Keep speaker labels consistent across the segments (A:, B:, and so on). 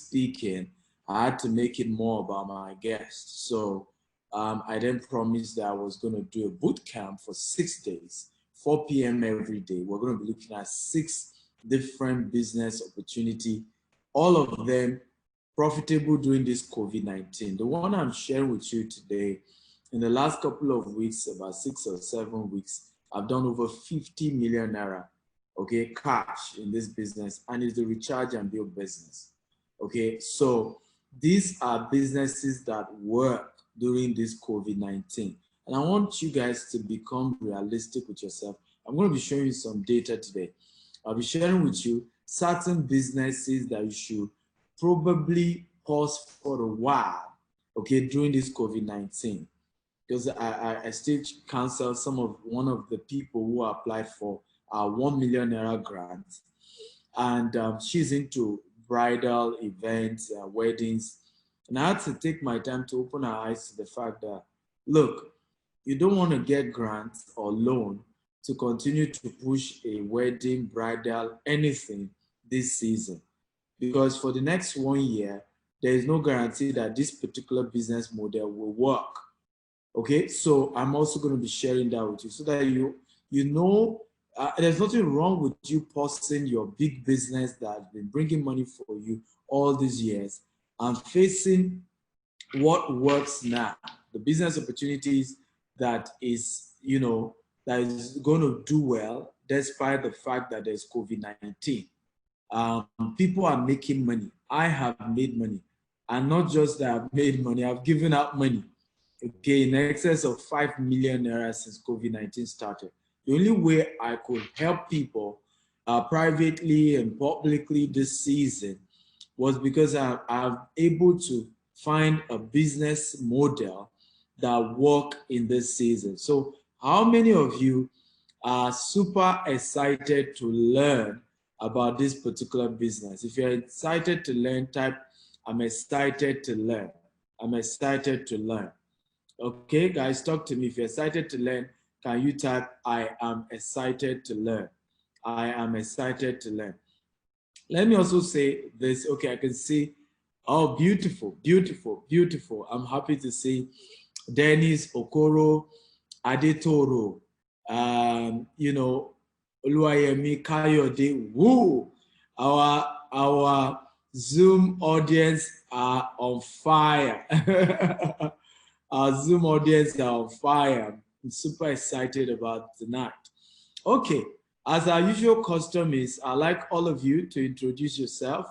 A: speaking, I had to make it more about my guests. So I then promised that I was going to do a boot camp for 6 days, 4 p.m. every day. We're going to be looking at 6 different business opportunity, all of them profitable during this COVID-19. The one I'm sharing with you today, in the last couple of weeks, about 6 or 7 weeks, I've done over 50 million naira, okay, cash in this business, and it's the recharge and build business. Okay, so these are businesses that work during this COVID-19. And I want you guys to become realistic with yourself. I'm going to be showing you some data today. I'll be sharing with you certain businesses that you should probably pause for a while, okay, during this COVID-19. Because I still counsel one of the people who applied for a 1 million naira grant. And she's into bridal events, weddings. And I had to take my time to open her eyes to the fact that, look, you don't want to get grants or loan to continue to push a wedding, bridal, anything this season. Because for the next 1 year, there is no guarantee that this particular business model will work. Okay, so I'm also going to be sharing that with you so that you know there's nothing wrong with you pausing your big business that has been bringing money for you all these years and facing what works now, the business opportunities that is, that is going to do well despite the fact that there's COVID-19. People are making money. I have made money. And not just that I've made money, I've given out money, okay, in excess of 5 million naira since COVID-19 started. The only way I could help people privately and publicly this season was because I'm able to find a business model that work in this season. So how many of you are super excited to learn about this particular business? If you're excited to learn, type, I'm excited to learn. I'm excited to learn. Okay, guys, talk to me. If you're excited to learn, can you type, I am excited to learn. I am excited to learn. Let me also say this. Okay, I can see, oh, beautiful, beautiful, beautiful. I'm happy to see Dennis Okoro, Adetoro, Oluwayemi Kayode. Woo! Our Zoom audience are on fire. Our Zoom audience are on fire. I'm super excited about tonight. Okay, as our usual custom is, I'd like all of you to introduce yourself.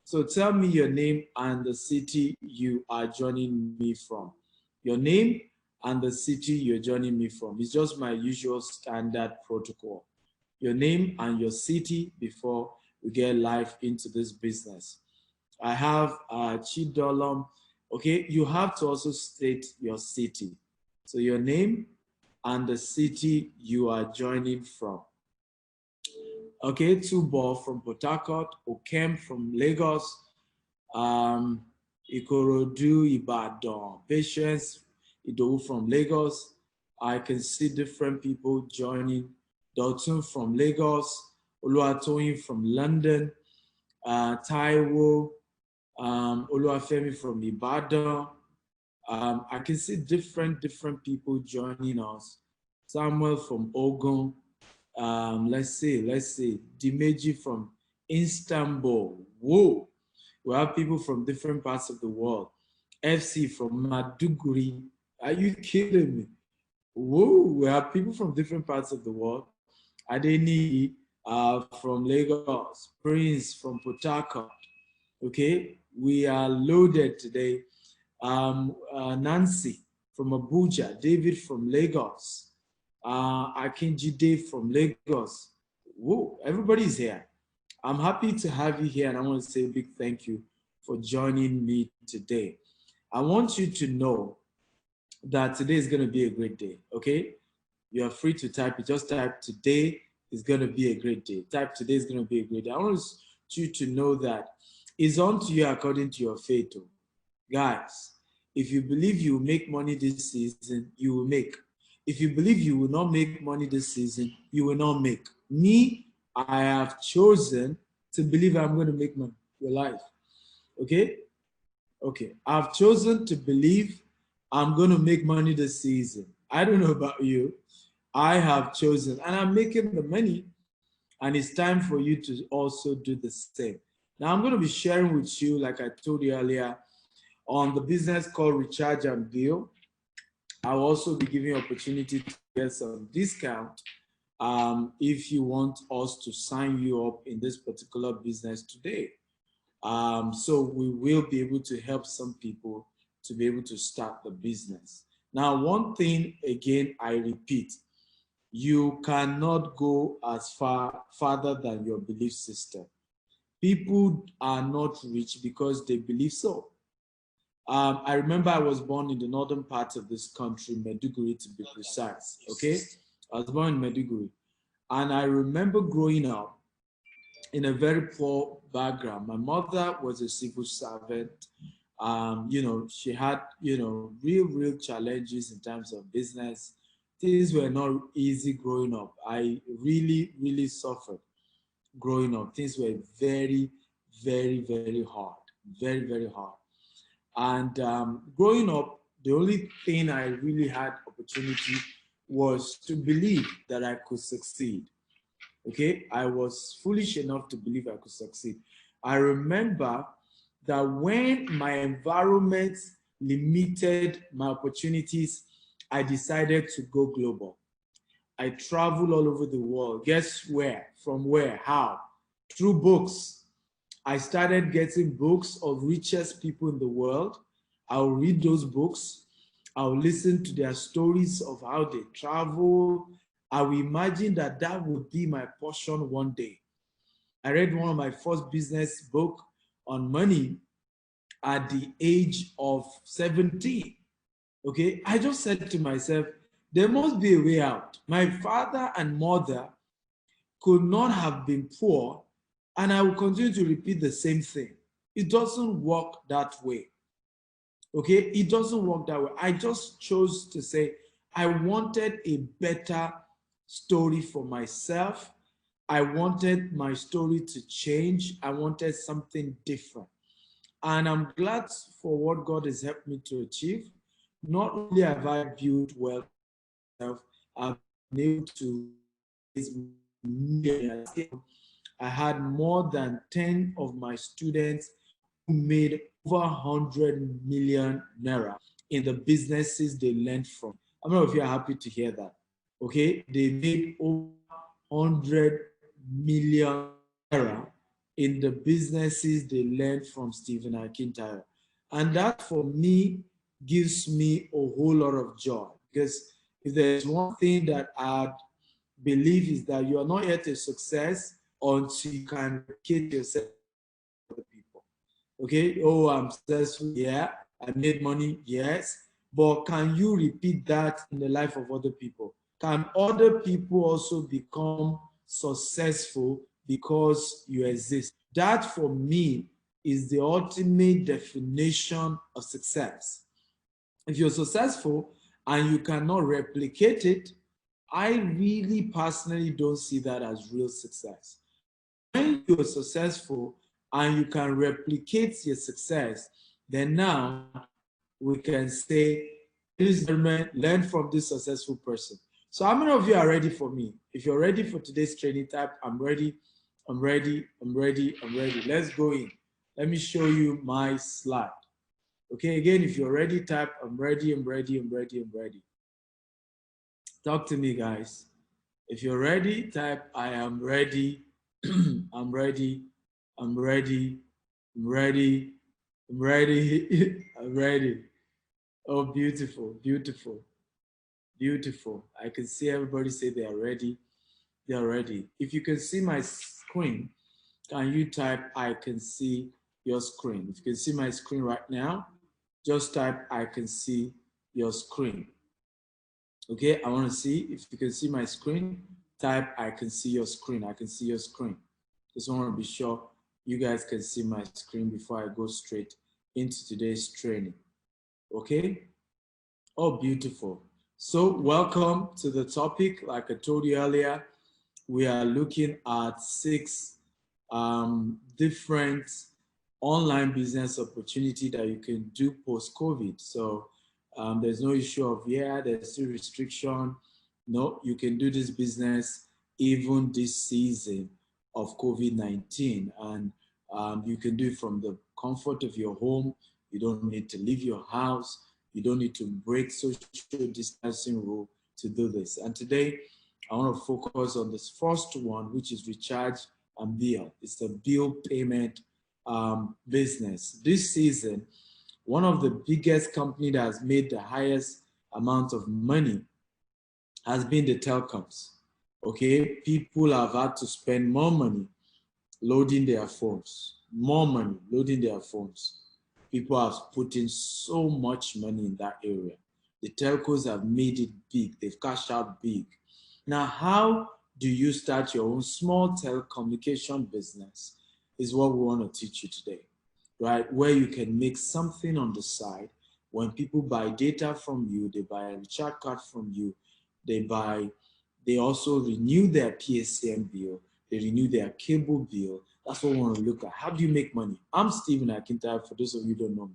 A: So tell me your name and the city you are joining me from. Your name and the city you're joining me from. It's just my usual standard protocol. Your name and your city before we get live into this business. I have Chidolom. Okay, you have to also state your city. So your name and the city you are joining from. Okay, Tubo from Port Harcourt, Okem from Lagos, Ikorodu, Ibadan, Patience, Idowu from Lagos. I can see different people joining. Dotun from Lagos, Oluwatoyin from London, Taiwo, Oluwafemi from Ibadan. I can see different people joining us. Samuel from Ogun. Let's see, Dimeji from Istanbul. Whoa, we have people from different parts of the world. FC from Maduguri. Are you kidding me? Whoa, we have people from different parts of the world. Adeni from Lagos, Prince from Port Harcourt. Okay, we are loaded today. Nancy from Abuja, David from Lagos, Akinjide from Lagos. Whoa, everybody's here. I'm happy to have you here, and I want to say a big thank you for joining me today. I want you to know that today is going to be a great day, okay? You are free to type it. Just type, today is going to be a great day. Type, today is going to be a great day. I want you to know that it's on to you according to your faith. Guys, if you believe you will make money this season, you will make. If you believe you will not make money this season, you will not make. Me, I have chosen to believe I'm going to make money. Your life. Okay? Okay. I've chosen to believe I'm going to make money this season. I don't know about you. I have chosen, and I'm making the money, and it's time for you to also do the same. Now, I'm going to be sharing with you, like I told you earlier, on the business called Recharge and Bill. I'll also be giving you opportunity to get some discount if you want us to sign you up in this particular business today. So we will be able to help some people to be able to start the business. Now, one thing again, I repeat, you cannot go as farther than your belief system. People are not rich because they believe so. I remember I was born in the northern part of this country, Maiduguri to be precise, okay? I was born in Maiduguri. And I remember growing up in a very poor background. My mother was a civil servant. She had, real challenges in terms of business. Things were not easy growing up. I really suffered growing up. Things were very hard, very hard. And growing up, the only thing I really had opportunity was to believe that I could succeed. Okay, I was foolish enough to believe I could succeed. I remember that when my environment limited my opportunities, I decided to go global. I traveled all over the world. Guess where? From where? How? Through books. I started getting books of richest people in the world. I'll read those books. I'll listen to their stories of how they travel. I will imagine that that would be my portion one day. I read one of my first business book on money at the age of 17. Okay, I just said to myself, there must be a way out. My father and mother could not have been poor, and I will continue to repeat the same thing. It doesn't work that way. Okay, it doesn't work that way. I just chose to say I wanted a better story for myself. I wanted my story to change. I wanted something different. And I'm glad for what God has helped me to achieve. Not only have I built wealth myself, I've been able to raise millions. I had more than 10 of my students who made over 100 million naira in the businesses they learned from. I don't know if you're happy to hear that. Okay, they made over 100 million naira in the businesses they learned from Stephen Akintayo. And that for me gives me a whole lot of joy, because if there's one thing that I believe is that you are not yet a success until you can replicate yourself to other people. Okay, oh, I'm successful, yeah, I made money, yes, but can you repeat that in the life of other people? Can other people also become successful because you exist? That for me is the ultimate definition of success. If you're successful and you cannot replicate it, I really personally don't see that as real success. When you're successful and you can replicate your success, then now we can say, ladies and gentlemen, learn from this successful person. So how many of you are ready for me? If you're ready for today's training type, I'm ready, I'm ready, I'm ready, I'm ready. Let's go in. Let me show you my slide. Okay, again, if you're ready, type, I'm ready, I'm ready, I'm ready, I'm ready. Talk to me, guys. If you're ready, type, I am ready, I'm ready, I'm ready, I'm ready, I'm ready, I'm ready. Oh, beautiful, beautiful, beautiful. I can see everybody say they are ready, they are ready. If you can see my screen, can you type, I can see your screen? If you can see my screen right now, just type, I can see your screen. Okay, I want to see if you can see my screen. Type, I can see your screen. I can see your screen. Just want to be sure you guys can see my screen before I go straight into today's training. Okay? Oh, beautiful. So welcome to the topic. Like I told you earlier, we are looking at 6 different online business opportunity that you can do post-COVID. So there's no issue of, yeah, there's still restriction. No, you can do this business even this season of COVID-19. And you can do it from the comfort of your home. You don't need to leave your house. You don't need to break social distancing rule to do this. And today, I want to focus on this first one, which is recharge and bill. It's the bill payment business. This season, one of the biggest company that has made the highest amount of money has been the telecoms. Okay, people have had to spend more money loading their phones, more money loading their phones. People have put in so much money in that area. The telcos have made it big. They've cashed out big. Now, how do you start your own small telecommunication business is what we want to teach you today, right? Where you can make something on the side. When people buy data from you, they buy a recharge card from you, they also renew their PSCM bill, they renew their cable bill. That's what we want to look at. How do you make money? I'm Stephen Akinta, for those of you who don't know me.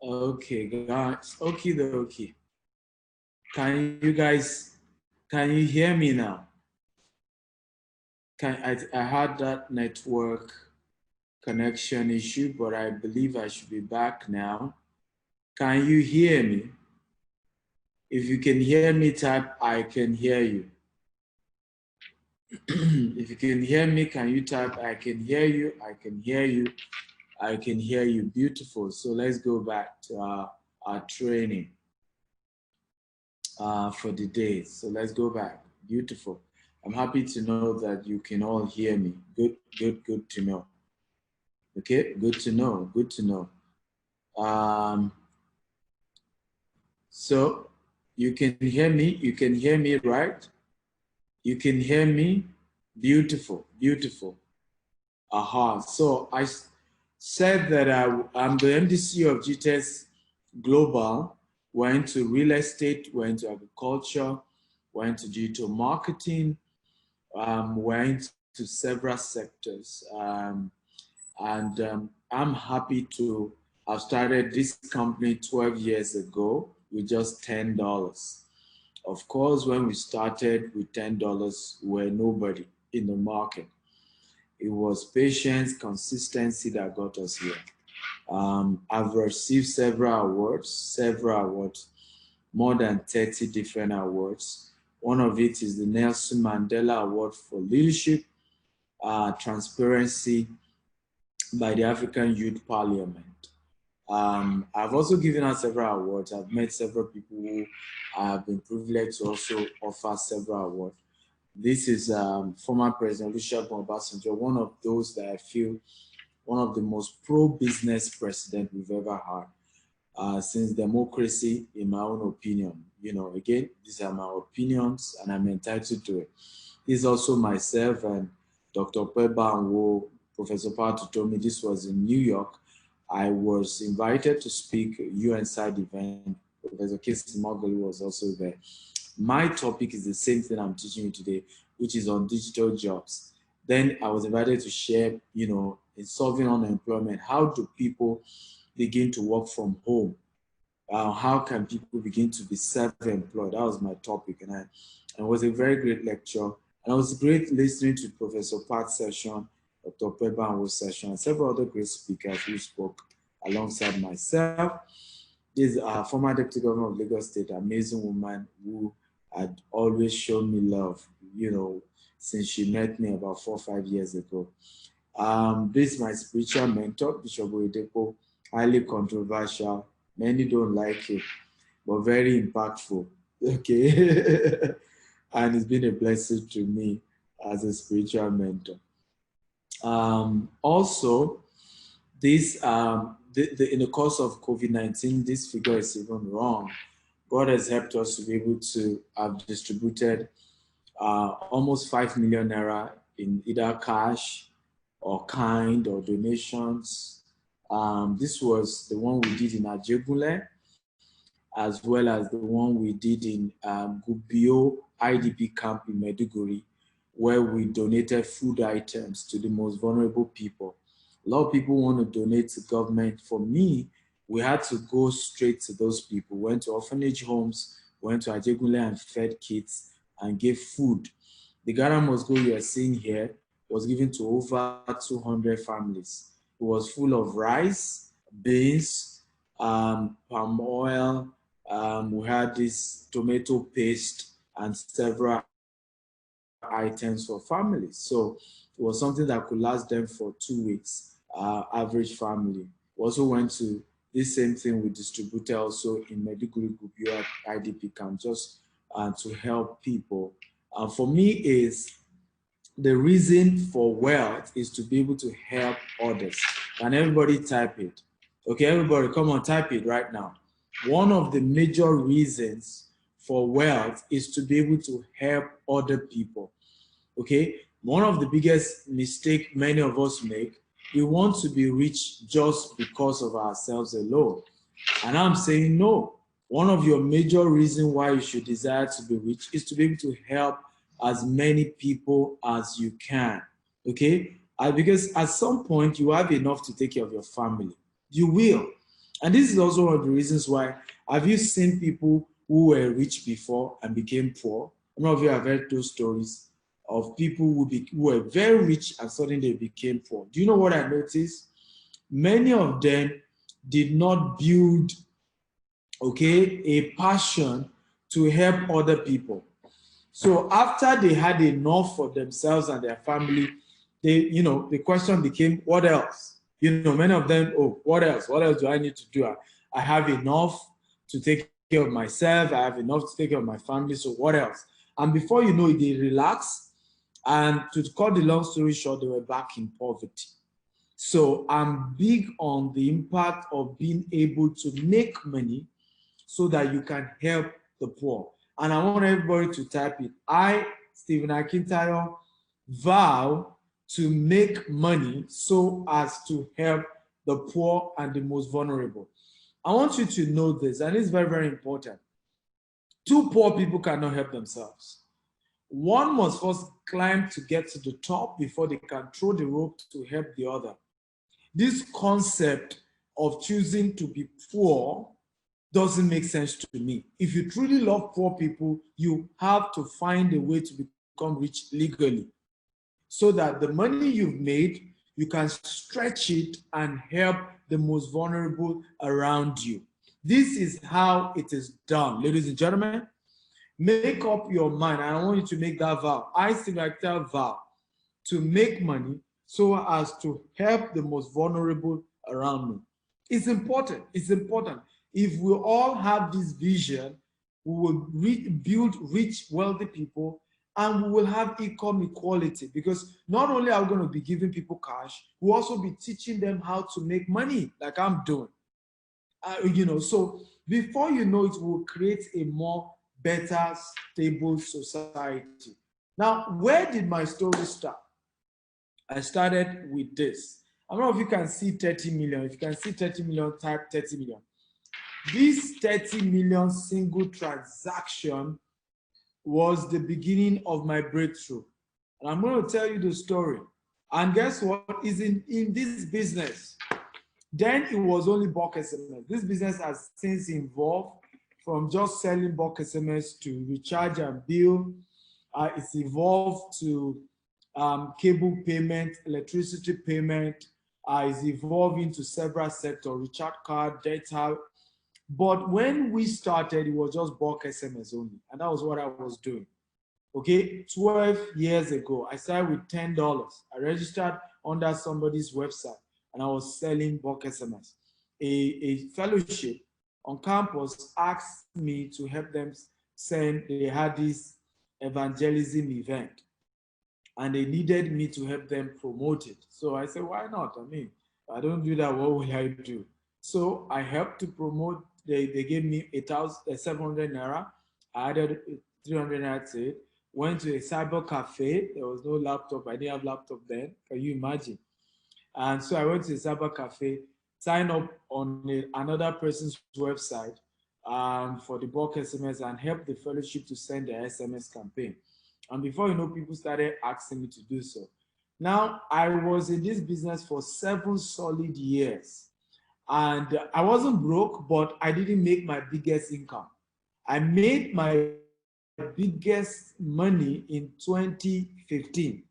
A: Okay, guys. Okay, okay. Can you guys, can you hear me now? I had that network connection issue, but I believe I should be back now. Can you hear me? If you can hear me, type I can hear you. If you can hear me, can you type I can hear you, I can hear you, I can hear you. Beautiful. So let's go back to our training for the day. So let's go back. Beautiful. I'm happy to know that you can all hear me. Good, good, good to know. Okay, good to know, good to know. So you can hear me, right? You can hear me? Beautiful, beautiful. Aha, so I said that I'm the MDC of GTS Global. We're into real estate, we're into agriculture, we're into digital marketing, we're into several sectors. I'm happy to have started this company 12 years ago with just $10. Of course, when we started with $10, we were nobody in the market. It was patience, consistency that got us here. I've received several awards, more than 30 different awards. One of it is the Nelson Mandela Award for Leadership, Transparency by the African Youth Parliament. I've also given out several awards. I've met several people who have been privileged to also offer several awards. This is former President Olusegun Obasanjo, one of those that I feel one of the most pro-business president we've ever had since democracy, in my own opinion. You know, again, these are my opinions and I'm entitled to it. This is also myself and Dr. Peba Anwo, Professor Patu told me this was in New York. I was invited to speak at UN side event. Professor Casey Mogul was also there. My topic is the same thing I'm teaching you today, which is on digital jobs. Then I was invited to share, you know, in solving unemployment, how do people begin to work from home? How can people begin to be self-employed? That was my topic. And And it was a very great lecture. And it was great listening to Professor Pat's session, Dr. Pebanwo's session, and several other great speakers who spoke alongside myself. This is our former Deputy Governor of Lagos State, amazing woman who had always shown me love, since she met me about 4 or 5 years ago. This is my spiritual mentor, Bishop Oyedepo, highly controversial. Many don't like it, but very impactful. Okay. And it's been a blessing to me as a spiritual mentor. Also, this in the course of COVID-19, this figure is even wrong. God has helped us to be able to have distributed almost 5 million naira in either cash or kind or donations. This was the one we did in Ajegunle, as well as the one we did in Gubio IDP camp in Maiduguri, where we donated food items to the most vulnerable people. A lot of people want to donate to government. For me, we had to go straight to those people. Went to orphanage homes, went to Ajegunle and fed kids and gave food. The Ghana Must Go you are seeing here was given to over 200 families. It was full of rice, beans, palm oil. We had this tomato paste and several items for families. So it was something that could last them for 2 weeks, average family. We also went to this same thing we distributed also in Maiduguri Gubio IDP camp, just to help people. For me is the reason for wealth is to be able to help others. Can everybody type it? Okay, everybody come on, type it right now. One of the major reasons for wealth is to be able to help other people. Okay, one of the biggest mistakes many of us make, we want to be rich just because of ourselves alone. And I'm saying no. One of your major reasons why you should desire to be rich is to be able to help as many people as you can. Okay, because at some point you have enough to take care of your family. You will. And this is also one of the reasons why, have you seen people who were rich before and became poor? A lot of you have heard those stories of people who were very rich and suddenly they became poor. Do you know what I noticed? Many of them did not build, a passion to help other people. So after they had enough for themselves and their family, the question became, what else? Many of them, what else? What else do I need to do? I have enough to take care of myself. I have enough to take care of my family. So what else? And before you know it, they relaxed. And to cut the long story short, they were back in poverty. So I'm big on the impact of being able to make money so that you can help the poor. And I want everybody to type it. I, Stephen Akintayo, vow to make money so as to help the poor and the most vulnerable. I want you to know this, and it's very, very important. Two poor people cannot help themselves. One must first climb to get to the top before they can throw the rope to help the other. This concept of choosing to be poor doesn't make sense to me. If you truly love poor people, you have to find a way to become rich legally so that the money you've made, you can stretch it and help the most vulnerable around you. This is how it is done. Ladies and gentlemen, make up your mind. And I want you to make that vow. I still like that vow to make money so as to help the most vulnerable around me. It's important. It's important. If we all have this vision, we will build rich, wealthy people, and we will have income equality, because not only are we going to be giving people cash, we'll also be teaching them how to make money, like I'm doing. So before you know it, we'll create a more better, stable society. Now, where did my story start? I started with this. I don't know if you can see 30 million. If you can see 30 million, type 30 million. This 30 million single transaction was the beginning of my breakthrough. And I'm going to tell you the story. And guess what? Is in this business. Then it was only bulk SMS. This business has since evolved from just selling bulk SMS to recharge and bill. It's evolved to cable payment, electricity payment. It's evolved into several sectors, recharge card, data. But when we started, it was just bulk SMS only. And that was what I was doing. Okay, 12 years ago, I started with $10. I registered under somebody's website and I was selling bulk SMS. A fellowship on campus asked me to help them send, they had this evangelism event and they needed me to help them promote it. So I said, why not? I mean, I don't do that, what will I do? So I helped to promote, they gave me 700 Naira, I added 300 Naira to it, went to a cyber cafe, there was no laptop, I didn't have laptop then, can you imagine? And so I went to a cyber cafe, signed up on another person's website for the bulk SMS and helped the fellowship to send their SMS campaign. And before you know, people started asking me to do so. Now, I was in this business for 7 solid years. And I wasn't broke, but I didn't make my biggest income. I made my biggest money in 2015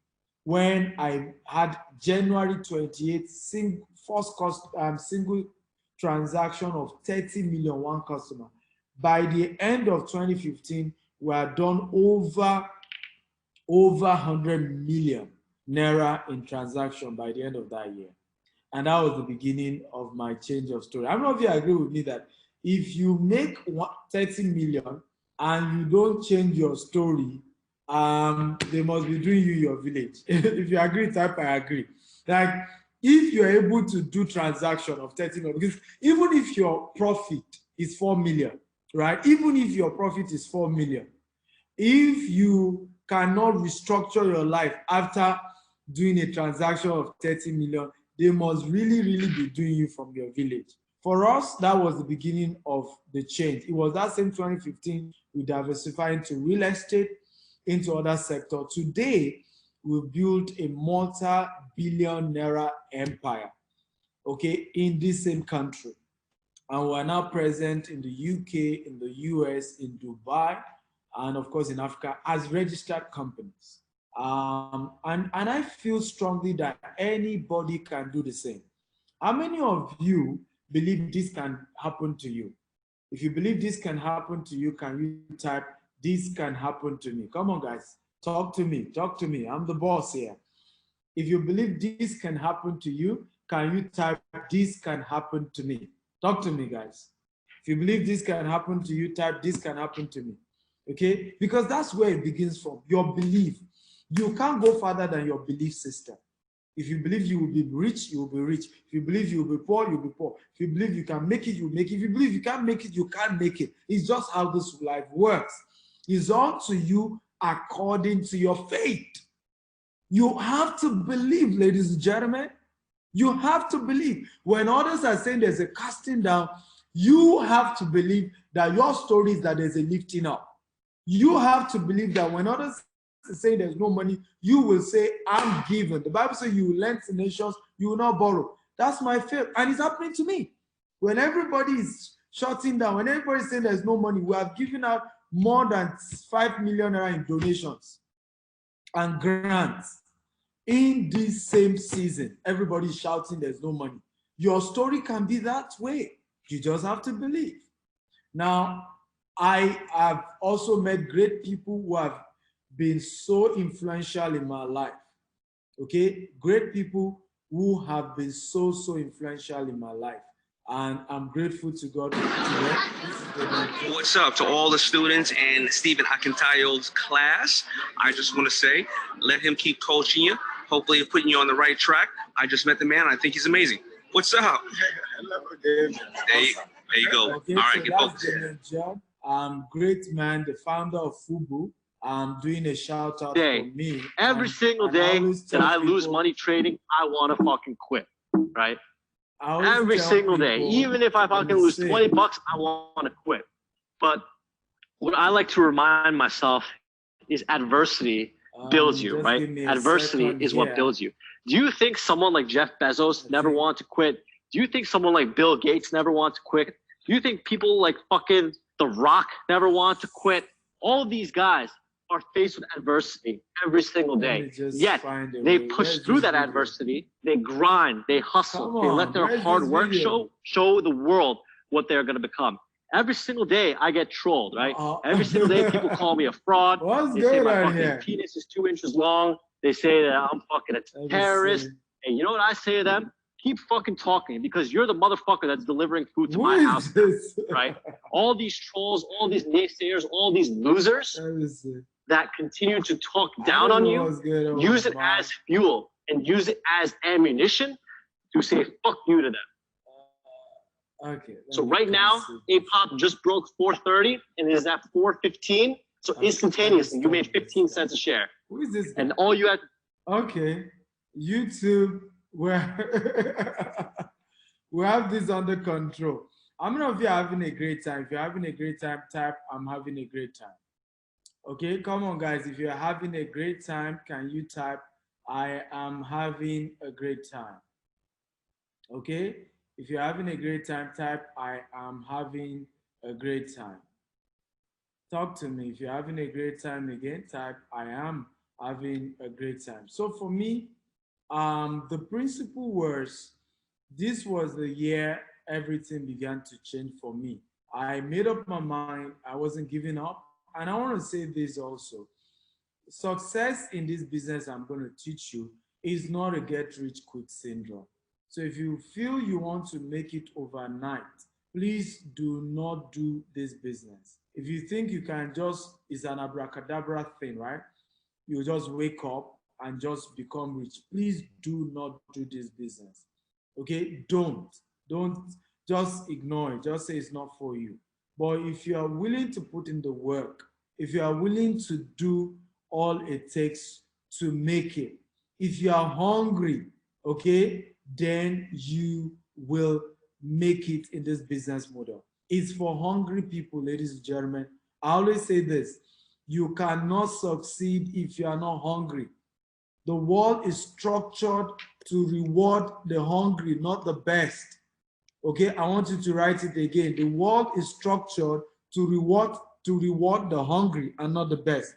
A: when I had January 28th single transaction of 30 million one customer. By the end of 2015, we had done over 100 million Naira in transaction by the end of that year. And that was the beginning of my change of story. I don't know if you agree with me that if you make 30 million and you don't change your story, they must be doing you your village. If you agree, type I agree. Like if you're able to do transaction of 30 million, because even if your profit is 4 million, right? Even if your profit is 4 million, if you cannot restructure your life after doing a transaction of 30 million, they must really, really be doing you from your village. For us, that was the beginning of the change. It was that same 2015, we diversified into real estate, into other sectors. Today, we've built a multi-billion Naira empire, okay, in this same country. And we're now present in the UK, in the US, in Dubai, and of course in Africa as registered companies. And I feel strongly that anybody can do the same. How many of you believe this can happen to you? If you believe this can happen to you, can you type, this can happen to me? Come on, guys, talk to me, talk to me. I'm the boss here. If you believe this can happen to you, can you type, this can happen to me? Talk to me, guys. If you believe this can happen to you, type, this can happen to me. Okay? Because that's where it begins from, your belief. You can't go further than your belief system. If you believe you will be rich, you will be rich. If you believe you will be poor, you'll be poor. If you believe you can make it, you make it. If you believe you can't make it, you can't make it. It's just how this life works. It's all to you according to your faith. You have to believe, ladies and gentlemen. You have to believe. When others are saying there's a casting down, you have to believe that your story is that there's a lifting up. You have to believe that when others say there's no money, you will say, I'm given. The Bible says you will lend to nations, you will not borrow. That's my faith. And it's happening to me. When everybody is shutting down, when everybody is saying there's no money, we have given out more than 5 million in donations and grants. In this same season, everybody is shouting there's no money. Your story can be that way. You just have to believe. Now, I have also met great people who have been so influential in my life. Okay, great people who have been so influential in my life, and I'm grateful to God for today.
B: What's up to all the students in Stephen Akintayo's class? I just want to say, let him keep coaching you. Hopefully, he's putting you on the right track. I just met the man. I think he's amazing. What's up? There you go.
A: Okay,
B: all right,
A: so
B: get
A: focused. Great man, the founder of Fubu. Doing a shout out for me.
C: Every single day that I lose money trading, I want to fucking quit, right? Every single day, even if I fucking lose 20 bucks, I want to quit. But what I like to remind myself is adversity builds you, right? Adversity is what builds you. Do you think someone like Jeff Bezos never wanted to quit? Do you think someone like Bill Gates never wanted to quit? Do you think people like fucking The Rock never wanted to quit. All of these guys are faced with adversity every single day. Yet they push through that adversity. They grind. They hustle. They let their hard work show the world what they're going to become. Every single day I get trolled, right? Every single day people call me a fraud. They say my fucking penis is 2 inches long. They say that I'm fucking a terrorist. And you know what I say to them? Keep fucking talking, because you're the motherfucker that's delivering food to my house, right? All these trolls, all these naysayers, all these losers that continue to talk down on you, use it as fuel and use it as ammunition to say fuck you to them.
A: Okay.
C: So right now, APOP just broke 430 and is at 415. So instantaneously, you made 15 cents a share.
A: Who is this guy?
C: And all you had.
A: Okay, YouTube, we have this under control. How many of you are having a great time? If you're having a great time, type I'm having a great time. Okay, come on guys. If you're having a great time, can you type I am having a great time? Okay, if you're having a great time, type I am having a great time. Talk to me. If you're having a great time, again, type I am having a great time. So for me, the principle was, this was the year everything began to change for me. I made up my mind. I wasn't giving up. And I want to say this also. Success in this business I'm going to teach you is not a get-rich-quick syndrome. So if you feel you want to make it overnight, please do not do this business. If you think you can just, it's an abracadabra thing, right? You just wake up and just become rich. Please do not do this business. Okay? Don't just ignore it. Just say it's not for you. But if you are willing to put in the work, if you are willing to do all it takes to make it, if you are hungry, okay, then you will make it in this business model. It's for hungry people, ladies and gentlemen. I always say this, you cannot succeed if you are not hungry. The world is structured to reward the hungry, not the best. Okay, I want you to write it again. The world is structured to reward the hungry and not the best.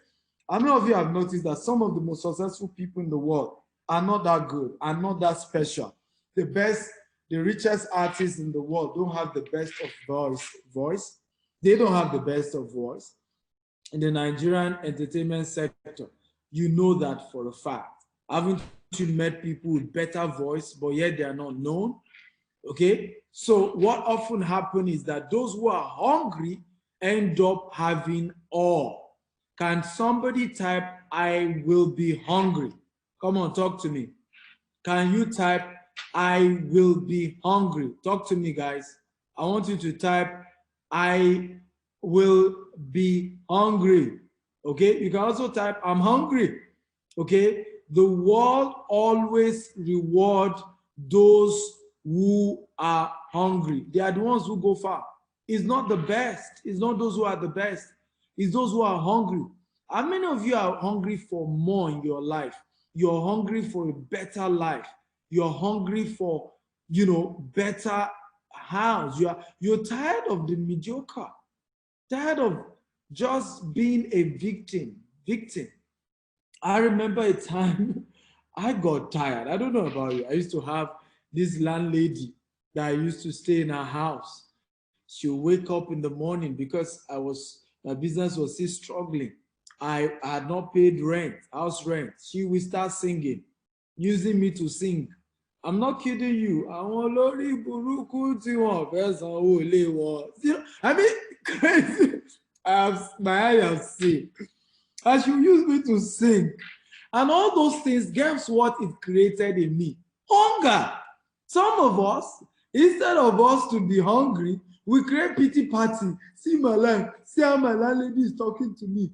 A: How many of you have noticed that some of the most successful people in the world are not that good, are not that special? The best, the richest artists in the world don't have the best of voice. They don't have the best of voice. In the Nigerian entertainment sector, you know that for a fact. Haven't you met people with better voice, but yet they are not known? Okay, so what often happens is that those who are hungry end up having all. Can somebody type, I will be hungry? Come on, talk to me. Can you type, I will be hungry? Talk to me, guys. I want you to type, I will be hungry. Okay, you can also type, I'm hungry. Okay, the world always rewards those who are hungry. They are the ones who go far. It's not the best. It's not those who are the best. It's those who are hungry. How many of you are hungry for more in your life? You're hungry for a better life. You're hungry for, better house. You're tired of the mediocre. Tired of just being a victim. I remember a time I got tired. I don't know about you. I used to have this landlady that I used to stay in her house. She'll wake up in the morning because my business was still struggling. I had not paid house rent. She will start singing, using me to sing. I'm not kidding you. I mean, crazy. My eyes have seen. And she used me to sing. And all those things, guess what it created in me? Hunger. Some of us, instead of us to be hungry, we create pity party. See my life. See how my landlady is talking to me.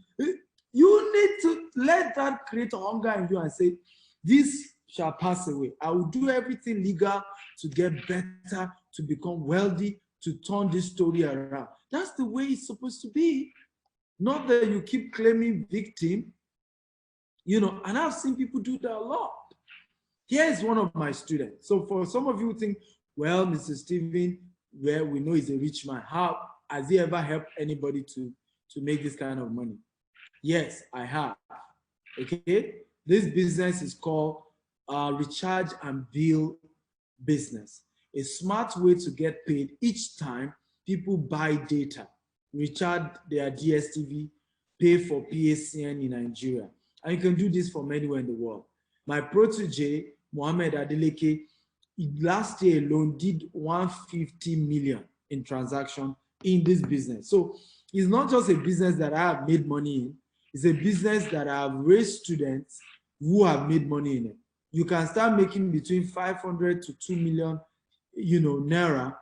A: You need to let that create hunger in you and say, this shall pass away. I will do everything legal to get better, to become wealthy, to turn this story around. That's the way it's supposed to be. Not that you keep claiming victim, and I've seen people do that a lot. Here's one of my students. So for some of you who think, well, Mr. Steven, well, we know he's a rich man. How? Has he ever helped anybody to make this kind of money? Yes, I have. Okay, this business is called recharge and bill business. A smart way to get paid each time people buy data, recharge their DSTV, pay for PACN in Nigeria. And you can do this from anywhere in the world. My protege, Muhammad Adeleke, last year alone did 150 million in transaction in this business. So it's not just a business that I have made money in, it's a business that I have raised students who have made money in it. You can start making between 500 to 2 million, naira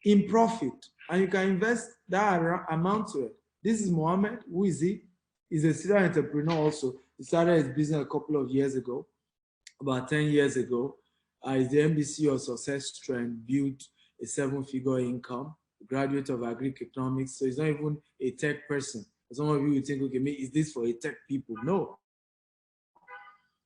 A: in profit, and you can invest that amount to it. This is Mohammed. Who is he? He's a serial entrepreneur also. He started his business a couple of years ago, about 10 years ago. He's the MBC of Success Trend, built a 7-figure income, graduate of agri-economics. So he's not even a tech person. Some of you would think, okay, is this for a tech people? No.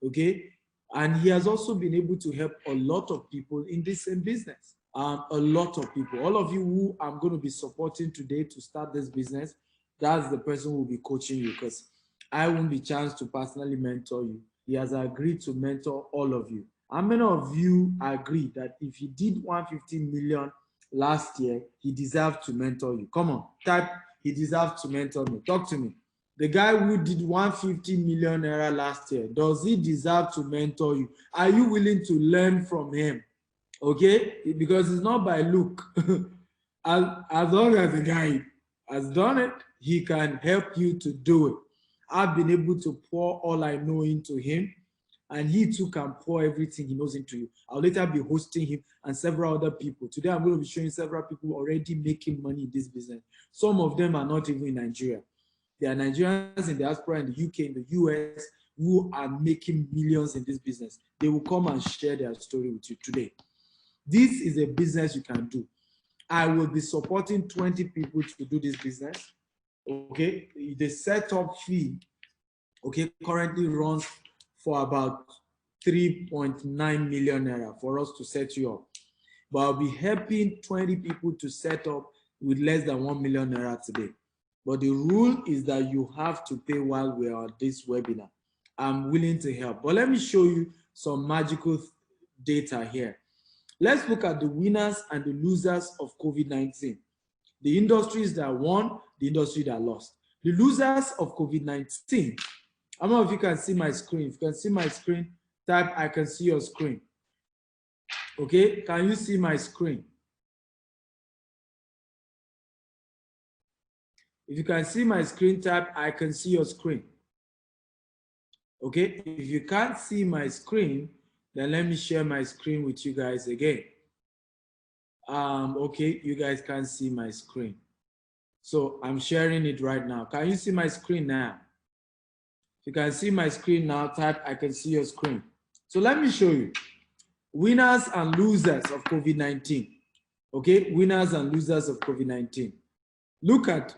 A: Okay. And he has also been able to help a lot of people in this same business. A lot of people. All of you who I'm going to be supporting today to start this business, that's the person who will be coaching you, because I won't be chance to personally mentor you. He has agreed to mentor all of you. How many of you agree that if he did 150 million last year, he deserved to mentor you? Come on, type, he deserves to mentor me. Talk to me. The guy who did 150 million naira last year, does he deserve to mentor you? Are you willing to learn from him? Okay, because it's not by look. as long as the guy has done it, he can help you to do it. I've been able to pour all I know into him, and he too can pour everything he knows into you. I'll later be hosting him and several other people. Today, I'm going to be showing several people already making money in this business. Some of them are not even in Nigeria. There are Nigerians in the diaspora in the UK, in the US, who are making millions in this business. They will come and share their story with you today. This is a business you can do. I will be supporting 20 people to do this business. Okay, the setup fee, okay, currently runs for about 3.9 million naira for us to set you up. But I'll be helping 20 people to set up with less than 1 million naira today. But the rule is that you have to pay while we are on this webinar. I'm willing to help. But let me show you some magical data here. Let's look at the winners and the losers of COVID-19. The industries that won, the industry that lost. The losers of COVID-19. I don't know if you can see my screen. If you can see my screen, type, I can see your screen. Okay, can you see my screen? If you can see my screen, type, I can see your screen. Okay, if you can't see my screen, then let me share my screen with you guys again. Okay, you guys can't see my screen. So I'm sharing it right now. Can you see my screen now? If you can see my screen now, type, I can see your screen. So let me show you. Winners and losers of COVID-19. Okay, winners and losers of COVID-19. Look at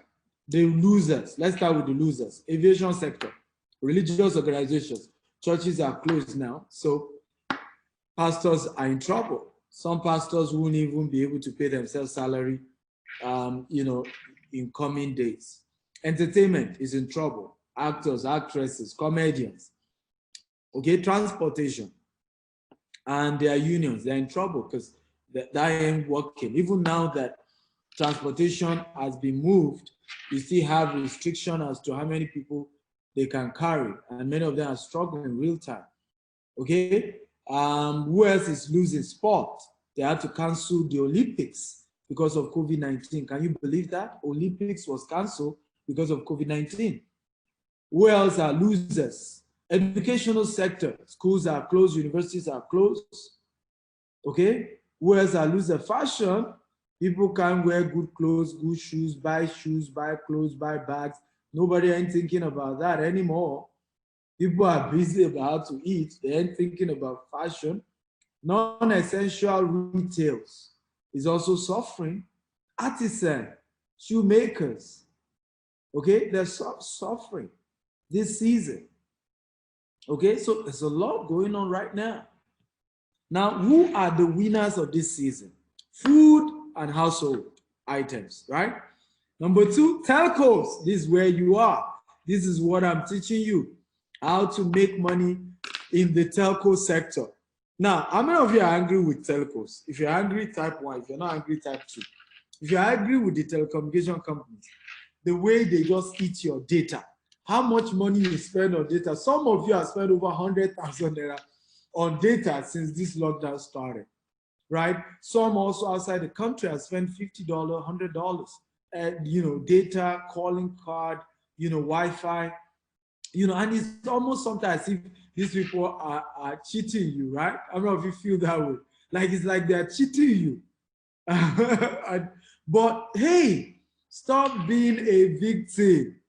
A: the losers. Let's start with the losers. Aviation sector, religious organizations. Churches are closed now, so pastors are in trouble. Some pastors won't even be able to pay themselves salary, in coming days. Entertainment is in trouble. Actors, actresses, comedians. Okay, transportation and their unions, they're in trouble because that ain't working. Even now that transportation has been moved, you still have restriction as to how many people they can carry, and many of them are struggling in real time. Okay, who else is losing? Sport. They had to cancel the Olympics because of COVID-19. Can you believe that? Olympics was canceled because of COVID-19. Who else are losers? Educational sector. Schools are closed, universities are closed. Okay, who else are losers? Fashion. People can't wear good clothes, good shoes, buy clothes, buy bags. Nobody ain't thinking about that anymore. People are busy about how to eat. They ain't thinking about fashion. Non-essential retails is also suffering. Artisan, shoemakers, okay, they're suffering this season. Okay, so there's a lot going on right now. Now, who are the winners of this season? Food and household items, right? Number 2, telcos. This is where you are. This is what I'm teaching you, how to make money in the telco sector. Now, how many of you are angry with telcos? If you're angry, type 1. If you're not angry, type 2. If you're angry with the telecommunication companies, the way they just eat your data, how much money you spend on data. Some of you have spent over 100,000 naira on data since this lockdown started, right? Some also outside the country have spent $50, $100, data, calling card, Wi-Fi, and it's almost sometimes as if these people are cheating you, right? I don't know if you feel that way. Like it's like they're cheating you. But hey, stop being a victim.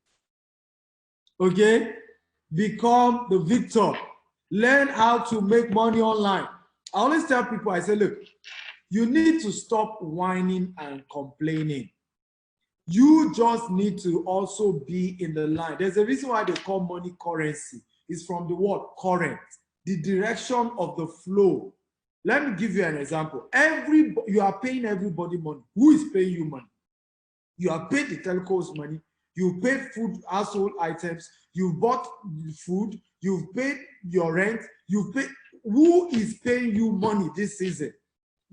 A: Okay? Become the victor. Learn how to make money online. I always tell people, I say, look, you need to stop whining and complaining. You just need to also be in the line. There's a reason why they call money currency. It's from the word current, the direction of the flow. Let me give you an example. You are paying everybody money. Who is paying you money? You have paid the telcos money. You paid food, household items. You've bought food. You've paid your rent. You've paid. Who is paying you money this season?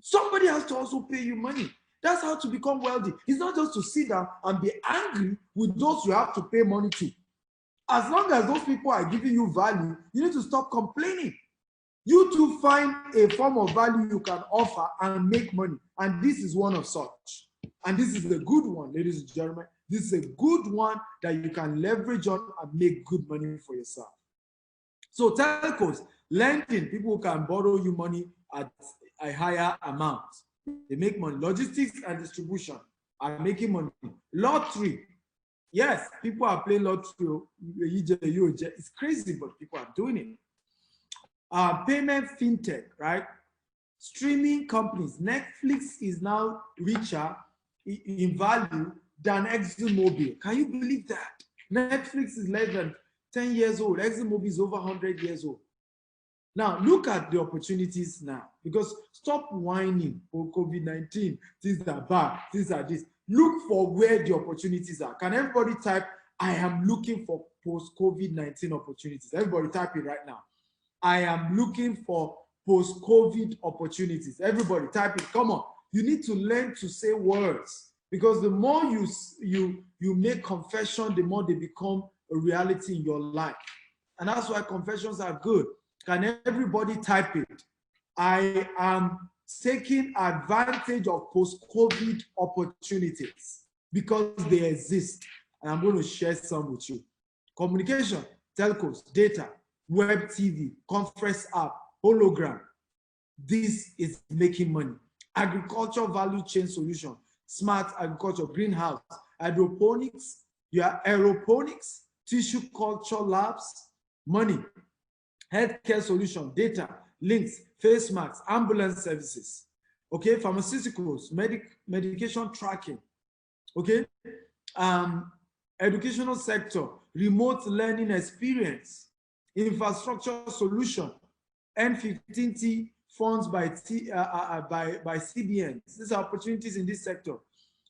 A: Somebody has to also pay you money. That's how to become wealthy. It's not just to sit down and be angry with those you have to pay money to. As long as those people are giving you value, you need to stop complaining. You to find a form of value you can offer and make money. And this is one of such. And this is a good one, ladies and gentlemen. This is a good one that you can leverage on and make good money for yourself. So telcos, lending, people can borrow you money at a higher amount. They make money. Logistics and distribution are making money. Lottery, yes, people are playing lottery. It's crazy, but people are doing it. Payment fintech, right? Streaming companies. Netflix is now richer in value than ExxonMobil. Can you believe that? Netflix is less than 10 years old. ExxonMobil is over 100 years old. Now, look at the opportunities now, because stop whining for COVID-19, things are bad, things are this. Look for where the opportunities are. Can everybody type, I am looking for post-COVID-19 opportunities? Everybody type it right now. I am looking for post-COVID opportunities. Everybody type it, come on. You need to learn to say words, because the more you make confession, the more they become a reality in your life. And that's why confessions are good. Can everybody type it? I am taking advantage of post-COVID opportunities because they exist. And I'm going to share some with you. Communication, telcos, data, web TV, conference app, hologram. This is making money. Agriculture value chain solution, smart agriculture, greenhouse, hydroponics, aeroponics, tissue culture labs, money. Healthcare solution, data, links, face masks, ambulance services, okay, pharmaceuticals, medication tracking, okay, educational sector, remote learning experience, infrastructure solution, N250M funds by CBN. These are opportunities in this sector.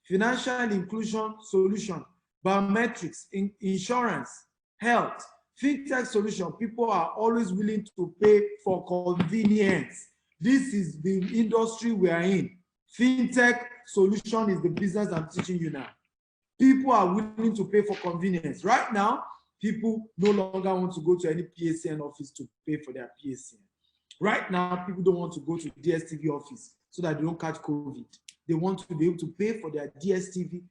A: Financial inclusion solution, biometrics, insurance, health, fintech solution. People are always willing to pay for convenience. This is the industry we are in. Fintech solution is the business I'm teaching you now. People are willing to pay for convenience. Right now, people no longer want to go to any PSN office to pay for their PSN. Right now, people don't want to go to DSTV office so that they don't catch COVID. They want to be able to pay for their DSTV,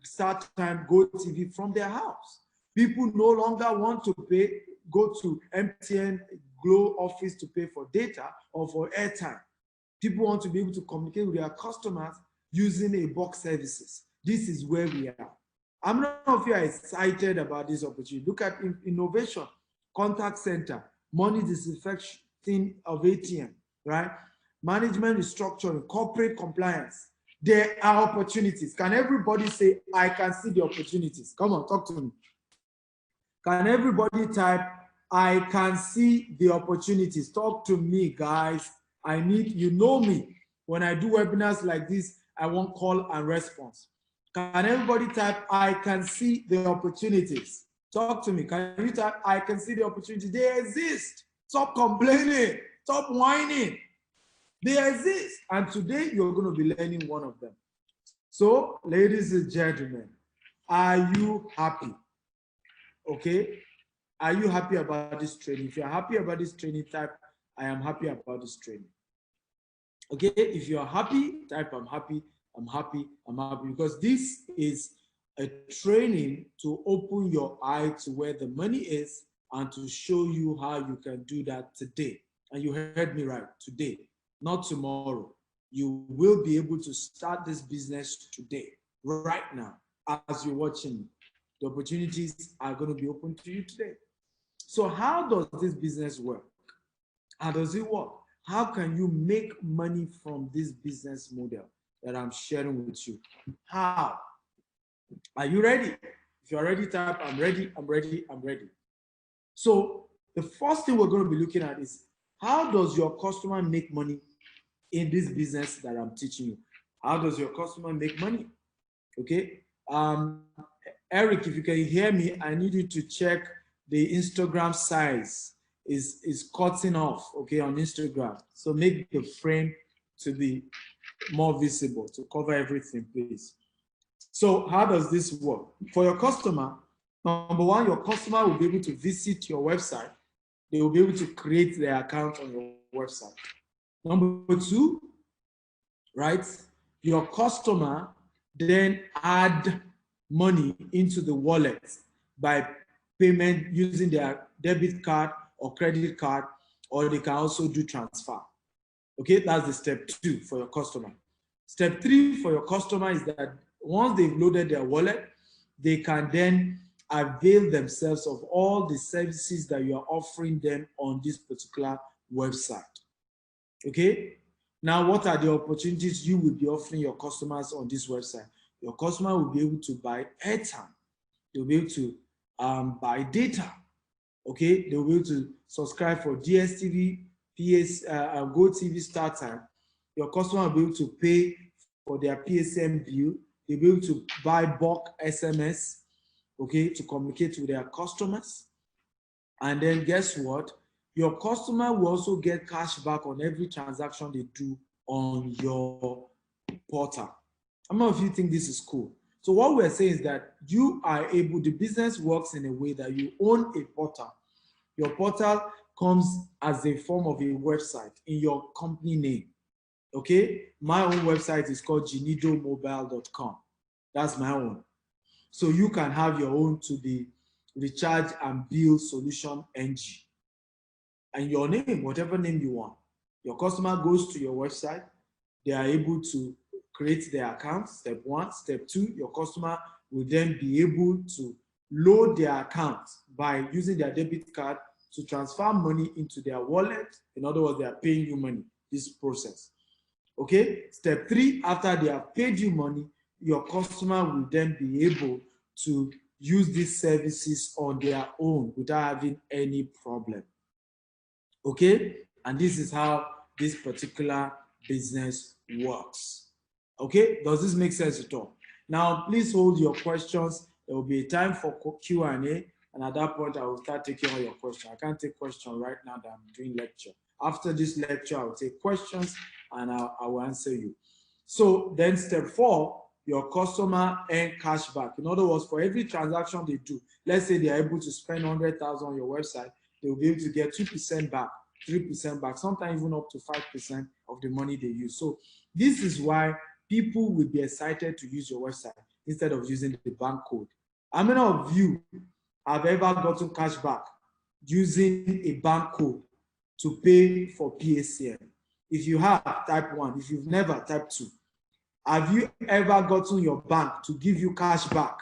A: start time, Go TV from their house. People no longer want to go to MTN Glow office to pay for data or for airtime. People want to be able to communicate with their customers using a box services. This is where we are. I'm not sure if you are excited about this opportunity. Look at innovation, contact center, money disinfection of ATM, right? Management restructuring, corporate compliance. There are opportunities. Can everybody say, I can see the opportunities? Come on, talk to me. Can everybody type, I can see the opportunities? Talk to me, guys. I need, you know me. When I do webinars like this, I want call and response. Can everybody type, I can see the opportunities? Talk to me. Can you type, I can see the opportunities? They exist. Stop complaining. Stop whining. They exist. And today you're going to be learning one of them. So, ladies and gentlemen, are you happy? Okay? Are you happy about this training? If you're happy about this training, type, I am happy about this training. Okay? If you're happy, type, I'm happy, I'm happy, I'm happy. Because this is a training to open your eye to where the money is and to show you how you can do that today. And you heard me right, today, not tomorrow. You will be able to start this business today, right now, as you're watching. The opportunities are going to be open to you today. So how does this business work? How does it work? How can you make money from this business model that I'm sharing with you? How? Are you ready? If you're ready, type, I'm ready, I'm ready, I'm ready. So the first thing we're going to be looking at is, how does your customer make money in this business that I'm teaching you? How does your customer make money? Okay. Eric, if you can hear me, I need you to check the Instagram size is cutting off, okay, on Instagram. So make the frame to be more visible, to cover everything, please. So how does this work? For your customer, number one, your customer will be able to visit your website. They will be able to create their account on your website. Number two, right? Your customer then add money into the wallet by payment using their debit card or credit card, or they can also do transfer. Okay, that's the step two for your customer. Step three for your customer is that once they've loaded their wallet, they can then avail themselves of all the services that you are offering them on this particular website. Okay? Now, what are the opportunities you will be offering your customers on this website? Your customer will be able to buy airtime. They'll be able to buy data. Okay? They'll be able to subscribe for DSTV, GoTV Start Time. Your customer will be able to pay for their PSM bill. They'll be able to buy bulk SMS, okay, to communicate with their customers. And then guess what? Your customer will also get cash back on every transaction they do on your portal. How many of you think this is cool? So what we're saying is that you are able, the business works in a way that you own a portal. Your portal comes as a form of a website in your company name. Okay? My own website is called genidomobile.com. That's my own. So you can have your own to the Recharge and Bill Solution NG. And your name, whatever name you want. Your customer goes to your website. They are able to create their account, step one. Step two, your customer will then be able to load their account by using their debit card to transfer money into their wallet. In other words, they are paying you money, this process. Okay? Step three, after they have paid you money, your customer will then be able to use these services on their own without having any problem. Okay? And this is how this particular business works. Okay? Does this make sense at all? Now, please hold your questions. There will be a time for Q&A, and at that point, I will start taking all your questions. I can't take questions right now that I'm doing lecture. After this lecture, I will take questions, and I will answer you. So then step four, your customer earn cash back. In other words, for every transaction they do, let's say they are able to spend 100,000 on your website, they will be able to get 2% back, 3% back, sometimes even up to 5% of the money they use. So this is why people will be excited to use your website instead of using the bank code. How many of you have ever gotten cash back using a bank code to pay for PSM? If you have, type 1. If you've never, type 2. Have you ever gotten your bank to give you cash back,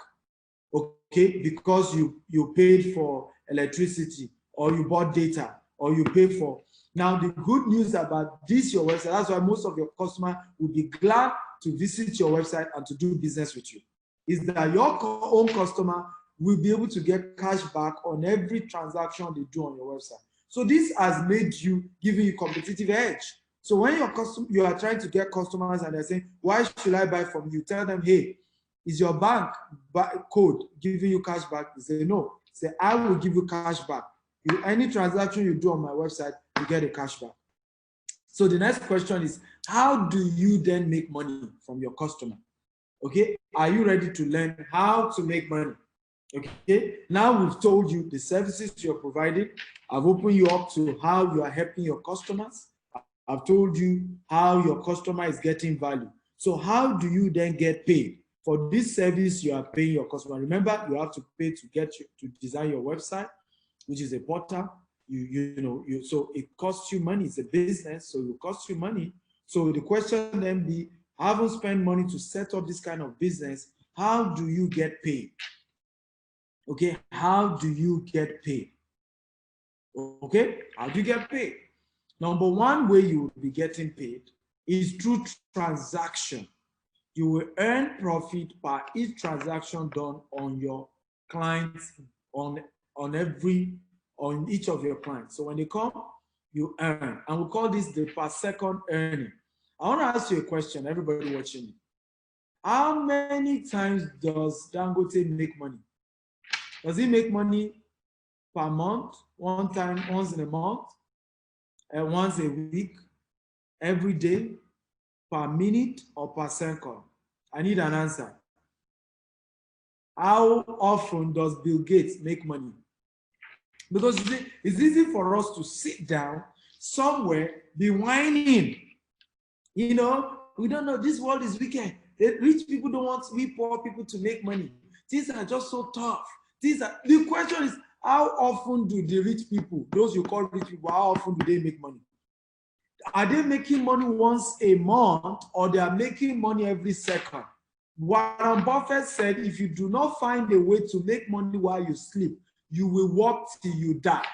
A: okay, because you paid for electricity, or you bought data, or you paid for? Now, the good news about this, your website, that's why most of your customers will be glad to visit your website and to do business with you, is that your own customer will be able to get cash back on every transaction they do on your website. So this has made you, giving you competitive edge. So when you are trying to get customers and they're saying, why should I buy from you? Tell them, hey, Is your bank code giving you cash back? You say no. Say, I will give you cash back. Any transaction you do on my website, you get a cash back. So the next question is, how do you then make money from your customer? Okay, are you ready to learn how to make money? Okay, now we've told you the services you're providing. I've opened you up to how you are helping your customers. I've told you how your customer is getting value. So how do you then get paid? For this service, you are paying your customer. Remember, you have to pay to get you to design your website, which is a portal. So it costs you money. It's a business, so it will cost you money. So the question then be, I haven't spent money to set up this kind of business. How do you get paid? Okay, how do you get paid? Okay, how do you get paid? Number one way you will be getting paid is through transaction. You will earn profit by each transaction done on your clients, on each of your clients. So when they come, you earn. And we call this the per second earning. I want to ask you a question, everybody watching me. How many times does Dangote make money? Does he make money per month, one time, once in a month, and once a week, every day, per minute, or per second? I need an answer. How often does Bill Gates make money? Because it's easy for us to sit down somewhere, be whining. You know, we don't know, this world is wicked. The rich people don't want we poor people to make money. Things are just so tough. The question is, how often do the rich people, those you call rich people, how often do they make money? Are they making money once a month, or they are making money every second? Warren Buffett said, if you do not find a way to make money while you sleep, you will work till you die.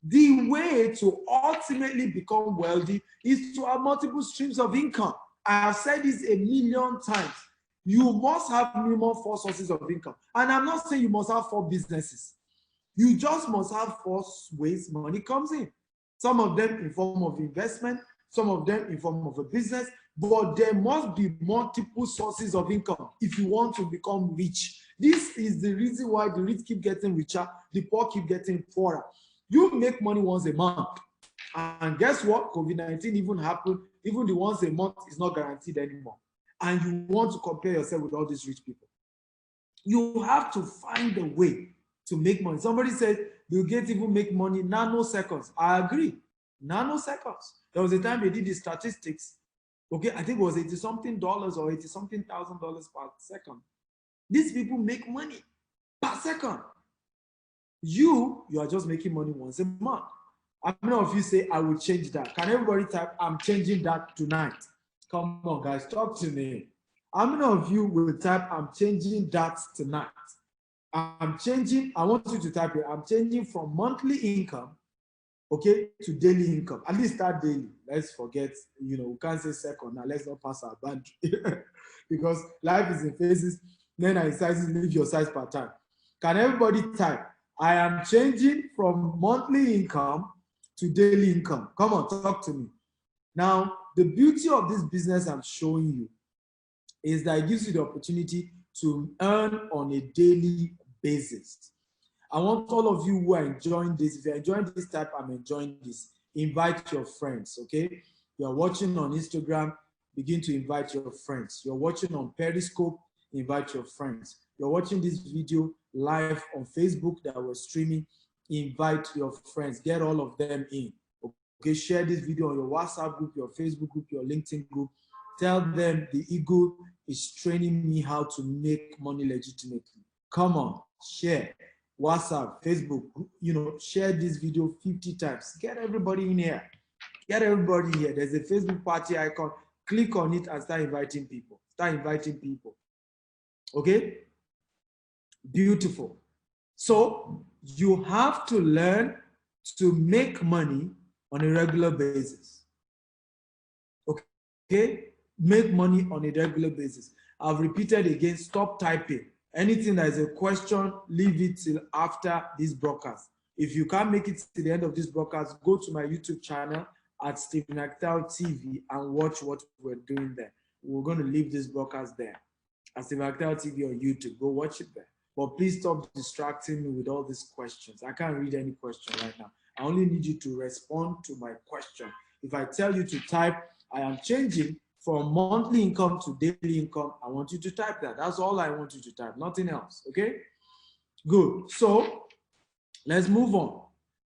A: The way to ultimately become wealthy is to have multiple streams of income. I have said this a million times. You must have minimum 4 sources of income. And I'm not saying you must have 4 businesses. You just must have 4 ways money comes in. Some of them in form of investment, some of them in form of a business, but there must be multiple sources of income if you want to become rich. This is the reason why the rich keep getting richer, the poor keep getting poorer. You make money once a month. And guess what? COVID-19 even happened. Even the once a month is not guaranteed anymore. And you want to compare yourself with all these rich people. You have to find a way to make money. Somebody said, Bill Gates even make money nanoseconds. I agree. Nanoseconds. There was a time they did the statistics. Okay, I think it was $80-something or $80-something thousand per second. These people make money per second. You are just making money once a month. How many of you say, I will change that? Can everybody type, I'm changing that tonight? Come on, guys, talk to me. How many of you will type, I'm changing that tonight? I'm changing, I want you to type it, I'm changing from monthly income, okay, to daily income. At least start daily. Let's forget, we can't say second now. Let's not pass our boundary. Because life is in phases. Then I sizes, leave your size per time. Can everybody type, I am changing from monthly income to daily income? Come on, talk to me. Now, the beauty of this business I'm showing you is that it gives you the opportunity to earn on a daily basis. I want all of you who are enjoying this, if you're enjoying this type, I'm enjoying this, invite your friends, okay? You're watching on Instagram, begin to invite your friends. You're watching on Periscope, invite your friends. You're watching this video live on Facebook that we're streaming, invite your friends, get all of them in. Okay, share this video on your WhatsApp group, your Facebook group, your LinkedIn group. Tell them the Eagle is training me how to make money legitimately. Come on, share. WhatsApp, Facebook, share this video 50 times. Get everybody in here. Get everybody here. There's a Facebook party icon. Click on it and start inviting people. Start inviting people. Okay? Beautiful. So you have to learn to make money on a regular basis. Okay? Make money on a regular basis. I've repeated again, stop typing. Anything that is a question, leave it till after this broadcast. If you can't make it to the end of this broadcast, go to my YouTube channel at Untitled TV and watch what we're doing there. We're going to leave this broadcast there. as Untitled TV on YouTube. Go watch it there. But please stop distracting me with all these questions. I can't read any question right now. I only need you to respond to my question. If I tell you to type, I am changing from monthly income to daily income, I want you to type that. That's all I want you to type, nothing else, okay? Good, so let's move on.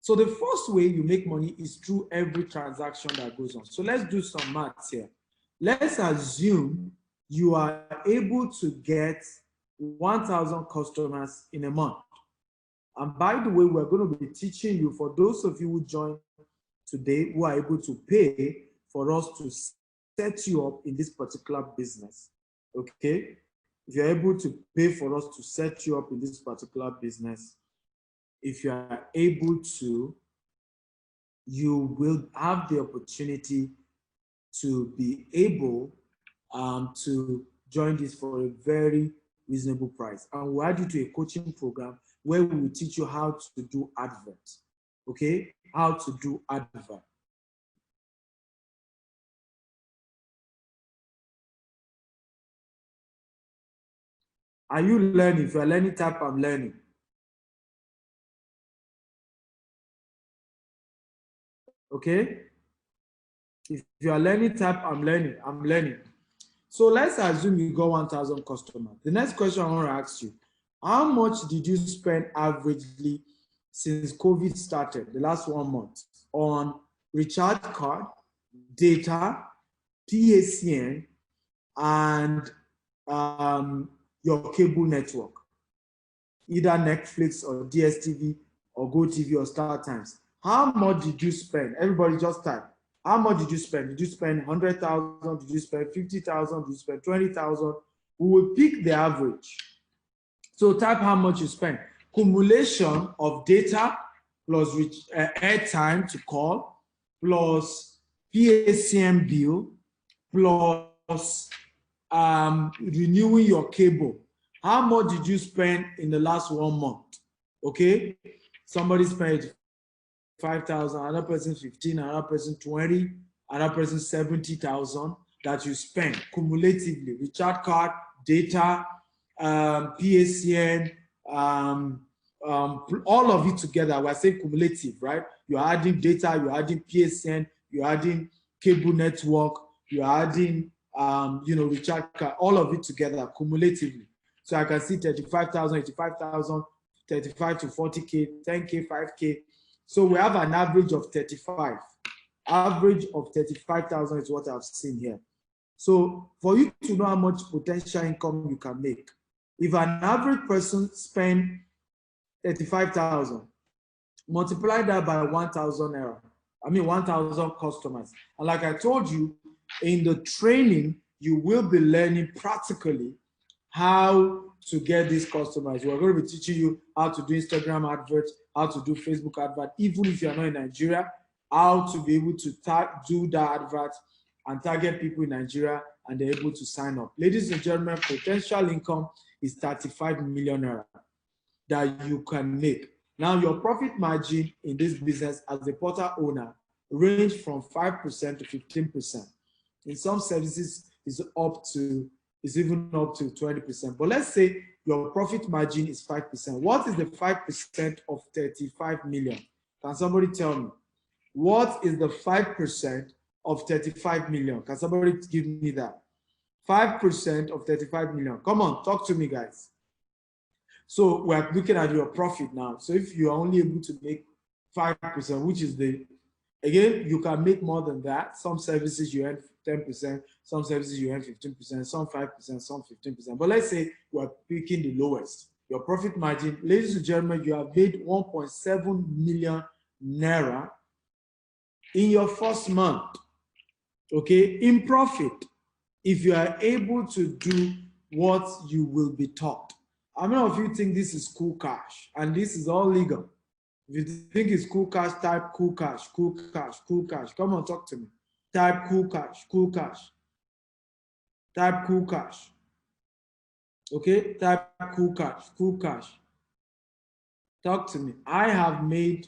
A: So the first way you make money is through every transaction that goes on. So let's do some maths here. Let's assume you are able to get 1,000 customers in a month. And by the way, we're going to be teaching you, for those of you who joined today who are able to pay for us to set you up in this particular business, okay? If you're able to pay for us to set you up in this particular business, if you are able to, you will have the opportunity to be able to join this for a very reasonable price. And we'll add you to a coaching program where we will teach you how to do adverts, okay? How to do advert. Are you learning? If you're learning, type I'm learning. Okay? If you are learning, type I'm learning. I'm learning. So let's assume you got 1,000 customers. The next question I want to ask you, how much did you spend averagely since COVID started, the last 1 month, on recharge card, data, PACN, and your cable network, either Netflix or DSTV or GoTV or StarTimes? How much did you spend? Everybody just type. How much did you spend? Did you spend 100,000? Did you spend 50,000? Did you spend 20,000? We will pick the average. So type how much you spend. Cumulation of data plus airtime to call, plus PACM bill, plus renewing your cable. How much did you spend in the last 1 month? Okay, somebody spent 5,000, another person 15, another person 20, another person 70,000 that you spend cumulatively. Recharge card, data, PACN, all of it together. We're saying cumulative, right? You're adding data, you're adding PACN, you're adding cable network, you're adding recharge card, all of it together cumulatively. So I can see 35,000, 85,000, 35 to 40K, 10K, 5K. So we have an average of 35. Average of 35,000 is what I've seen here. So for you to know how much potential income you can make, if an average person spend 35,000, multiply that by 1,000 naira. 1,000 customers. And like I told you, in the training, you will be learning practically how to get these customers. We're going to be teaching you how to do Instagram adverts, how to do Facebook advert, even if you're not in Nigeria, how to be able to do that advert and target people in Nigeria, and they're able to sign up. Ladies and gentlemen, potential income is 35 million naira that you can make. Now, your profit margin in this business as a portal owner range from 5% to 15%. In some services, it's even up to 20%. But let's say your profit margin is 5%. What is the 5% of 35 million? Can somebody tell me? What is the 5% of 35 million? Can somebody give me that? 5% of 35 million. Come on, talk to me, guys. So we're looking at your profit now. So if you are only able to make 5%, which is again, you can make more than that. Some services you earn 10%, some services you earn 15%, some 5%, some 15%. But let's say we're picking the lowest. Your profit margin, ladies and gentlemen, you have made 1.7 million naira in your first month, okay, in profit, if you are able to do what you will be taught. How many of you think this is cool cash? And this is all legal. If you think it's cool cash, type cool cash, cool cash, cool cash. Come on, talk to me. Type cool cash, cool cash. Type cool cash. Okay, type cool cash, cool cash. Talk to me. I have made,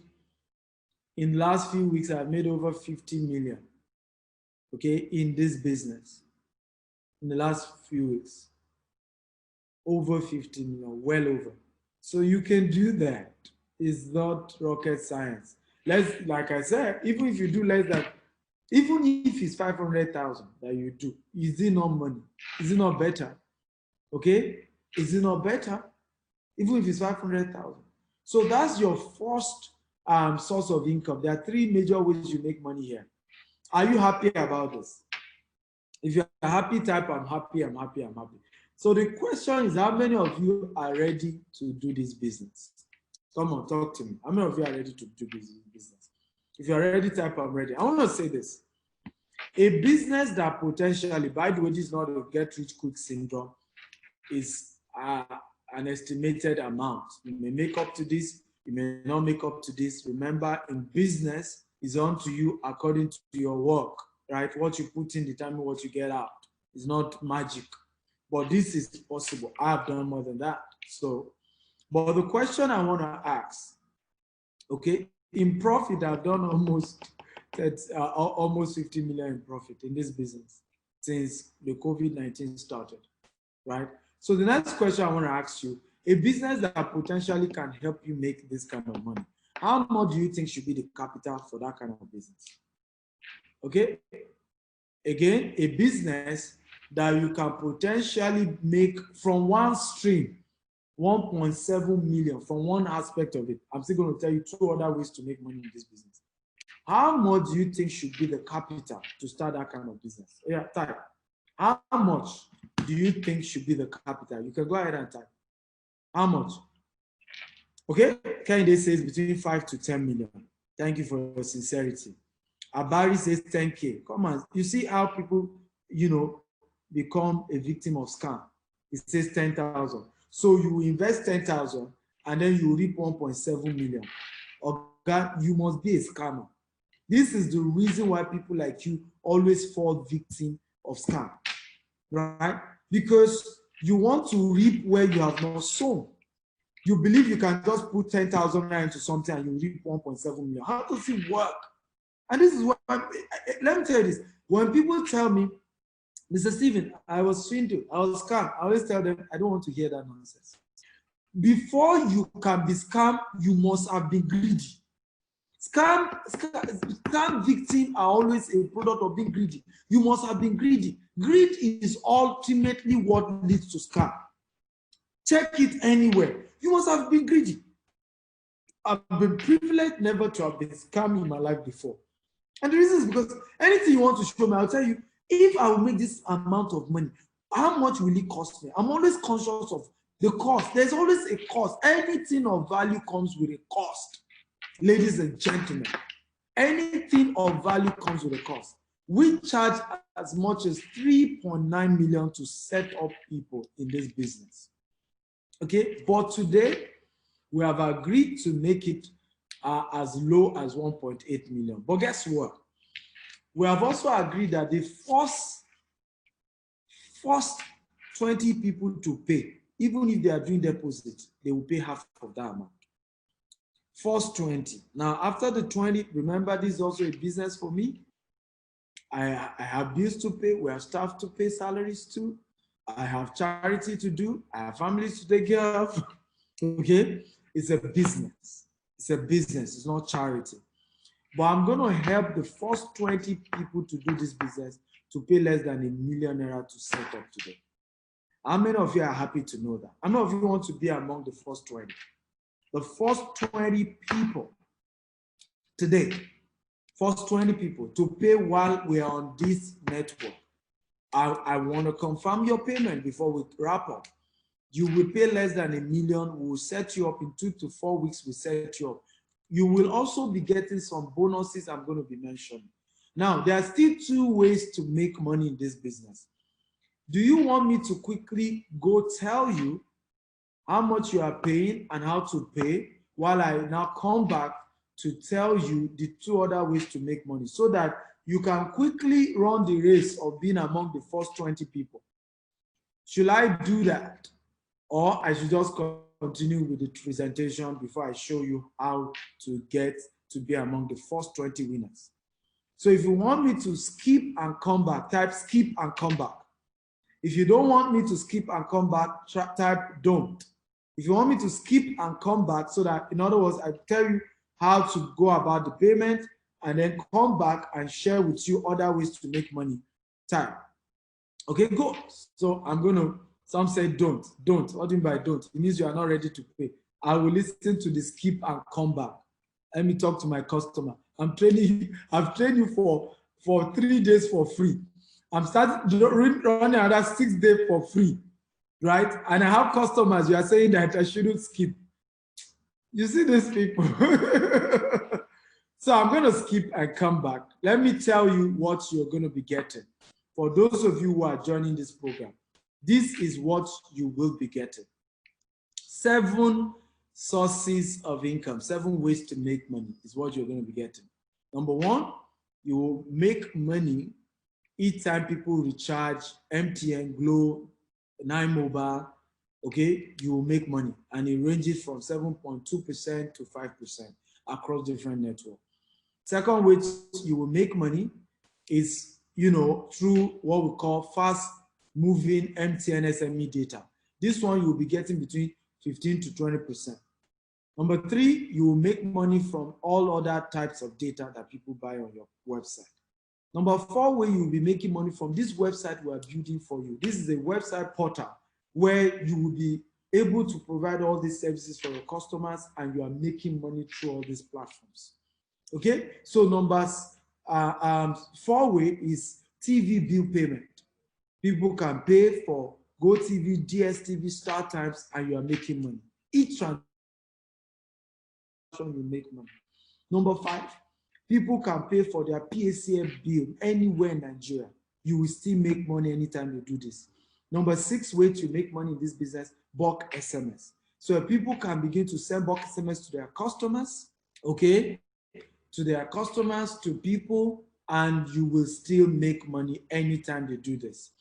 A: in the last few weeks, I've made over 50 million, okay, in this business, in the last few weeks. over 50 million, well over. So you can do that. It's not rocket science. Like I said, even if you do less than, even if it's 500,000 that you do, is it not money? Is it not better? Okay? Is it not better? Even if it's 500,000. So that's your first source of income. There are three major ways you make money here. Are you happy about this? If you're happy, type I'm happy, I'm happy, I'm happy. So the question is, how many of you are ready to do this business? Come on, talk to me. How many of you are ready to do this business? If you're ready, type I'm ready. I want to say this. A business that potentially, by the way, this is not a get-rich-quick syndrome, is an estimated amount. You may make up to this, you may not make up to this. Remember, in business, it's on to you according to your work, right? What you put in determine what you get out. It's not magic, but this is possible. I've done more than that. So, but the question I want to ask, okay, in profit, I've done almost 50 million in profit in this business since the COVID-19 started, right? So the next question I want to ask you, a business that potentially can help you make this kind of money, how much do you think should be the capital for that kind of business? Okay. Again, a business that you can potentially make from one stream, 1.7 million from one aspect of it. I'm still going to tell you two other ways to make money in this business. How much do you think should be the capital to start that kind of business? Yeah, type. How much do you think should be the capital? You can go ahead and type. How much? Okay, Kennedy says between 5 to 10 million. Thank you for your sincerity. Abari says 10K. Come on, you see how people, become a victim of scam. It says 10,000. So you invest 10,000 and then you reap 1.7 million. Okay, you must be a scammer. This is the reason why people like you always fall victim of scam, right? Because you want to reap where you have not sown. You believe you can just put 10,000 into something and you reap 1.7 million. How does it work? And this is what, let me tell you this. When people tell me, Mr. Steven, I was swindled, I was scammed, I always tell them, I don't want to hear that nonsense. Before you can be scammed, you must have been greedy. Scam victims are always a product of being greedy. You must have been greedy. Greed is ultimately what leads to scam. Check it anywhere. You must have been greedy. I've been privileged never to have been scammed in my life before. And the reason is because anything you want to show me, I'll tell you, if I will make this amount of money, how much will it cost me? I'm always conscious of the cost. There's always a cost. Anything of value comes with a cost. Ladies and gentlemen, anything of value comes with a cost. We charge as much as 3.9 million to set up people in this business. Okay, but today we have agreed to make it as low as 1.8 million. But guess what? We have also agreed that the first 20 people to pay, even if they are doing deposit, they will pay half of that amount. First 20. Now, after the 20, remember, this is also a business for me. I have bills to pay. We have staff to pay salaries to. I have charity to do. I have families to take care of. Okay? It's a business. It's a business. It's not charity. But I'm going to help the first 20 people to do this business to pay less than $1 million to set up today. How many of you are happy to know that? How many of you want to be among the first 20? The first 20 people today, first 20 people to pay while we are on this network. I want to confirm your payment before we wrap up. You will pay less than $1 million. We will set you up in 2 to 4 weeks. We set you up. You will also be getting some bonuses I'm going to be mentioning. Now, there are still 2 ways to make money in this business. Do you want me to quickly go tell you how much you are paying and how to pay while I now come back to tell you the 2 other ways to make money so that you can quickly run the race of being among the first 20 people? Should I do that? Or I should just continue with the presentation before I show you how to get to be among the first 20 winners? So if you want me to skip and come back, type skip and come back. If you don't want me to skip and come back, type don't. If you want me to skip and come back, so that, in other words, I tell you how to go about the payment and then come back and share with you other ways to make money, type. Okay, go. So I'm going to, some say don't. What do you mean by don't? It means you are not ready to pay. I will listen to the skip and come back. Let me talk to my customer. I've trained you for 3 days for free. I'm starting running another 6 days for free, right? And I have customers, you are saying that I shouldn't skip. You see these people. So I'm going to skip and come back. Let me tell you what you're going to be getting. For those of you who are joining this program, this is what you will be getting. 7 sources of income, 7 ways to make money is what you're going to be getting. Number 1, you will make money each time people recharge MTN, Glo, 9 Mobile. Okay, you will make money, and it ranges from 7.2% to 5% across different networks. Second way you will make money is, through what we call fast moving MTN SME data. This one you will be getting between 15 to 20%. Number 3, you will make money from all other types of data that people buy on your website. Number 4 way you will be making money from this website we are building for you. This is a website portal where you will be able to provide all these services for your customers, and you are making money through all these platforms. Okay, so numbers 4 way is TV bill payment. People can pay for GoTV, DSTV, Star Times, and you are making money. Each transaction you make money. Number 5, people can pay for their PACF bill anywhere in Nigeria. You will still make money anytime you do this. Number 6 way to make money in this business, bulk SMS. So people can begin to send bulk SMS to their customers, okay? To their customers, to people, and you will still make money anytime they do this.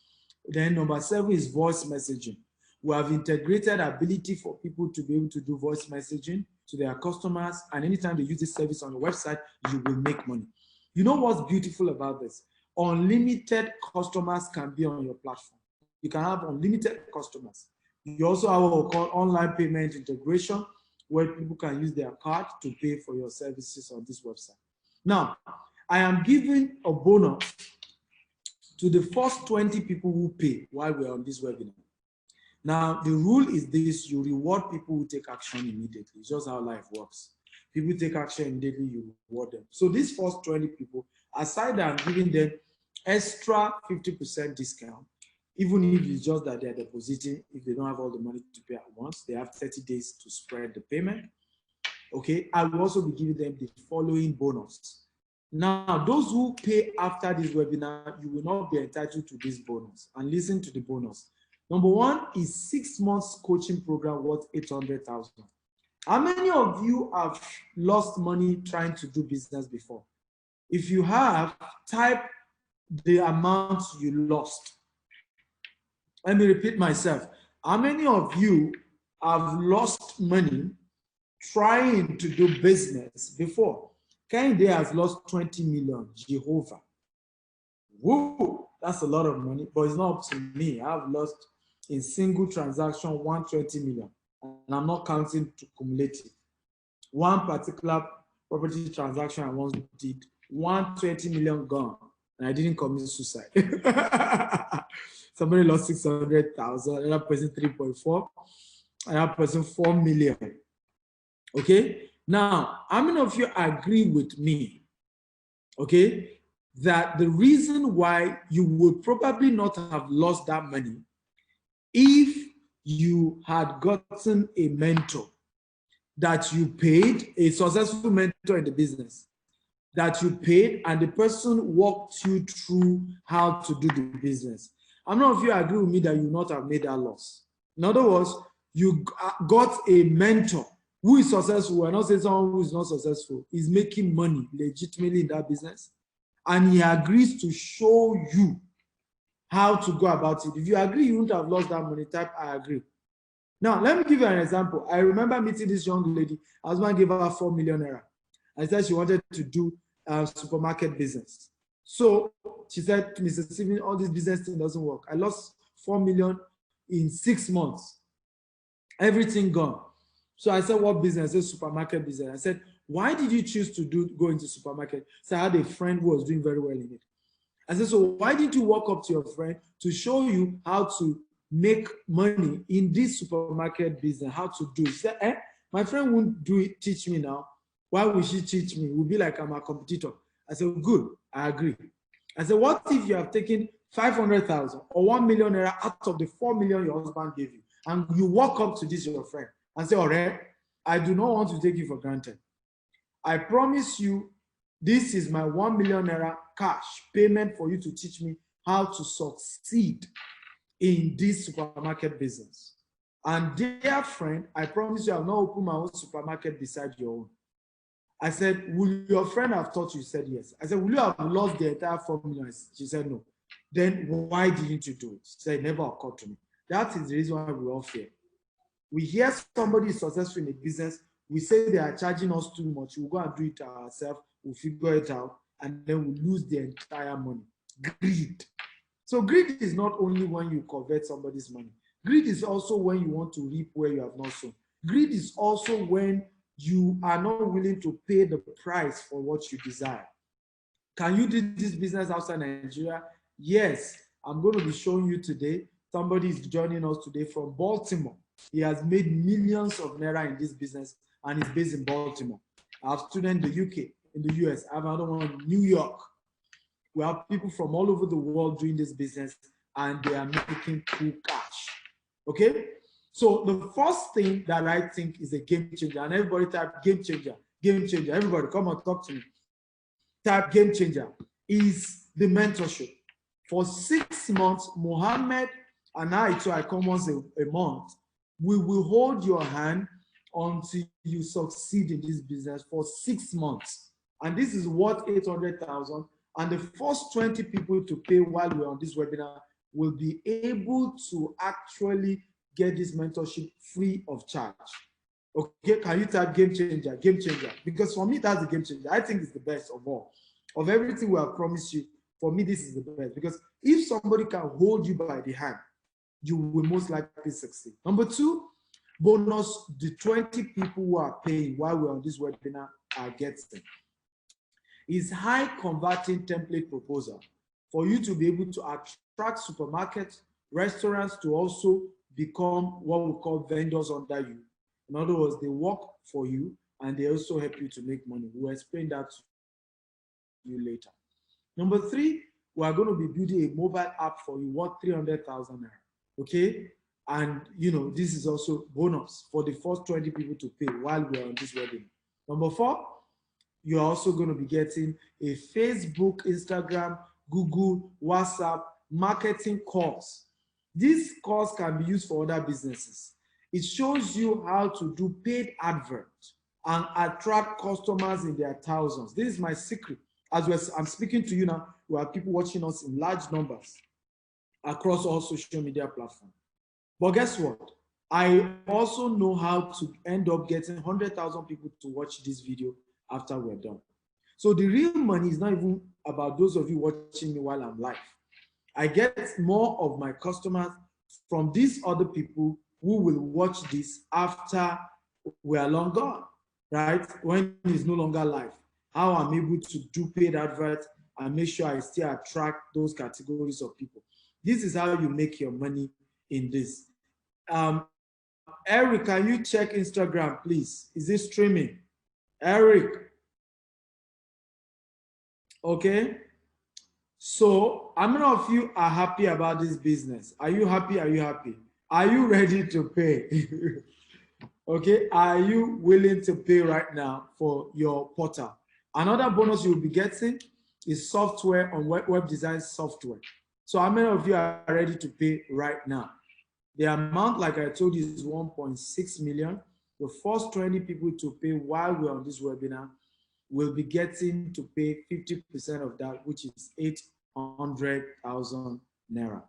A: Then number 7 is voice messaging. We have integrated ability for people to be able to do voice messaging to their customers, and anytime they use this service on the website, you will make money. You know what's beautiful about this? Unlimited customers can be on your platform. You can have unlimited customers. You also have what we call online payment integration, where people can use their card to pay for your services on this website. Now, I am giving a bonus to the first 20 people who pay while we're on this webinar. Now, the rule is this: you reward people who take action immediately. It's just how life works. People take action immediately, you reward them. So these first 20 people, aside I'm giving them extra 50% discount, even if it's just that they're depositing, if they don't have all the money to pay at once, they have 30 days to spread the payment. Okay, I will also be giving them the following bonus. Now, those who pay after this webinar, you will not be entitled to this bonus. And listen to the bonus. Number 1 is 6 months coaching program worth 800,000. How many of you have lost money trying to do business before? If you have, type the amount you lost. Let me repeat myself. How many of you have lost money trying to do business before? Kende has lost 20 million, Jehovah. Woo, that's a lot of money, but it's not up to me. I've lost in single transaction 120 million, and I'm not counting to cumulative. One particular property transaction I once did, 120 million gone, and I didn't commit suicide. Somebody lost 600,000, another person 3.4, another person 4 million. Okay? Now, how many of you agree with me, okay, that the reason why you would probably not have lost that money if you had gotten a mentor that you paid, a successful mentor in the business, that you paid, and the person walked you through how to do the business? How many of you agree with me that you would not have made that loss? In other words, you got a mentor who is successful. We're not saying someone who is not successful is making money legitimately in that business, and he agrees to show you how to go about it. If you agree you wouldn't have lost that money, type I agree. Now, let me give you an example. I remember meeting this young lady. Her husband gave her 4 million naira. I said she wanted to do supermarket business. So she said to Mr. Steven, all this business thing doesn't work. I lost 4 million in 6 months. Everything gone. So I said, what business? I said, supermarket business. I said, why did you choose to go into supermarket? So I had a friend who was doing very well in it. I said, so why didn't you walk up to your friend to show you how to make money in this supermarket business, how to do it? She said, my friend won't teach me now. Why would she teach me? It would be like I'm a competitor. I said, good, I agree. I said, what if you have taken 500,000 or 1 million naira out of the 4 million your husband gave you, and you walk up to this your friend and say, all right, I do not want to take you for granted. I promise you, this is my 1 million naira cash payment for you to teach me how to succeed in this supermarket business. And dear friend, I promise you, I'll not open my own supermarket beside your own. I said, will your friend have taught you? She said, yes. I said, will you have lost the entire 4 million? She said, no. Then why didn't you do it? She said, it never occurred to me. That is the reason why we all fear. We hear somebody is successful in a business, we say they are charging us too much, we'll go and do it ourselves, we'll figure it out, and then we lose the entire money. Greed. So greed is not only when you covet somebody's money. Greed is also when you want to reap where you have not sown. Greed is also when you are not willing to pay the price for what you desire. Can you do this business outside Nigeria? Yes, I'm going to be showing you today. Somebody is joining us today from Baltimore. He has made millions of naira in this business and is based in Baltimore. I have students in the UK, in the US. I have another one in New York. We have people from all over the world doing this business and they are making cool cash. Okay? So the first thing that I think is a game changer, and everybody type game changer, game changer. Everybody come and talk to me. Type game changer is the mentorship. For 6 months, Muhammad and I, so I come once a month, we will hold your hand until you succeed in this business for 6 months. And this is worth 800,000. And the first 20 people to pay while we're on this webinar will be able to actually get this mentorship free of charge. Okay, can you type game changer, game changer? Because for me, that's the game changer. I think it's the best of all. Of everything we have promised you, for me, this is the best. Because if somebody can hold you by the hand, you will most likely succeed. Number two, bonus the 20 people who are paying while we're on this webinar are getting is high converting template proposal for you to be able to attract supermarkets, restaurants to also become what we call vendors under you. In other words, they work for you and they also help you to make money. We'll explain that to you later. Number three, we are going to be building a mobile app for you worth 300,000 naira. Okay? And you know, this is also bonus for the first 20 people to pay while we're on this webinar. Number four, you're also going to be getting a Facebook, Instagram, Google, WhatsApp marketing course. This course can be used for other businesses. It shows you how to do paid adverts and attract customers in their thousands. This is my secret. As I'm speaking to you now, we have people watching us in large numbers across all social media platforms. But guess what? I also know how to end up getting 100,000 people to watch this video after we're done. So the real money is not even about those of you watching me while I'm live. I get more of my customers from these other people who will watch this after we are long gone, right? When it's no longer live. How I'm able to do paid adverts and make sure I still attract those categories of people. This is how you make your money in this. Eric, can you check Instagram, please? Is it streaming? Eric. Okay. So how many of you are happy about this business? Are you happy? Are you happy? Are you ready to pay? Okay. Are you willing to pay right now for your portal? Another bonus you'll be getting is software on web design software. So how many of you are ready to pay right now? The amount, like I told you, is 1.6 million. The first 20 people to pay while we're on this webinar will be getting to pay 50% of that, which is 800,000 naira.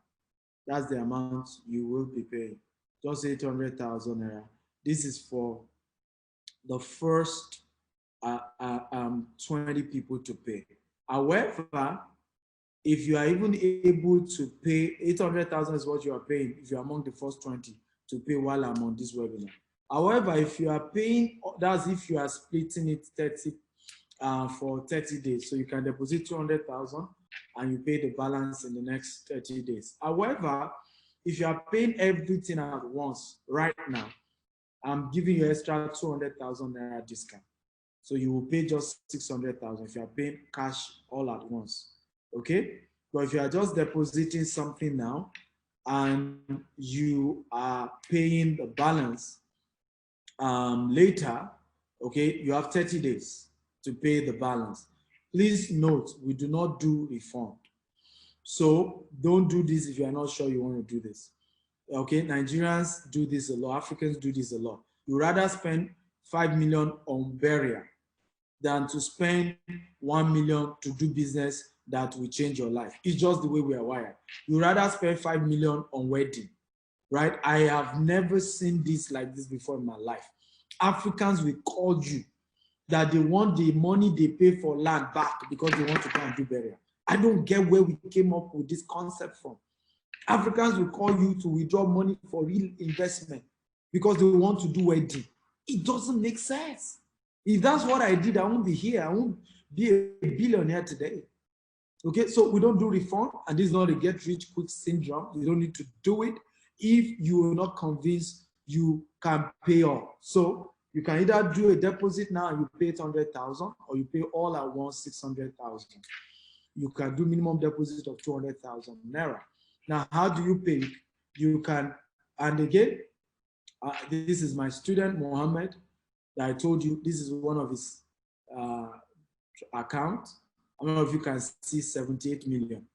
A: That's the amount you will be paying. Just 800,000 naira. This is for the first 20 people to pay. However, if you are even able to pay 800,000 is what you are paying if you're among the first 20 to pay while I'm on this webinar. However, if you are paying, that's if you are splitting it 30 for 30 days. So you can deposit 200,000 and you pay the balance in the next 30 days. However, if you are paying everything at once right now, I'm giving you extra 200,000 naira discount. So you will pay just 600,000 if you are paying cash all at once. Okay? But if you are just depositing something now and you are paying the balance later, okay, you have 30 days to pay the balance. Please note, we do not do refund. So don't do this if you are not sure you want to do this. Okay, Nigerians do this a lot, Africans do this a lot. You rather spend 5 million on burial than to spend 1 million to do business that will change your life. It's just the way we are wired. You rather spend 5 million on wedding, right? I have never seen this like this before in my life. Africans will call you that they want the money they pay for land back because they want to go and do burial. I don't get where we came up with this concept from. Africans will call you to withdraw money for real investment because they want to do wedding. It doesn't make sense. If that's what I did, I won't be here. I won't be a billionaire today. Okay, so we don't do refund, and this is not a get-rich-quick syndrome. You don't need to do it if you are not convinced you can pay off. So you can either do a deposit now and you pay 800,000, or you pay all at once 600,000. You can do minimum deposit of 200,000 naira. Now, how do you pay? You can, and again, this is my student, Muhammad, that I told you, this is one of his accounts. I don't know if you can see 78 million,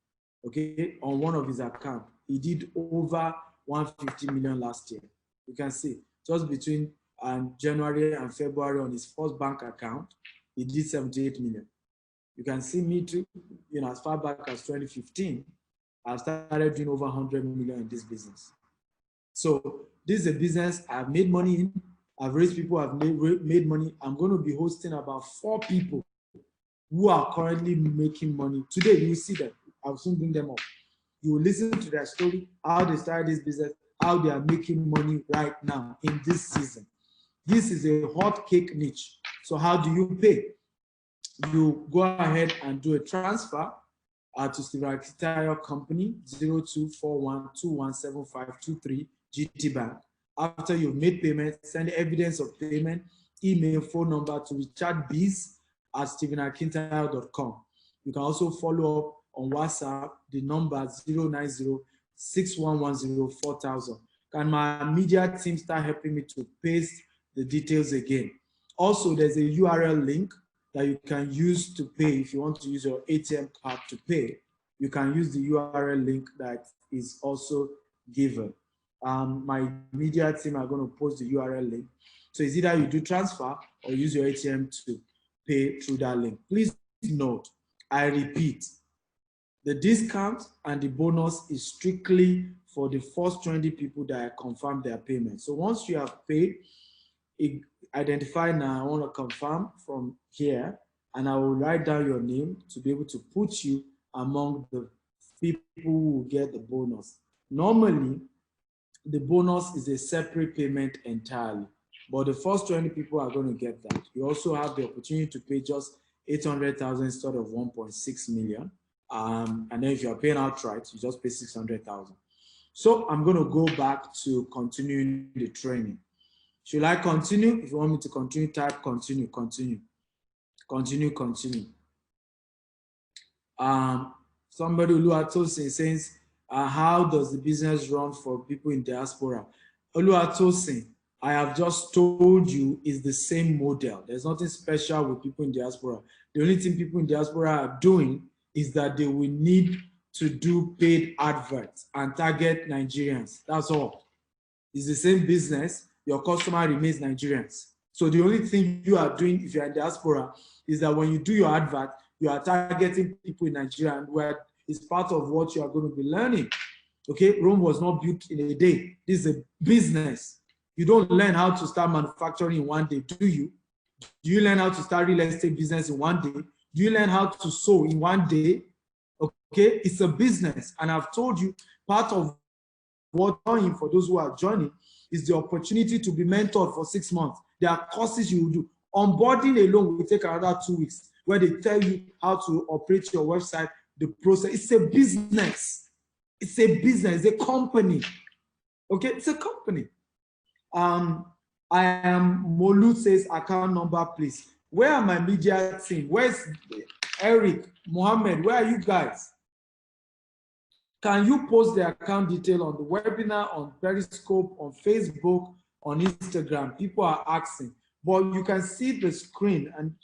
A: okay, on one of his accounts. He did over 150 million last year. You can see, just between January and February on his first bank account, he did 78 million. You can see me too, you know, as far back as 2015, I started doing over 100 million in this business. So this is a business I've made money in. I've raised people, I've made money. I'm going to be hosting about 4 people who are currently making money. Today, you will see them. I'll soon bring them up. You will listen to their story, how they started this business, how they are making money right now in this season. This is a hot cake niche. So how do you pay? You go ahead and do a transfer to Stephen Akintayo Company, 0241217523 GT Bank. After you've made payment, send evidence of payment, email, phone number to richardbees@stephenakintayo.com. You can also follow up on WhatsApp, the number 090-6110-4000. Can my media team start helping me to paste the details again? Also, there's a URL link that you can use to pay. If you want to use your ATM card to pay, you can use the URL link that is also given. My media team are going to post the URL link. So it's either you do transfer or use your ATM to pay through that link. Please note, I repeat, the discount and the bonus is strictly for the first 20 people that confirm their payment. So once you have paid, identify now, I want to confirm from here, and I will write down your name to be able to put you among the people who will get the bonus. Normally, the bonus is a separate payment entirely, but the first 20 people are going to get that. You also have the opportunity to pay just 800,000 instead of 1.6 million. And then if you're paying outright, you just pay 600,000. So I'm going to go back to continuing the training. Should I continue? If you want me to continue, type continue, continue, continue, continue. Somebody Oluwatosin says, how does the business run for people in diaspora? Oluwatosin, I have just told you is the same model. There's nothing special with people in diaspora. The only thing people in diaspora are doing is that they will need to do paid adverts and target Nigerians. That's all. It's the same business. Your customer remains Nigerians. So the only thing you are doing if you're in diaspora is that when you do your advert, you are targeting people in Nigeria, and where it's part of what you are going to be learning. Okay, Rome was not built in a day. This is a business. You don't learn how to start manufacturing in one day, do you? Do you learn how to start real estate business in one day? Do you learn how to sew in one day? Okay, it's a business. And I've told you, part of what joining, for those who are joining, is the opportunity to be mentored for 6 months. There are courses you will do. Onboarding alone will take another 2 weeks, where they tell you how to operate your website, the process. It's a business. It's a business, it's a company. Okay, it's a company. I am Molu says account number, please. Where are my media team? Where's Eric, Muhammad? Where are you guys? Can you post the account detail on the webinar, on Periscope, on Facebook, on Instagram? People are asking, but you can see the screen. And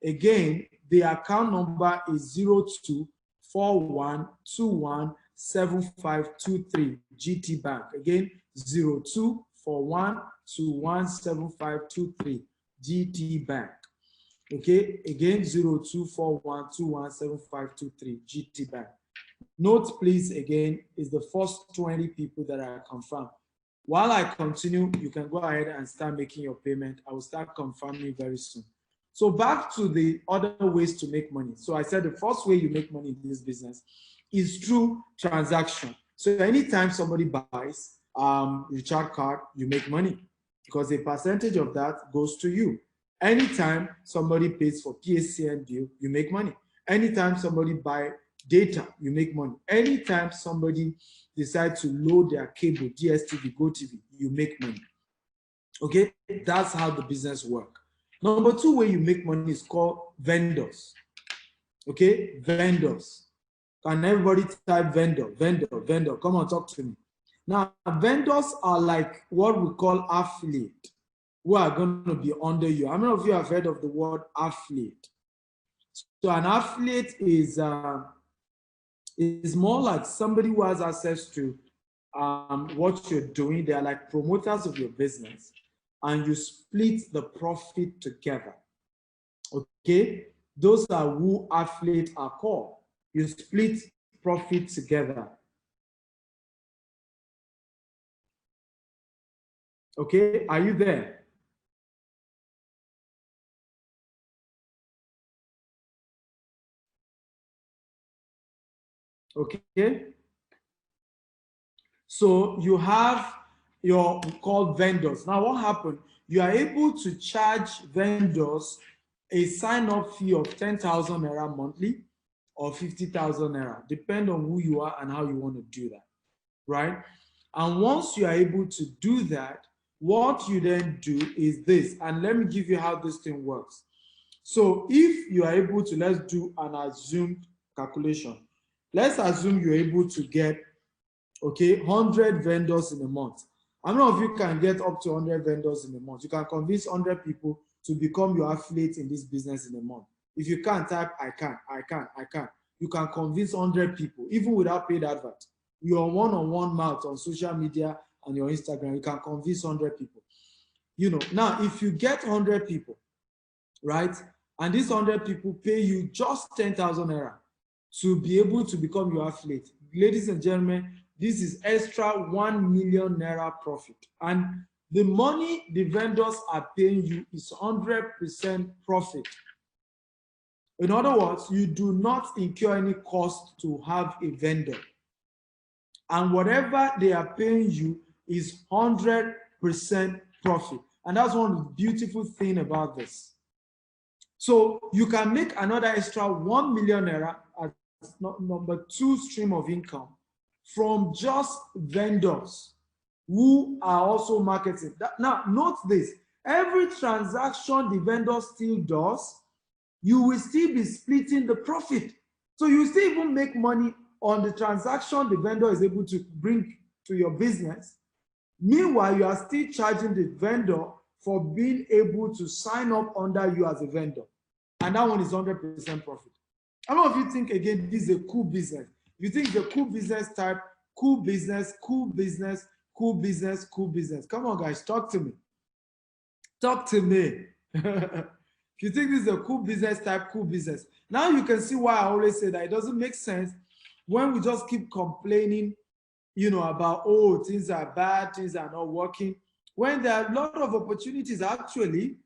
A: again, the account number is 0241217523 GT Bank. Again, 0241217523 GT Bank. Okay, again, 0241217523 GT Bank. Note, please, again, is the first 20 people that are confirmed. While I continue, you can go ahead and start making your payment. I will start confirming very soon. So back to the other ways to make money. So I said the first way you make money in this business is through transaction. So anytime somebody buys recharge card, you make money because a percentage of that goes to you. Anytime somebody pays for PSCN bill, you make money. Anytime somebody buys data, you make money. Anytime somebody decides to load their cable, DSTV, GoTV, you make money. Okay, that's how the business works. Number two way you make money is called vendors. Okay, vendors. Can everybody type vendor, vendor, vendor? Come on, talk to me. Now, vendors are like what we call affiliate, who are going to be under you. How many of you have heard of the word affiliate? So an affiliate is more like somebody who has access to what you're doing. They are like promoters of your business, and you split the profit together. Okay, those are who affiliates are called. You split profit together. Okay, are you there? Okay, so you have your called vendors. Now what happened? You are able to charge vendors a sign-up fee of 10,000 naira monthly or 50,000 naira, depending on who you are and how you want to do that, right? And once you are able to do that, what you then do is this, and let me give you how this thing works. So if you are able to, let's do an assumed calculation. Let's assume you're able to get, okay, 100 vendors in a month. How many of you can get up to 100 vendors in a month? You can convince 100 people to become your affiliate in this business in a month. If you can't type, I can. You can convince 100 people, even without paid advert. Your one-on-one mouth on social media and your Instagram, you can convince 100 people. You know, now if you get 100 people, right, and these 100 people pay you just 10,000 naira to be able to become your affiliate, ladies and gentlemen, this is extra 1 million naira profit. And the money the vendors are paying you is 100% profit. In other words, you do not incur any cost to have a vendor. And whatever they are paying you is 100% profit. And that's one of the beautiful things about this. So you can make another extra 1 million naira as number two stream of income from just vendors who are also marketing. Now, note this, every transaction the vendor still does, you will still be splitting the profit. So you still even make money on the transaction the vendor is able to bring to your business. Meanwhile, you are still charging the vendor for being able to sign up under you as a vendor. And that one is 100% profit. How many of you think, again, this is a cool business? You think it's a cool business type, cool business, cool business, cool business, cool business. Come on, guys, talk to me. Talk to me. If you think this is a cool business type, cool business. Now you can see why I always say that it doesn't make sense when we just keep complaining, you know, about, oh, things are bad, things are not working. When there are a lot of opportunities, actually,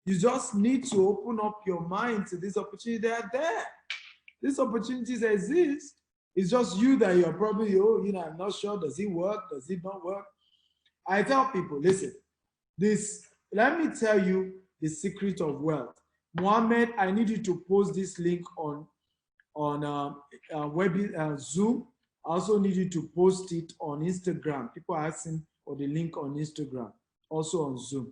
A: you just need to open up your mind to these opportunities. They are there. These opportunities exist. It's just you that you're probably, oh, I'm not sure. Does it work? Does it not work? I tell people, listen, let me tell you the secret of wealth. Muhammad, I need you to post this link on Zoom. I also need you to post it on Instagram. People are asking for the link on Instagram, also on Zoom.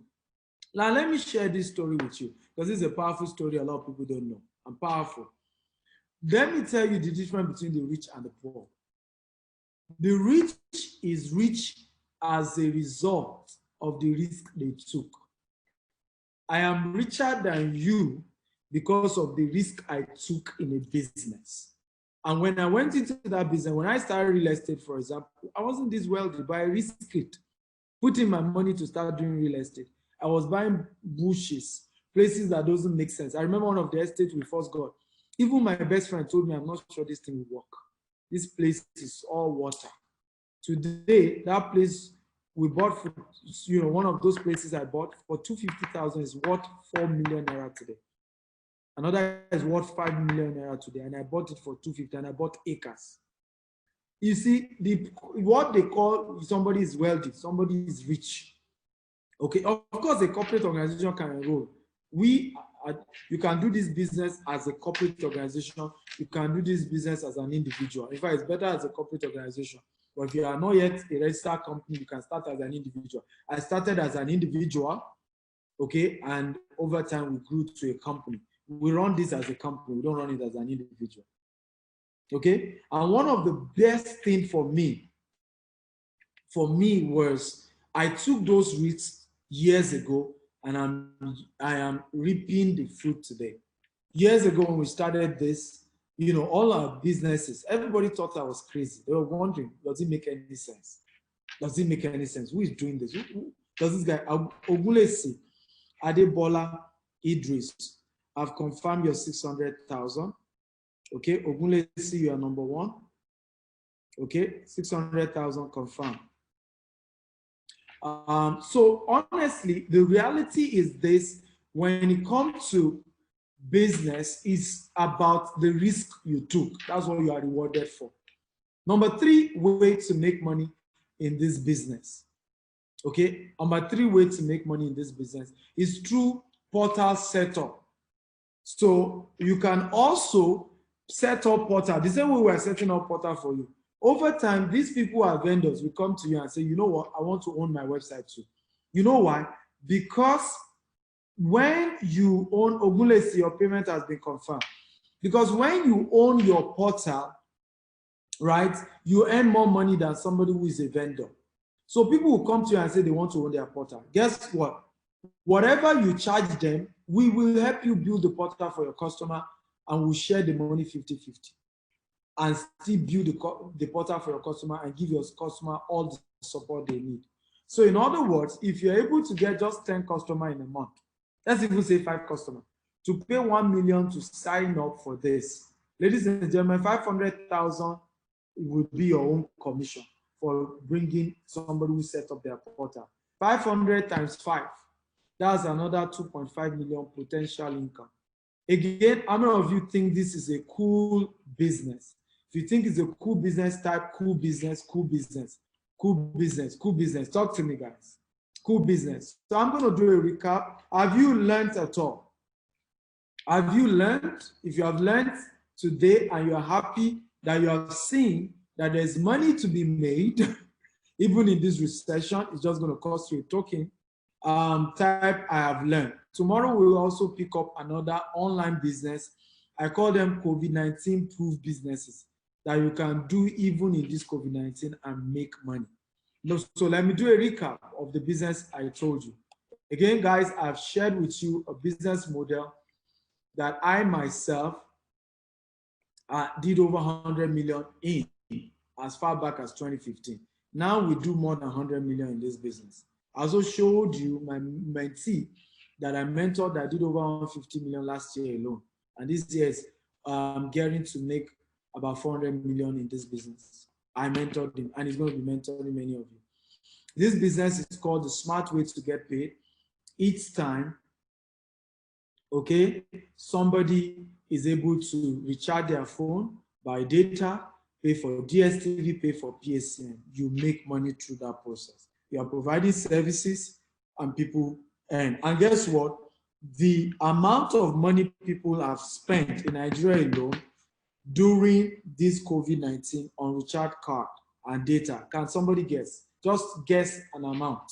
A: Now, let me share this story with you because it's a powerful story a lot of people don't know. And powerful. Let me tell you the difference between the rich and the poor. The rich is rich as a result of the risk they took. I am richer than you because of the risk I took in a business. And when I went into that business, when I started real estate, for example, I wasn't this wealthy, but I risked it, putting my money to start doing real estate. I was buying bushes, places that doesn't make sense. I remember one of the estates we first got. Even my best friend told me, I'm not sure this thing will work. This place is all water. Today, that place we bought, for, one of those places I bought for 250,000 is worth 4 million naira today. Another is worth 5 million naira today, and I bought it for 250, and I bought acres. You see, what they call somebody is wealthy, somebody is rich. Okay, of course, a corporate organization can enroll. You can do this business as a corporate organization. You can do this business as an individual. In fact, it's better as a corporate organization. But if you are not yet a registered company, you can start as an individual. I started as an individual, okay, and over time we grew to a company. We run this as a company. We don't run it as an individual. Okay, and one of the best things for me was I took those risks years ago, and I am reaping the fruit today. Years ago when we started this, all our businesses, everybody thought I was crazy. They were wondering, does it make any sense? Does it make any sense? Who is doing this? Who does this guy? Ogulesi, Adebola, Idris, I've confirmed your 600,000. Okay, Ogunlesi, you are number one. Okay, 600,000 confirmed. So honestly, the reality is this: when it comes to business, it's about the risk you took. That's what you are rewarded for. Number 3 way to make money in this business. Okay, number 3 way to make money in this business is through portal setup. So you can also set up portal the same way we're setting up portal for you. Over time, these people are vendors. We come to you and say, you know what, I want to own my website too. You know why? Because when you own Ogulesi, your payment has been confirmed. Because when you own your portal, right, you earn more money than somebody who is a vendor. So people will come to you and say they want to own their portal. Guess what? Whatever you charge them, we will help you build the portal for your customer, and we'll share the money 50-50. And still build the portal for your customer and give your customer all the support they need. So in other words, if you're able to get just 10 customers in a month, let's even say 5 customers, to pay 1 million to sign up for this, ladies and gentlemen, 500,000 will be your own commission for bringing somebody who set up their portal. 500 times 5, that's another 2.5 million potential income. Again, how many of you think this is a cool business? If you think it's a cool business, type cool business, cool business, cool business, cool business. Talk to me, guys. Cool business. So I'm going to do a recap. Have you learned at all? Have you learned? If you have learned today and you're happy that you have seen that there's money to be made, even in this recession, it's just going to cost you a token. Type I have learned. Tomorrow we'll also pick up another online business. I call them COVID-19 proof businesses that you can do even in this COVID-19 and make money. So let me do a recap of the business I told you. Again, guys, I've shared with you a business model that I myself did over 100 million in as far back as 2015. Now we do more than 100 million in this business. I also showed you my mentee that I mentored that did over 150 million last year alone. And this year is getting to make about 400 million in this business. I mentored him, and he's going to be mentoring many of you. This business is called the Smart Way to Get Paid. Each time okay, somebody is able to recharge their phone, buy data, pay for DSTV, pay for PSN. You make money through that process. You are providing services and people earn. And guess what? The amount of money people have spent in Nigeria alone during this COVID-19 on recharge card and data. Can somebody guess? Just guess an amount.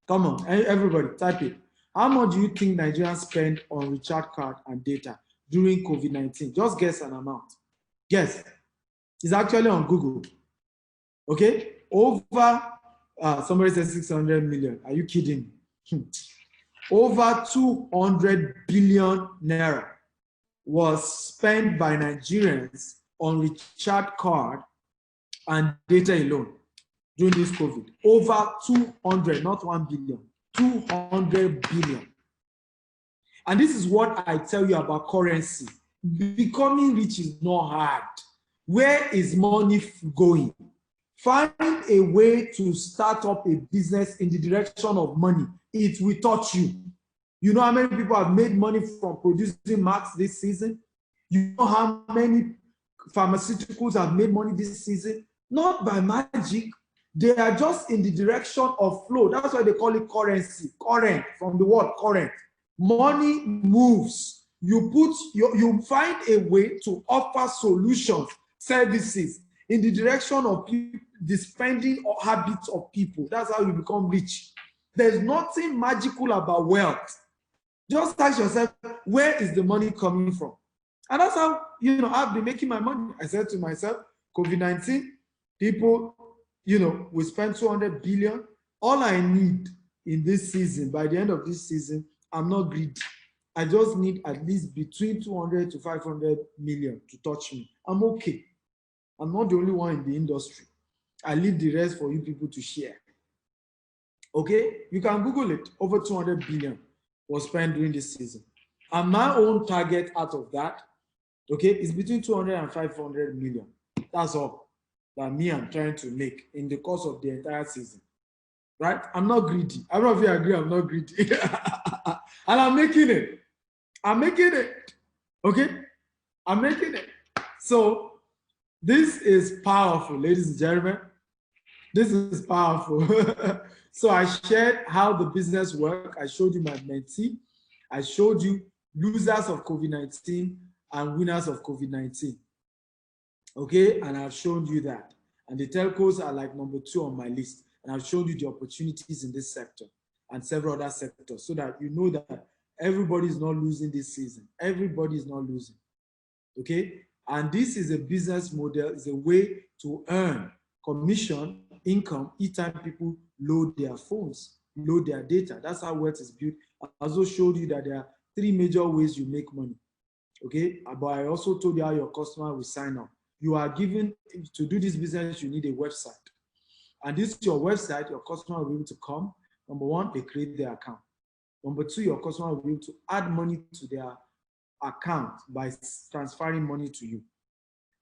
A: Come on, everybody, type it. How much do you think Nigerians spend on recharge card and data during COVID-19? Just guess an amount. Guess. It's actually on Google. Okay? Over, somebody says 600 million. Are you kidding me? Over 200 billion naira was spent by Nigerians on recharge card and data alone during this COVID. Over 200, not 1 billion, 200 billion. And this is what I tell you about currency. Becoming rich is not hard. Where is money going? Find a way to start up a business in the direction of money. It will touch you. You know how many people have made money from producing masks this season? You know how many pharmaceuticals have made money this season? Not by magic. They are just in the direction of flow. That's why they call it currency. Current, from the word current. Money moves. You find a way to offer solutions, services in the direction of people, the spending or habits of people. That's how you become rich. There's nothing magical about wealth. Just ask yourself, where is the money coming from? And that's how, I've been making my money. I said to myself, COVID-19, people, we spend 200 billion. All I need in this season, by the end of this season, I'm not greedy. I just need at least between 200 to 500 million to touch me. I'm okay. I'm not the only one in the industry. I leave the rest for you people to share. Okay? You can Google it. Over 200 billion was spent during this season. And my own target out of that, okay, is between 200 and 500 million. That's all that me I'm trying to make in the course of the entire season. Right? I'm not greedy. I don't know if you agree, I'm not greedy. And I'm making it. I'm making it. Okay? I'm making it. So this is powerful, ladies and gentlemen. This is powerful. So I shared how the business works. I showed you my mentee. I showed you losers of COVID-19 and winners of COVID-19. Okay, and I've shown you that. And the telcos are like number 2 on my list. And I've shown you the opportunities in this sector and several other sectors so that you know that everybody is not losing this season. Everybody is not losing. Okay, and this is a business model, is a way to earn commission, income, each time people load their phones, load their data. That's how wealth is built. I also showed you that there are 3 major ways you make money. Okay, but I also told you how your customer will sign up. You are given, to do this business, you need a website. And this is your website, your customer will be able to come. Number 1, they create their account. Number 2, your customer will be able to add money to their account by transferring money to you.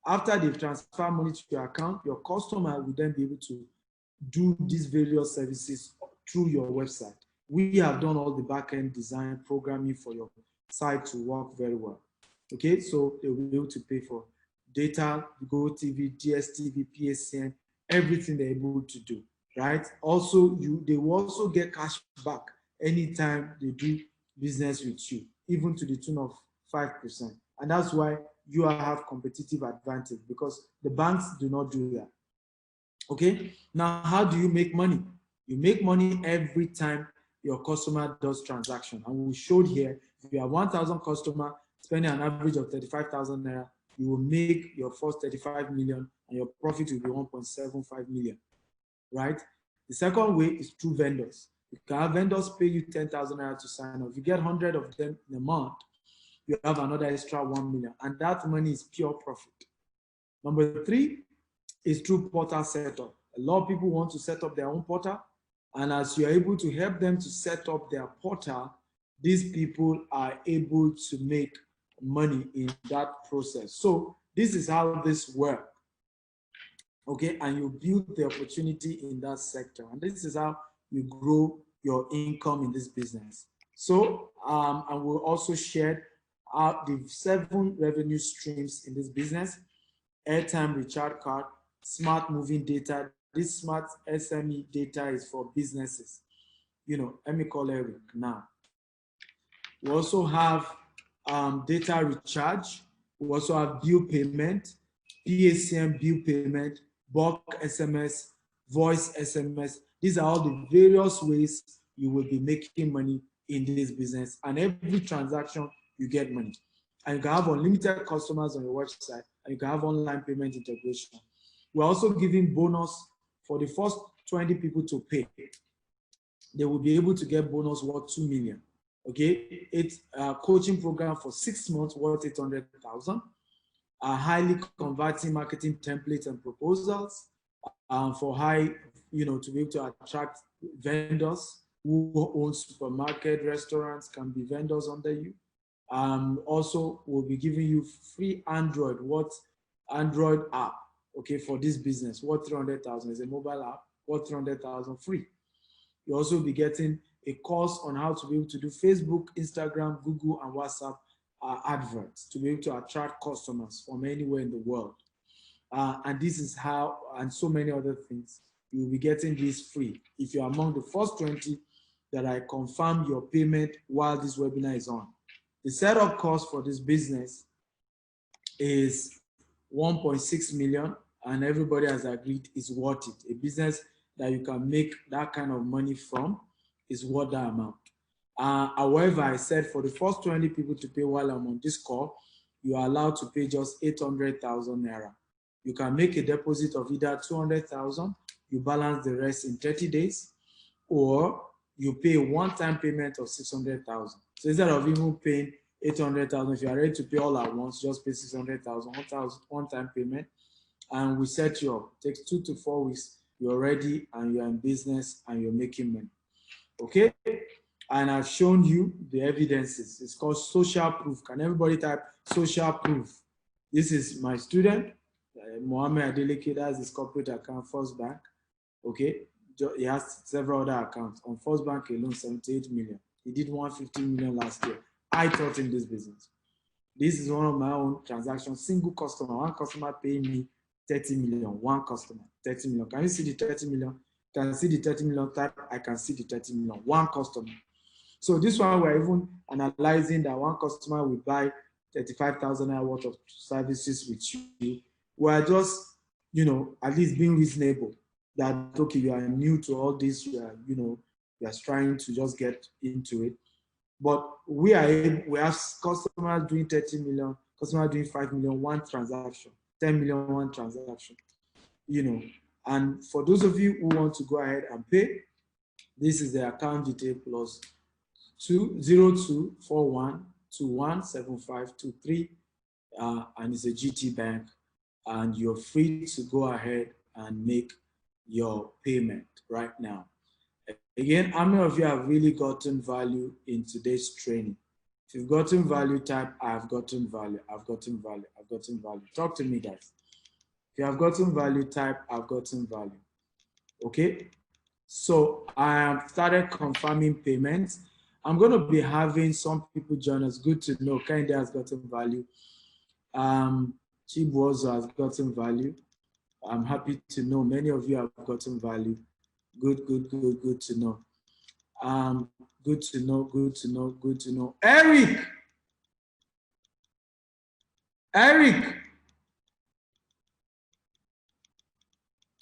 A: After they've transferred money to your account, your customer will then be able to do these various services through your website. We have done all the back-end design programming for your site to work very well. Okay, so they will be able to pay for data, GoTV, DSTV, PSN, everything they're able to do, right? Also, they will also get cash back anytime they do business with you, even to the tune of 5%. And that's why you have competitive advantage, because the banks do not do that. Okay, now how do you make money? You make money every time your customer does transaction. And we showed here, if you have 1,000 customers spending an average of 35,000 naira, you will make your first 35 million and your profit will be 1.75 million, right? The second way is through vendors. You can have vendors pay you 10,000 naira to sign up. If you get 100 of them in a month, you have another extra 1 million, and that money is pure profit. Number 3 is through portal setup. A lot of people want to set up their own portal, and as you're able to help them to set up their portal, these people are able to make money in that process. So this is how this works. Okay, and you build the opportunity in that sector, and this is how you grow your income in this business. So, and we'll also share the 7 revenue streams in this business: airtime recharge card, smart moving data. This smart SME data is for businesses. You know, let me call Eric now. We also have data recharge. We also have bill payment, PACM bill payment, bulk SMS, voice SMS. These are all the various ways you will be making money in this business. And every transaction, you get money. And you can have unlimited customers on your website, and you can have online payment integration. We're also giving bonus for the first 20 people to pay. They will be able to get bonus worth 2 million. Okay, it's a coaching program for 6 months worth 800,000. Highly converting marketing templates and proposals for high, to be able to attract vendors who own supermarket, restaurants, can be vendors under you. Also, we'll be giving you free Android app, okay, for this business. Worth 300,000 is a mobile app, worth 300,000 free. You'll also be getting a course on how to be able to do Facebook, Instagram, Google, and WhatsApp adverts to be able to attract customers from anywhere in the world. And this is how, and so many other things, you will be getting this free if you're among the first 20 that I confirm your payment while this webinar is on. The setup cost for this business is 1.6 million, and everybody has agreed it's worth it. A business that you can make that kind of money from is worth that amount. However, I said for the first 20 people to pay while I'm on this call, you are allowed to pay just 800,000 naira. You can make a deposit of either 200,000, you balance the rest in 30 days, or you pay a one-time payment of 600,000. So instead of even paying 800,000, if you are ready to pay all at once, just pay 600,000, one-time payment, and we set you up. It takes 2 to 4 weeks. You're ready and you're in business and you're making money. Okay? And I've shown you the evidences. It's called social proof. Can everybody type social proof? This is my student, Muhammad Adeleke. That's his corporate account, First Bank. Okay? He has several other accounts. On First Bank alone, 78 million. He did 150 million last year. I taught him this business. This is one of my own transactions. Single customer. One customer paying me 30 million. One customer, 30 million. Can you see the 30 million? Can you see the 30 million type? I can see the 30 million. One customer. So this one, we're even analyzing that one customer will buy 35,000 worth of services with you. We're just, at least being reasonable that, okay, you are new to all this, you are trying to just get into it. But we have customers doing 30 million, customers doing 5 million, one transaction, 10 million, one transaction, And for those of you who want to go ahead and pay, this is the account detail plus 20241217523, and it's a GT Bank, and you're free to go ahead and make your payment right now. Again, how many of you have really gotten value in today's training? If you've gotten value, type I've gotten value, I've gotten value, I've gotten value. Talk to me, guys. If you have gotten value, type I've gotten value. Okay, so I have started confirming payments. I'm going to be having some people join us. Good to know. Kende has gotten value. Chibuozo has gotten value. I'm happy to know many of you have gotten value. Good to know. Good to know. Eric.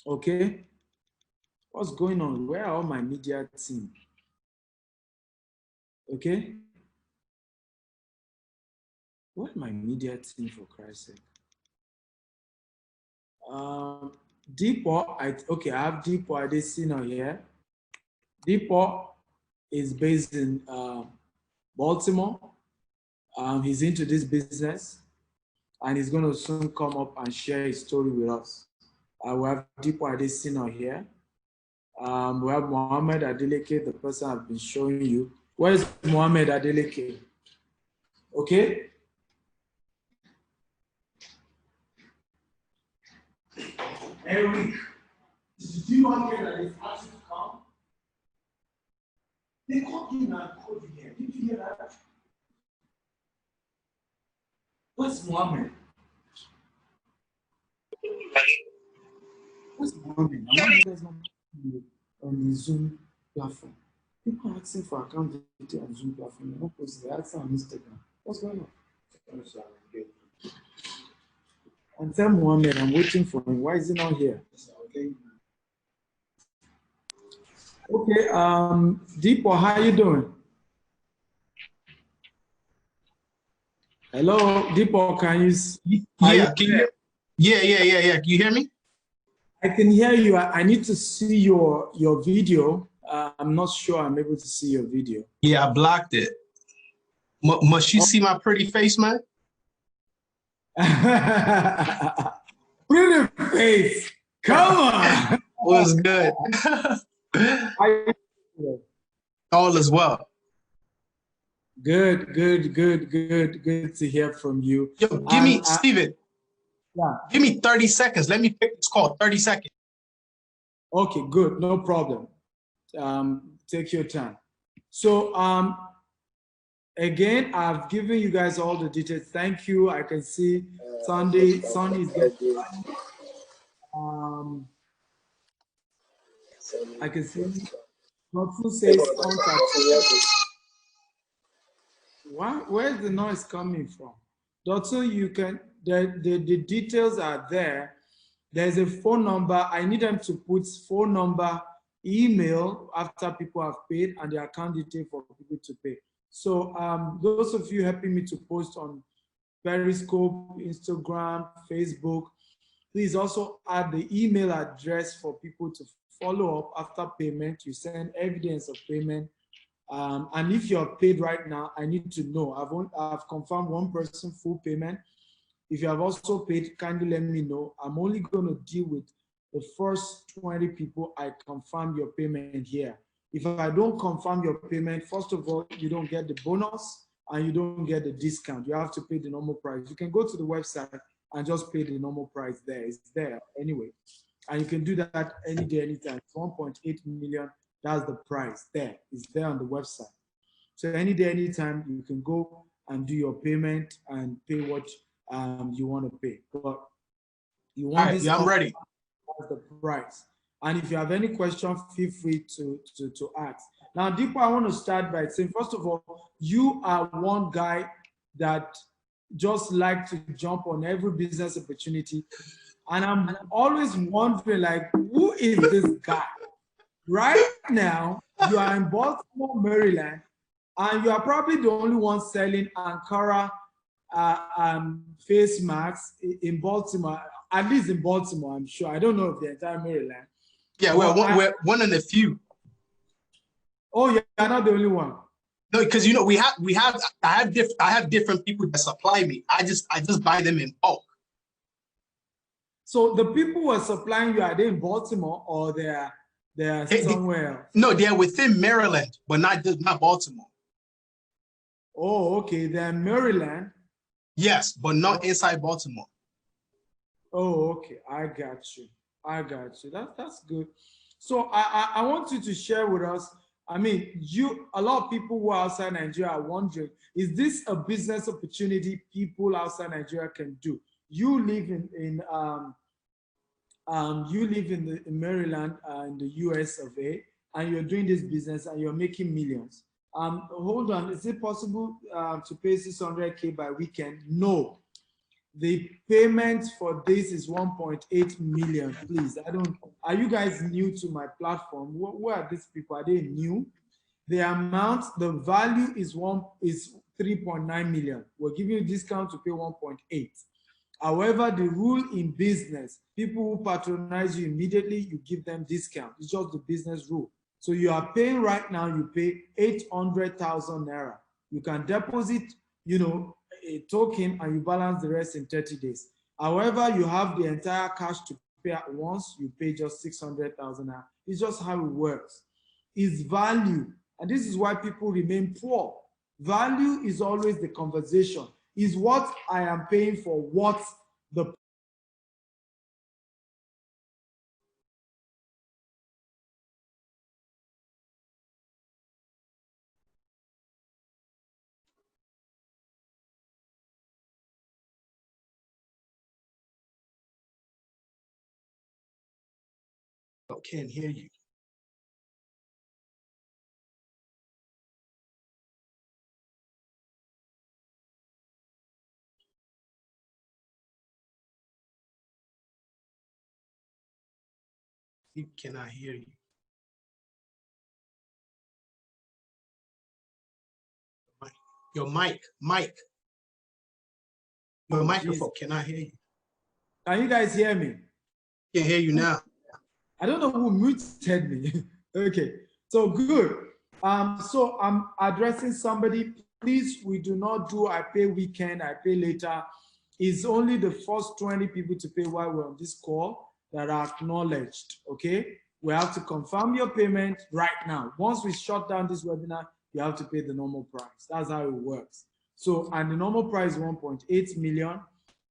A: Okay. What's going on? Where are all my media team? Okay. Where's my media team, for Christ's sake? Deepo, I have Deepo Adesina here. Deepo is based in Baltimore. He's into this business, and he's going to soon come up and share his story with us. We have Deepo Adesina here. We have Muhammad Adeleke, the person I've been showing you. Where is Muhammad Adeleke? Okay. Eric, did you not hear that it's asked you to come? They called you and called you here. hear that? Where's Muhammad? Where's Muhammad? I wonder there's not on the Zoom platform. People are asking for account details on Zoom platform. They're not posting. They're asking on Instagram. What's going on? And tell Muhammad I'm waiting for him. Why is he not here? Okay, Deepo, how you doing? Hello, Deepo, can you see?
D: Yeah, can you? Yeah. Can you hear me?
A: I can hear you. I need to see your video. I'm not sure I'm able to see your video.
D: Yeah, I blocked it. Must you see my pretty face, man?
A: Pretty face. Come on.
D: What's good? All is well.
A: Good to hear from you.
D: Yo, give me, Steven.
A: Yeah.
D: Give me 30 seconds. Let me pick this call. 30 seconds.
A: Okay, good. No problem. Take your time. So, again, I've given you guys all the details. Thank you. I can see Sunday is getting, I can see Notu says contact. Where's the noise coming from? Dotun, you can, the details are there. There's a phone number. I need them to put phone number, email after people have paid, and the account detail for people to pay. So those of you helping me to post on Periscope, Instagram, Facebook, please also add the email address for people to follow up after payment. You send evidence of payment. And if you're paid right now, I need to know. I've confirmed one person full payment. If you have also paid, kindly let me know. I'm only going to deal with the first 20 people I confirm your payment here. If I don't confirm your payment, first of all, you don't get the bonus and you don't get the discount. You have to pay the normal price. You can go to the website and just pay the normal price there. It's there anyway. And you can do that any day, anytime. It's 1.8 million. That's the price there. It's there on the website. So any day, anytime, you can go and do your payment and pay what you want to pay. But you want this.
D: Yeah, I'm ready.
A: That's the price. And if you have any question, feel free to ask. Now, Deepo, I want to start by saying, first of all, you are one guy that just like to jump on every business opportunity. And I'm always wondering, like, who is this guy? Right now, you are in Baltimore, Maryland, and you are probably the only one selling Ankara face masks in Baltimore, at least in Baltimore, I'm sure. I don't know if the entire Maryland.
D: Yeah, we're one of the few.
A: Oh, you're not the only one.
D: No, because you know I have different people that supply me. I just buy them in bulk.
A: So the people who are supplying you, are they in Baltimore or they're somewhere else?
D: No, they're within Maryland, but not Baltimore.
A: Oh, okay. They're in Maryland.
D: Yes, but not inside Baltimore.
A: Oh, okay. I got you. That's good. So I want you to share with us. I mean, a lot of people who are outside Nigeria are wondering, is this a business opportunity people outside Nigeria can do? You live in Maryland, in the US of A, and you're doing this business and you're making millions. Hold on, is it possible to pay 600K by weekend? No. The payment for this is 1.8 million, please. Are you guys new to my platform? Who are these people? Are they new? The amount, the value is 3.9 million. We're giving you a discount to pay 1.8. However, the rule in business, people who patronize you immediately, you give them discount. It's just the business rule. So you are paying right now, you pay 800,000 Naira. You can deposit, a token and you balance the rest in 30 days. However, you have the entire cash to pay at once, you pay just 600,000 Naira. It's just how it works. It's value. And this is why people remain poor. Value is always the conversation. Is what I am paying for what the
D: can't hear you. He cannot hear you. Your mic. Your microphone cannot hear you.
A: Can you guys hear me?
D: Can hear you now.
A: I don't know who muted me. Okay, so good. So I'm addressing somebody. Please, we do not do I pay weekend, I pay later. It's only the first 20 people to pay while we're on this call that are acknowledged, okay? We have to confirm your payment right now. Once we shut down this webinar, you have to pay the normal price. That's how it works. So, and the normal price is 1.8 million.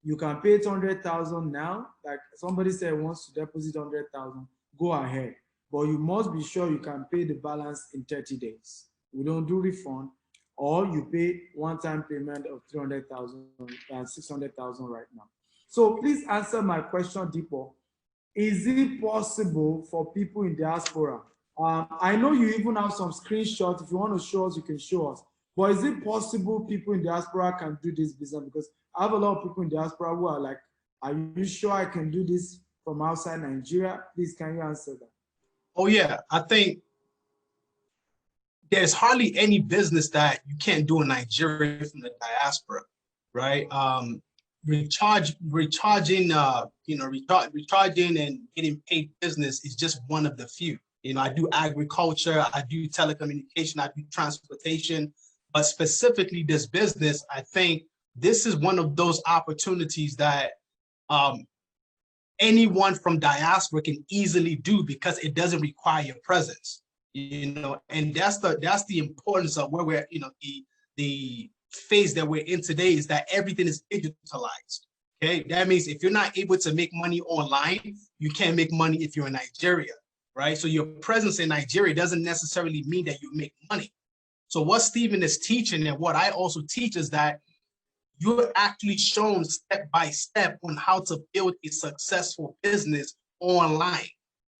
A: You can pay 800,000 now. Like somebody said wants to deposit 100,000, go ahead. But you must be sure you can pay the balance in 30 days. We don't do refund, or you pay one-time payment of 300,000 and 600,000 right now. So please answer my question, Deepo. Is it possible for people in diaspora? I know you even have some screenshots. If you want to show us, you can show us. But is it possible people in diaspora can do this business? Because I have a lot of people in diaspora who are like, are you sure I can do this from outside Nigeria? Please, can you answer that?
D: Oh yeah, I think there's hardly any business that you can't do in Nigeria from the diaspora, right? Recharging and getting paid business is just one of the few. You know, I do agriculture, I do telecommunication, I do transportation, but specifically this business, I think this is one of those opportunities that anyone from diaspora can easily do because it doesn't require your presence, you know, and that's the importance of where we're, you know, the phase that we're in today is that everything is digitalized. Okay, that means if you're not able to make money online, you can't make money if you're in Nigeria, right? So your presence in Nigeria doesn't necessarily mean that you make money. So what Stephen is teaching and what I also teach is that you're actually shown step by step on how to build a successful business online,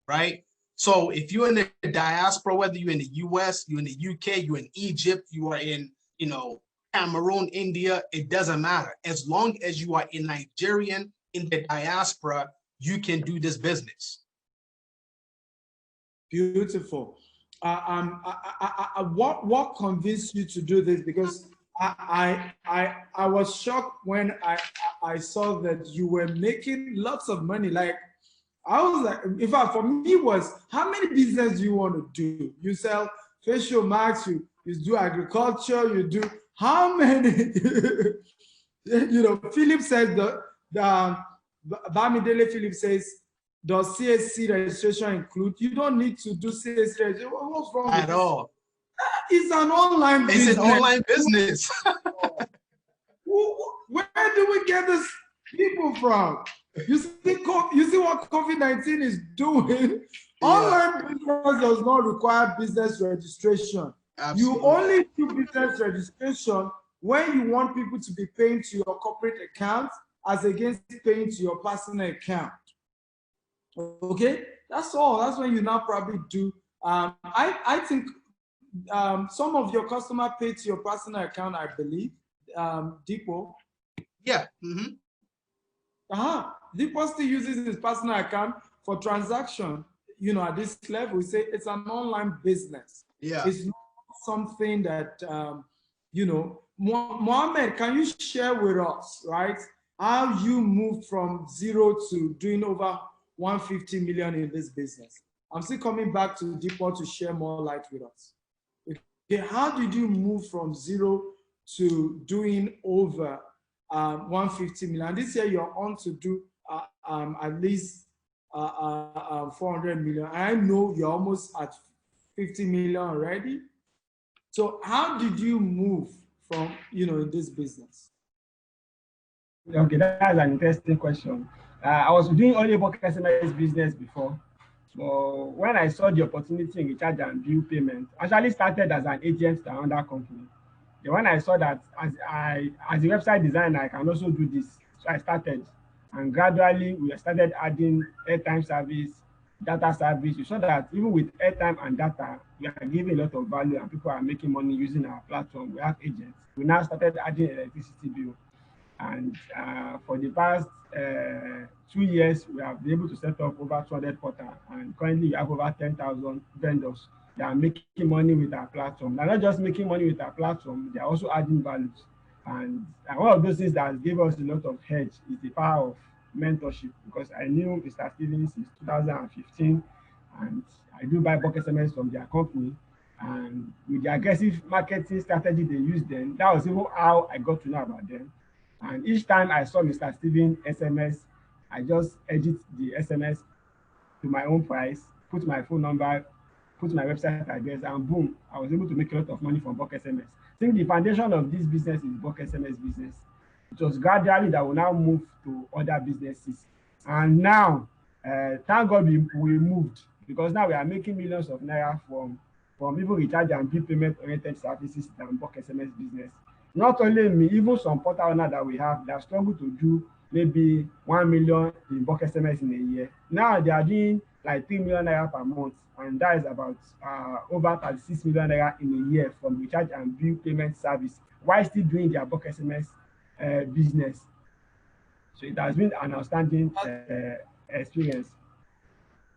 D: right? So if you're in the diaspora, whether you're in the US, you're in the UK, you're in Egypt, you are in, you know, Cameroon, India, it doesn't matter. As long as you are in Nigerian in the diaspora, you can do this business.
A: Beautiful. What convinced you to do this? Because I was shocked when I saw that you were making lots of money. Like I was like, in fact, for me it was, how many business do you want to do? You sell facial masks, you do agriculture, you do how many? You know, Philip says Bamidele Philip says, does CAC registration include? You don't need to do CAC registration. What's wrong
D: at all?
A: It's an online business.
D: It's an online business.
A: Where do we get these people from? You see what COVID-19 is doing? Yeah. Online business does not require business registration. Absolutely. You only do business registration when you want people to be paying to your corporate account as against paying to your personal account. Okay, that's all. That's when you now probably do. I think some of your customer pay to your personal account, I believe. Deepo.
D: Yeah. Mm-hmm.
A: Deepo still uses his personal account for transaction. You know, at this level, we say it's an online business.
D: Yeah.
A: It's not something that, you know, Mohammed, can you share with us, right, how you moved from zero to doing over 150 million in this business? I'm still coming back to Deepo to share more light with us. Okay, how did you move from zero to doing over 150 million? This year you're on to do at least 400 million. I know you're almost at 50 million already. So how did you move from, you know, in this business?
E: Okay, that's an interesting question. I was doing only about SMS business before. So when I saw the opportunity in recharge and bill payment, I actually started as an agent to another company. Then when I saw that as a website designer, I can also do this. So I started, and gradually we started adding airtime service, data service. You saw that even with airtime and data, we are giving a lot of value and people are making money using our platform. We have agents. We now started adding electricity bill. And for the past 2 years, we have been able to set up over 200 portals. And currently, we have over 10,000 vendors that are making money with our platform. They're not just making money with our platform, they're also adding values. And one of those things that gave us a lot of hedge is the power of mentorship, because I knew Mr. Stevens since 2015, and I do buy bulk SMS from their company. And with the aggressive marketing strategy they used then, that was even how I got to know about them. And each time I saw Mr. Stevens SMS, I just edit the SMS to my own price, put my phone number, put my website address, and boom, I was able to make a lot of money from bulk SMS. I think the foundation of this business is bulk SMS business. It was gradually that we now move to other businesses. And now, thank God we moved, because now we are making millions of naira from even recharge and bill payment oriented services than bulk SMS business. Not only me, even some portal owners that we have that struggle to do maybe 1 million in bulk SMS in a year. Now they are doing like 3 million naira per month, and that is about over 36 million naira in a year from recharge and bill payment service, while still doing their bulk SMS business. So it has been an outstanding experience.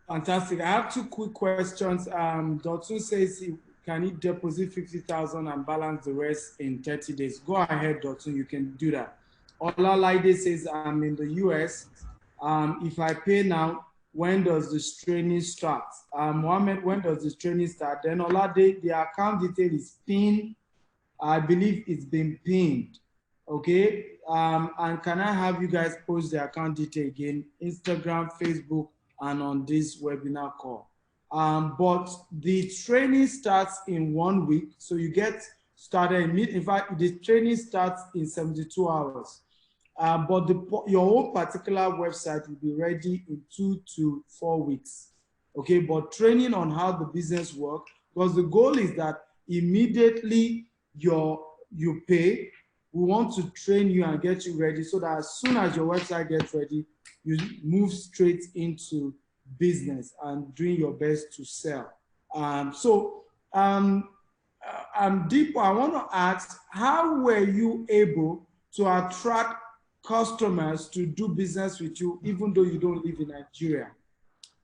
A: Fantastic. I have 2 quick questions. Dotun says, can he deposit 50,000 and balance the rest in 30 days? Go ahead, Dotun, you can do that. Olalaide says, I'm in the US. If I pay now, when does this training start? Mohammed, when does this training start? Then Olade, the account detail is pinned. I believe it's been pinned. Okay. And can I have you guys post the account detail again? Instagram, Facebook, and on this webinar call. But the training starts in 1 week. So you get started in fact, the training starts in 72 hours. But your own particular website will be ready in 2 to 4 weeks. Okay, but training on how the business works, because the goal is that immediately you pay, we want to train you and get you ready so that as soon as your website gets ready, you move straight into business and doing your best to sell. Deepo, I want to ask, how were you able to attract customers to do business with you, even though you don't live in Nigeria?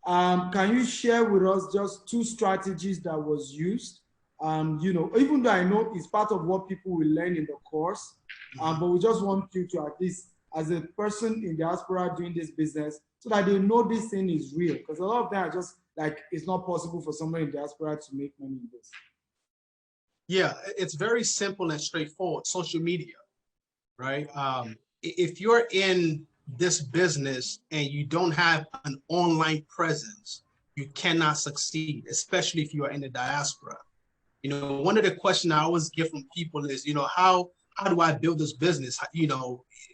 A: Can you share with us just 2 strategies that was used? Even though I know it's part of what people will learn in the course, but we just want you to, at least as a person in diaspora doing this business, so that they know this thing is real. Because a lot of them are just like, it's not possible for someone in diaspora to make money in this.
D: Yeah, it's very simple and straightforward. Social media, right? If you're in this business and you don't have an online presence, you cannot succeed, especially if you are in the diaspora. One of the questions I always get from people is, how do I build this business,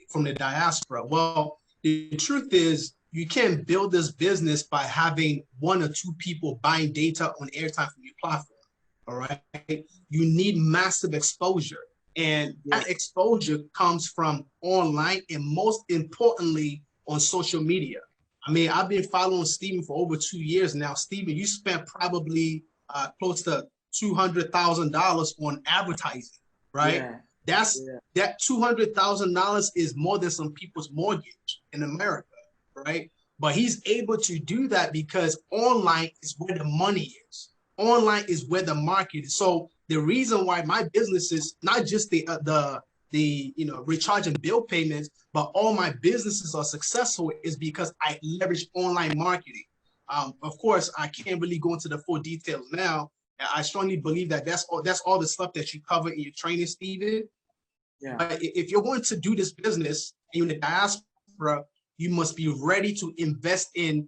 D: from the diaspora? Well, the truth is, you can't build this business by having 1 or 2 people buying data on airtime from your platform. All right. You need massive exposure. And that exposure comes from online and most importantly on social media. I mean, I've been following Stephen for over 2 years now. Stephen, you spent probably close to $200,000 on advertising, right? Yeah. That $200,000 is more than some people's mortgage in America, right? But he's able to do that because online is where the money is. Online is where the market is. So the reason why my business is not just the recharge and bill payments, but all my businesses are successful is because I leverage online marketing. Of course, I can't really go into the full details now. I strongly believe that that's all the stuff that you cover in your training, Stephen. Yeah. But if you're going to do this business in the diaspora, you must be ready to invest in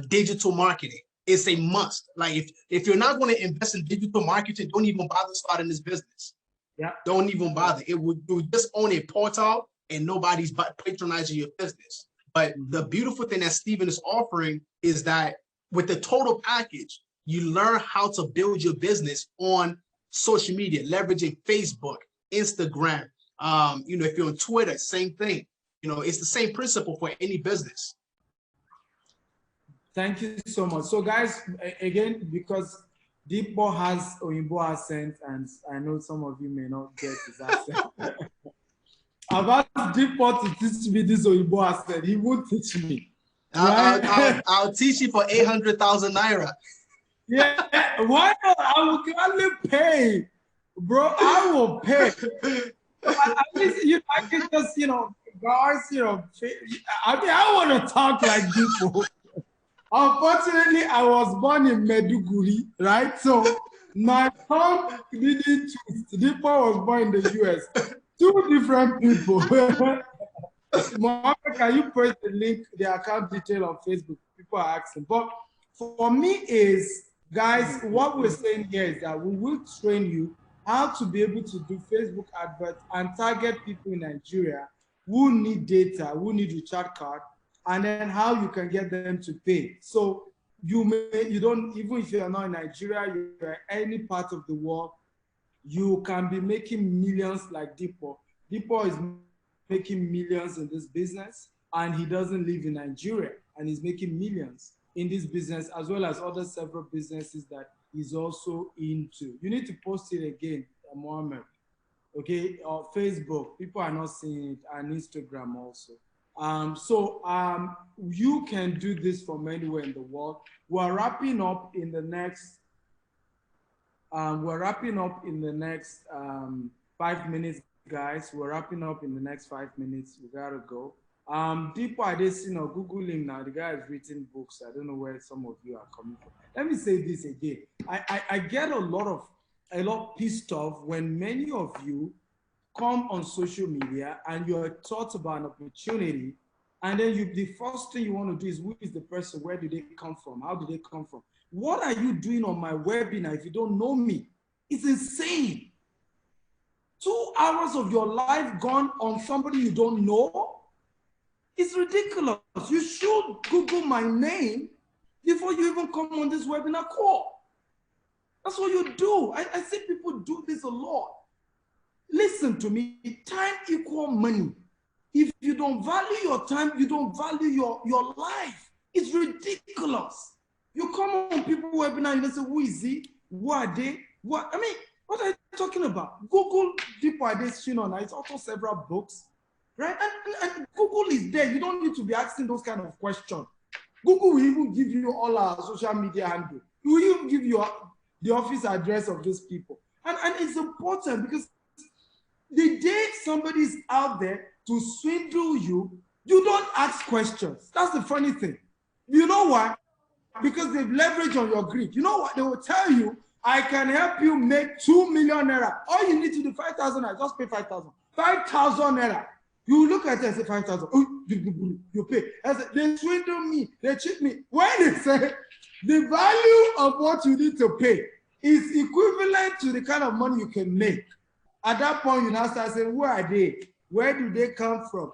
D: digital marketing. It's a must. Like if you're not going to invest in digital marketing, don't even bother starting this business. Yeah. Don't even bother. You would just own a portal and nobody's patronizing your business. But the beautiful thing that Stephen is offering is that with the total package, you learn how to build your business on social media, leveraging Facebook, Instagram. If you're on Twitter, same thing. It's the same principle for any business.
A: Thank you so much. So guys, again, because Deepo has Oyinbo accent, and I know some of you may not get his accent. I've asked Deepo to teach me this Oyinbo accent. He won't teach me. Right?
D: I'll teach you for 800,000 naira.
A: Yeah, why not? I will gladly pay, bro. I will pay. At least I can just, guys, I mean, I want to talk like Deepo. Unfortunately, I was born in Meduguri, right? So my tongue didn't twist. Deepo was born in the US. Two different people. Mohammed, can you post the link, the account detail on Facebook? People are asking. But for me is, guys, what we're saying here is that we will train you how to be able to do Facebook adverts and target people in Nigeria who need data, who need recharge card, and then how you can get them to pay. So you don't, even if you're not in Nigeria, you're any part of the world, you can be making millions like Deepo. Deepo is making millions in this business, and he doesn't live in Nigeria, and he's making millions in this business, as well as other several businesses that he's also into. You need to post it again, Mohammed, okay? Or Facebook, people are not seeing it, and Instagram also. You can do this from anywhere in the world. We're wrapping up in the next 5 minutes, guys. We're wrapping up in the next 5 minutes. We gotta go. Deepo, I just, Googling now. The guy has written books. I don't know where some of you are coming from. Let me say this again. I get a lot pissed off when many of you come on social media and you're taught about an opportunity, and then the first thing you want to do is, who is the person? Where did they come from? How did they come from? What are you doing on my webinar if you don't know me? It's insane. 2 hours of your life gone on somebody you don't know? It's ridiculous. You should Google my name before you even come on this webinar call. That's what you do. I see people do this a lot. Listen to me, time equals money. If you don't value your time, you don't value your life. It's ridiculous. You come on people's webinar and they say, who is he? Who are they? What? I mean, what are you talking about? Google Deepo Adesina. It's also several books, right? And Google is there. You don't need to be asking those kind of questions. Google will even give you all our social media handle. It will even give you the office address of these people. And it's important because the day somebody's out there to swindle you, you don't ask questions. That's the funny thing. You know why? Because they've leveraged on your greed. You know what? They will tell you, I can help you make 2 million naira. All you need to do, 5,000 naira, just pay 5,000. 5,000 naira. You look at it and say 5,000. Oh, you pay. I say, they swindle me, they cheat me. When they say the value of what you need to pay is equivalent to the kind of money you can make, at that point, you now start saying, who are they? Where do they come from?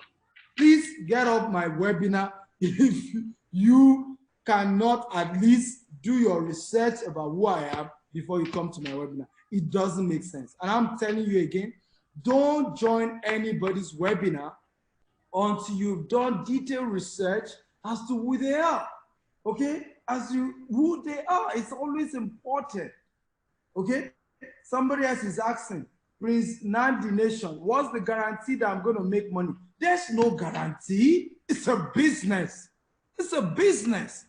A: Please get off my webinar if you cannot at least do your research about who I am before you come to my webinar. It doesn't make sense. And I'm telling you again, don't join anybody's webinar until you've done detailed research as to who they are. Okay? Who they are, it's always important. Okay? Somebody else is asking, Prince Nandi Nation, what's the guarantee that I'm going to make money? There's no guarantee. It's a business. It's a business.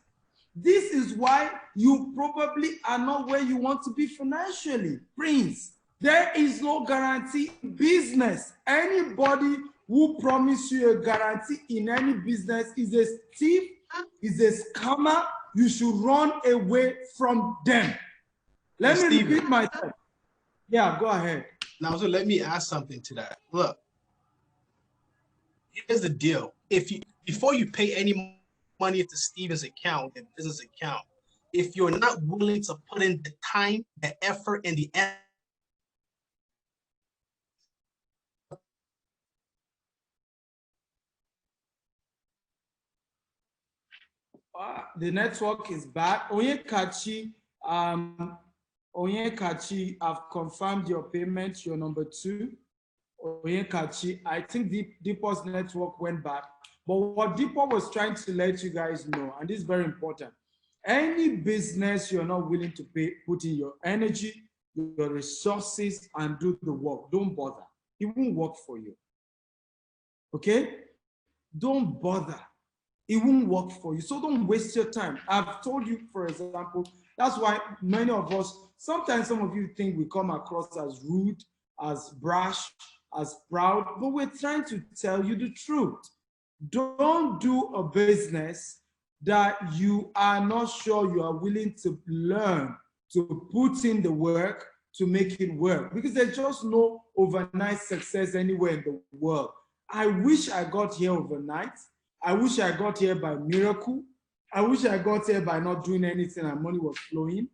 A: This is why you probably are not where you want to be financially, Prince. There is no guarantee in business. Anybody who promises you a guarantee in any business is a thief, is a scammer. You should run away from them. Let me repeat myself. Yeah, go ahead.
D: Now, so let me add something to that. Look, here's the deal. Before you pay any money into Steven's account, the business account, if you're not willing to put in the time, the effort, and the
A: network is bad. Onyekachi, I've confirmed your payment. You're number 2. Onyekachi, I think Deepo's network went bad. But what Deepak was trying to let you guys know, and this is very important, any business you're not willing to put in your energy, your resources, and do the work, don't bother. It won't work for you. Okay? Don't bother. It won't work for you. So don't waste your time. I've told you, for example, that's why many of us, sometimes some of you think we come across as rude, as brash, as proud, but we're trying to tell you the truth. Don't do a business that you are not sure you are willing to learn, to put in the work to make it work, because there's just no overnight success anywhere in the world. I wish I got here overnight. I wish I got here by miracle. I wish I got here by not doing anything and money was flowing.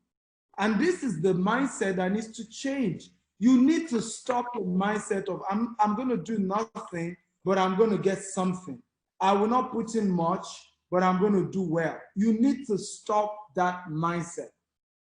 A: And this is the mindset that needs to change. You need to stop the mindset of, I'm going to do nothing, but I'm going to get something. I will not put in much, but I'm going to do well. You need to stop that mindset.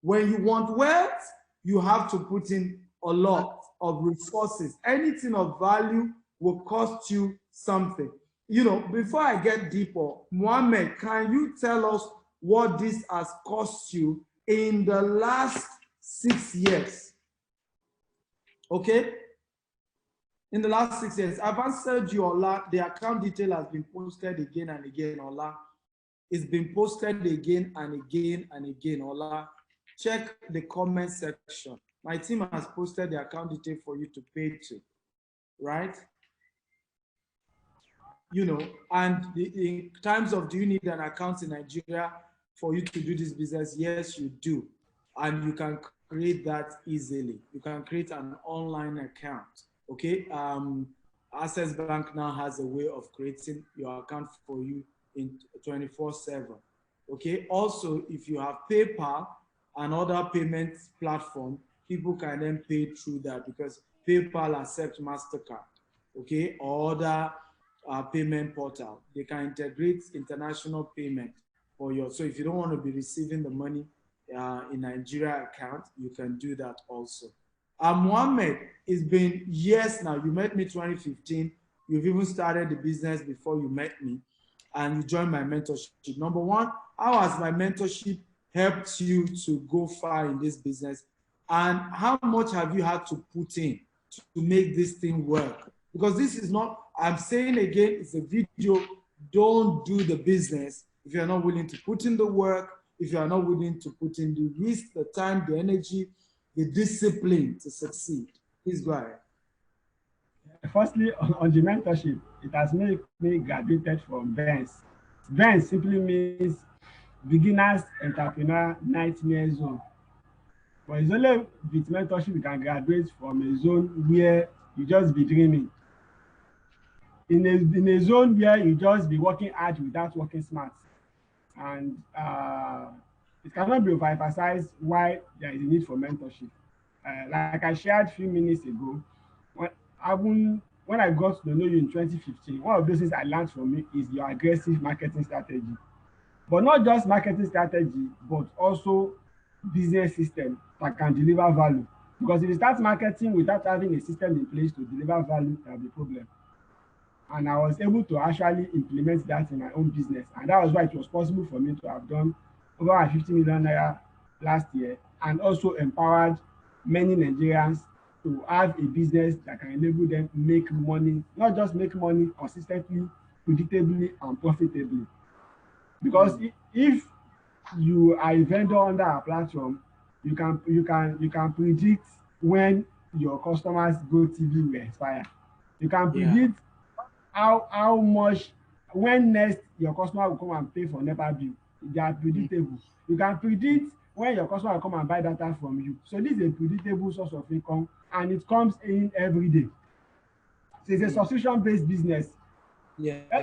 A: When you want wealth, you have to put in a lot of resources. Anything of value will cost you something. You know, before I get deeper, Muhammad, can you tell us what this has cost you in the last 6 years? Okay? In the last 6 years, I've answered you, Ola. The account detail has been posted again and again, Ola. It's been posted again and again and again, Ola. Check the comment section. My team has posted the account detail for you to pay to, right? You know, and in times of, do you need an account in Nigeria for you to do this business? Yes, you do. And you can create that easily. You can create an online account, okay? Access Bank now has a way of creating your account for you in 24/7, okay? Also, if you have PayPal and other payment platform, people can then pay through that because PayPal accepts MasterCard, okay? Or other payment portal. They can integrate international payment for you. So if you don't want to be receiving the money in Nigeria account, you can do that also. Muhammad, it's been years now. You met me 2015. You've even started the business before you met me, and you joined my mentorship. Number one, how has my mentorship helped you to go far in this business? And how much have you had to put in to make this thing work? Because this is not, I'm saying again, it's a video. Don't do the business if you're not willing to put in the work, if you are not willing to put in the risk, the time, the energy, the discipline to succeed. Please go ahead.
E: Firstly, on the mentorship, it has made me graduated from BENS. BENS simply means Beginners Entrepreneur Nightmare Zone. But it's only with mentorship you can graduate from a zone where you just be dreaming. In a zone where you just be working hard without working smart. And it cannot be overemphasized why there is a need for mentorship. Like I shared a few minutes ago, when I got to know you in 2015, one of those things I learned from you is your aggressive marketing strategy. But not just marketing strategy, but also business system that can deliver value. Because if you start marketing without having a system in place to deliver value, there will be a problem. And I was able to actually implement that in my own business. And that was why it was possible for me to have done over 50 million naira last year, and also empowered many Nigerians to have a business that can enable them to make money, not just make money consistently, predictably, and profitably. Because if you are a vendor under our platform, you can predict when your customers' GoTV will expire. You can predict how much, when next your customer will come and pay for NEPA bill. They are predictable. You can predict when your customer will come and buy data from you. So this is a predictable source of income, and it comes in every day. So it's a subscription-based business.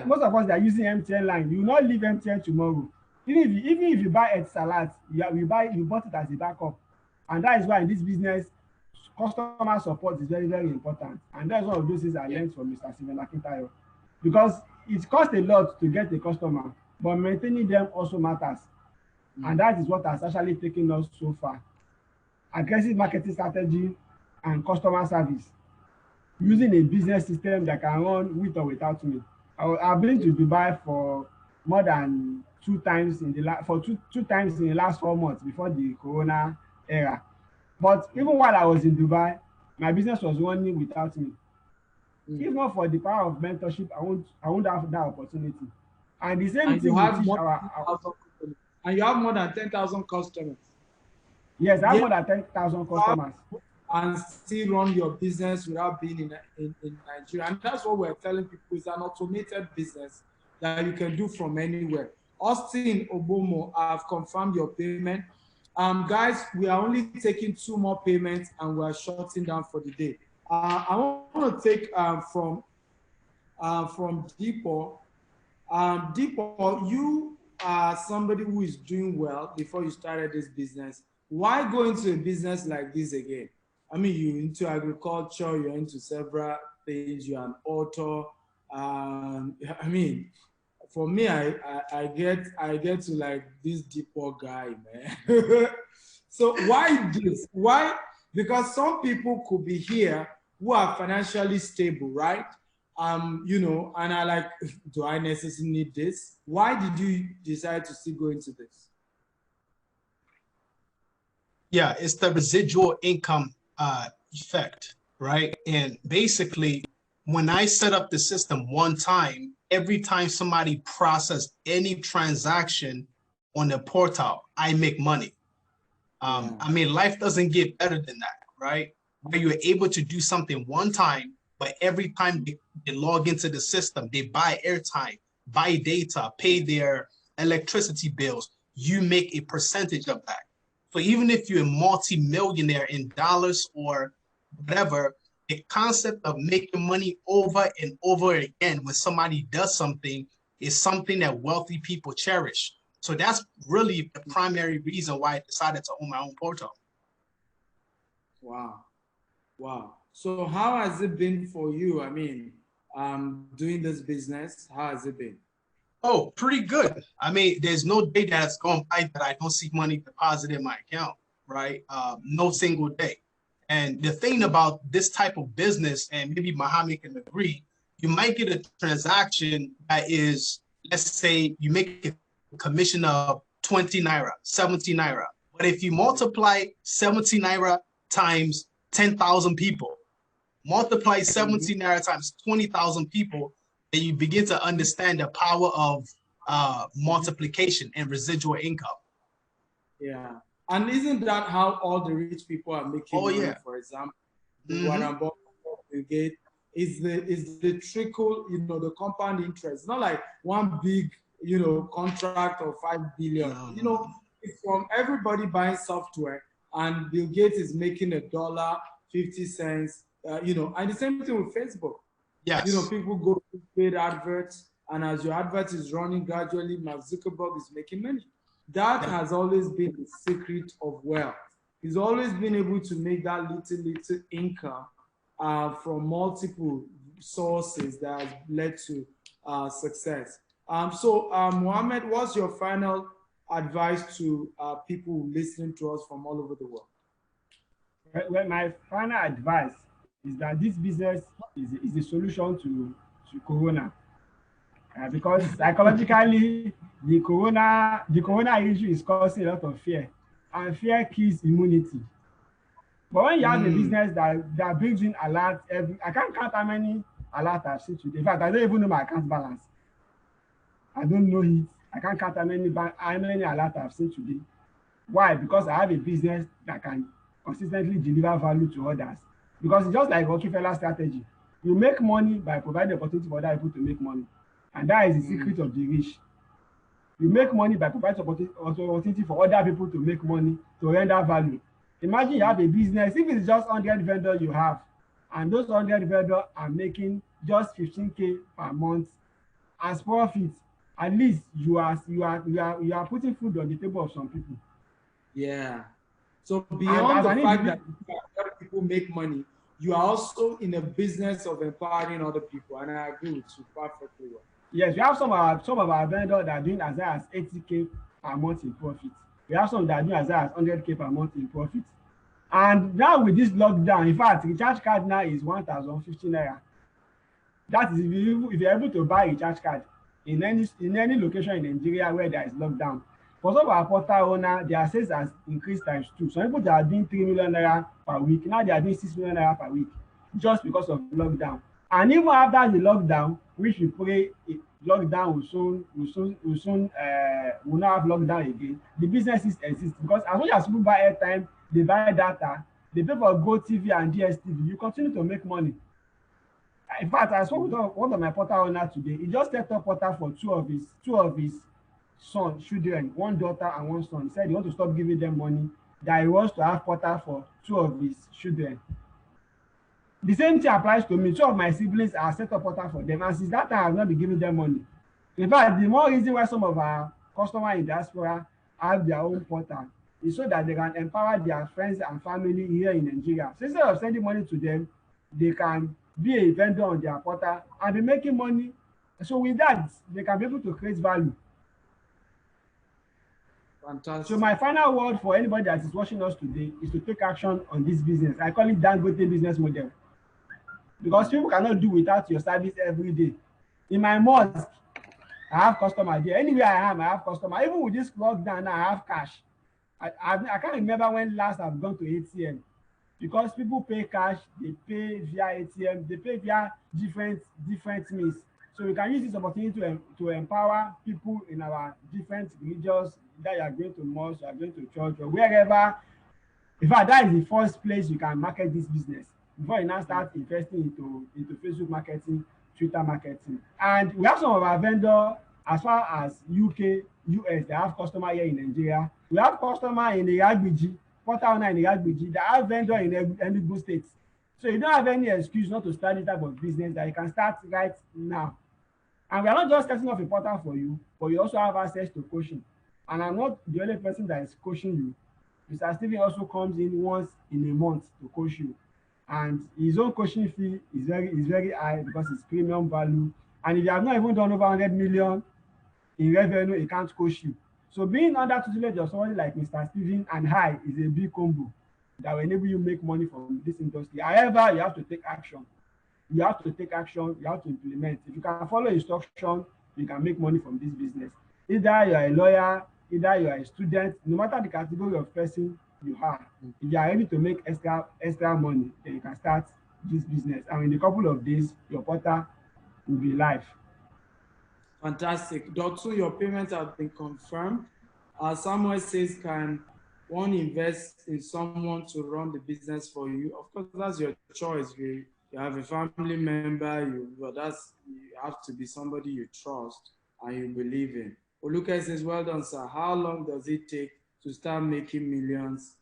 E: Most of us are using MTN line. You will not leave MTN tomorrow. Even if you buy Etisalat, you bought it as a backup. And that is why in this business, customer support is very, very important. And that's one of those things I learned from Mr. Stephen Akintayo. Because it costs a lot to get a customer, but maintaining them also matters. And that is what has actually taken us so far. Aggressive marketing strategy and customer service. Using a business system that can run with or without me. I've been to Dubai for more than two times in the two times in the last 4 months before the Corona era. But even while I was in Dubai, my business was running without me. If not for the power of mentorship, I won't have that opportunity. And the same thing we teach
A: and you have more than 10,000 customers.
E: Yes, I have more than 10,000 customers.
A: And still run your business without being in Nigeria. And that's what we're telling people, is an automated business that you can do from anywhere. Austin Obomo, I've confirmed your payment. Guys, we are only taking 2 more payments and we're shutting down for the day. I want to take from Deepo. Deepo, you are somebody who is doing well before you started this business. Why go into a business like this again? I mean, you're into agriculture, you're into several things, you're an author. I mean, for me, I get to like this Deepo guy, man. So why this? Why? Because some people could be here who are financially stable, right? You know, and I like, do I necessarily need this? Why did you decide to still go into this?
D: Yeah, it's the residual income effect, right? And basically, when I set up the system one time, every time somebody processes any transaction on the portal, I make money. I mean, life doesn't get better than that, right? Where you're able to do something one time, but every time they log into the system, they buy airtime, buy data, pay their electricity bills, you make a percentage of that. So even if you're a multi-millionaire in dollars or whatever, the concept of making money over and over again when somebody does something is something that wealthy people cherish. So that's really the primary reason why I decided to own my own portal.
A: Wow. Wow. So how has it been for you? I mean, doing this business, how has it been?
D: Oh, pretty good. I mean, there's no day that's gone by that I don't see money deposited in my account, right? No single day. And the thing about this type of business, and maybe Muhammad can agree, you might get a transaction that is, let's say you make a commission of 20 Naira, 70 Naira. But if you multiply 70 Naira times 10,000 people, multiply 70 Naira times 20,000 people, and you begin to understand the power of multiplication and residual income.
A: Yeah. And isn't that how all the rich people are making money? For example, Warren Buffett, Bill Gates, is the trickle, you know, the compound interest. Not like one big, you know, contract of 5 billion. You know, it's from everybody buying software, and Bill Gates is making $1.50, you know, and the same thing with Facebook.
D: Yes.
A: You know, people go to paid adverts, and as your advert is running gradually, Mark Zuckerberg is making money. That has always been the secret of wealth. He's always been able to make that little income from multiple sources that has led to success. So, Muhammad, what's your final advice to people listening to us from all over the world?
E: Well, my final advice is that this business is a solution to Corona. Because psychologically, the corona issue is causing a lot of fear, and fear kills immunity. But when you have a business that brings in alerts I can't count how many alerts I've seen today. In fact, I don't even know my account balance. I don't know it. I can't count how many alerts I've seen today. Why? Because I have a business that can consistently deliver value to others. Because it's just like Rockefeller strategy. You make money by providing opportunity for other people to make money. And that is the secret of the rich. You make money by providing opportunity for other people to make money, to render value. Imagine you have a business, if it's just 100 vendors you have, and those 100 vendors are making just 15K per month as profit, at least you are putting food on the table of some people.
A: Yeah. So beyond the fact that other people make money, you are also in a business of empowering other people, and I agree with you perfectly well.
E: Yes, we have some of our vendors that are doing as high as 80K per month in profit. We have some that are doing as high as 100K per month in profit. And now with this lockdown, in fact, recharge card now is 1,050 Naira. That is if you're able to buy a recharge card in any location in Nigeria where there is lockdown. For some of our portal owner, their sales has increased times 2. Some people that are doing 3 million naira per week, now they are doing 6 million naira per week just because of lockdown. And even after the lockdown, which we pray lockdown will not have lockdown again, the businesses exist because as much as people buy airtime, they buy data, they pay for GoTV and DSTV, you continue to make money. In fact, I spoke with one of my portal owner today. He just set up portal for two of his children, one daughter and one son. He said he wants to stop giving them money, that he wants to have portal for 2 of his children. The same thing applies to me. 2 of my siblings are set up portal for them, and since that time I have not been giving them money. In fact, the more reason why some of our customers in diaspora have their own portal is so that they can empower their friends and family here in Nigeria. So instead of sending money to them, they can be a vendor on their portal and be making money. So with that, they can be able to create value.
A: Fantastic.
E: So my final word for anybody that is watching us today is to take action on this business. I call it Dangote business model. Because people cannot do without your service every day. In my mosque, I have customers there. Anywhere I am, I have customers. Even with this lockdown now, I have cash. I can't remember when last I've gone to ATM. Because people pay cash, they pay via ATM, they pay via different means. So we can use this opportunity to empower people in our different religions, that you are going to mosque, you are going to church, or wherever. In fact, that is the first place you can market this business before you now start investing into Facebook marketing, Twitter marketing. And we have some of our vendors as far as UK, US, they have customer here in Nigeria. We have customer in the Yagbiji, portal owner in the Yagbiji, that have vendor in Enugu State. So you don't have any excuse not to start this type of business that you can start right now. And we are not just setting up a portal for you, but you also have access to coaching. And I'm not the only person that is coaching you. Mr. Steven also comes in once in a month to coach you. And his own coaching fee is very high because it's premium value. And if you have not even done over 100 million in revenue, he can't coach you. So being under tutelage of somebody like Mr. Steven and I is a big combo that will enable you make money from this industry. However, you have to take action. You have to take action, you have to implement. If you can follow instruction, you can make money from this business. Either you are a lawyer, either you are a student, no matter the category of person you are, if you are ready to make extra money, then you can start this business. And in a couple of days, your portal will be live.
A: Fantastic. Doctor, your payments have been confirmed. Samuel says, can one invest in someone to run the business for you? Of course, that's your choice. You have a family member, you have to be somebody you trust and you believe in. Oluka says, well done, sir. How long does it take to start making millions?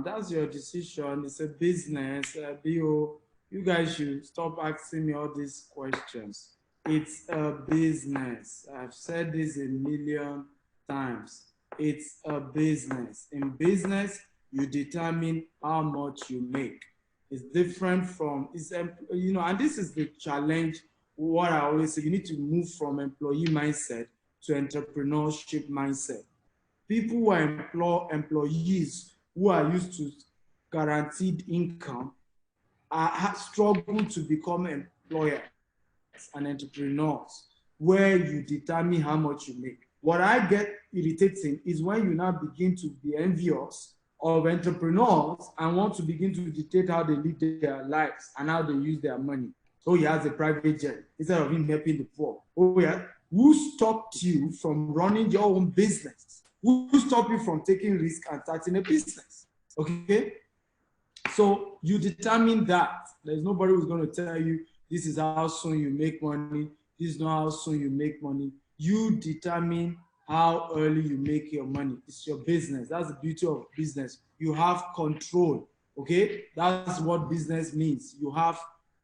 A: That's your decision. It's a business. You guys should stop asking me all these questions. It's a business. I've said this a million times. It's a business. In business, you determine how much you make. It's different from, and this is the challenge. What I always say, you need to move from employee mindset to entrepreneurship mindset. People who are employees who are used to guaranteed income struggle to become employers and entrepreneurs where you determine how much you make. What I get irritating is when you now begin to be envious of entrepreneurs and want to begin to dictate how they live their lives and how they use their money. Oh, he has a private jet instead of him helping the poor. Oh, yeah. Who stopped you from running your own business? Who stopped you from taking risk and starting a business? Okay? So you determine that. There's nobody who's going to tell you this is how soon you make money. This is not how soon you make money. You determine how early you make your money. It's your business. That's the beauty of business. You have control, okay? That's what business means. You have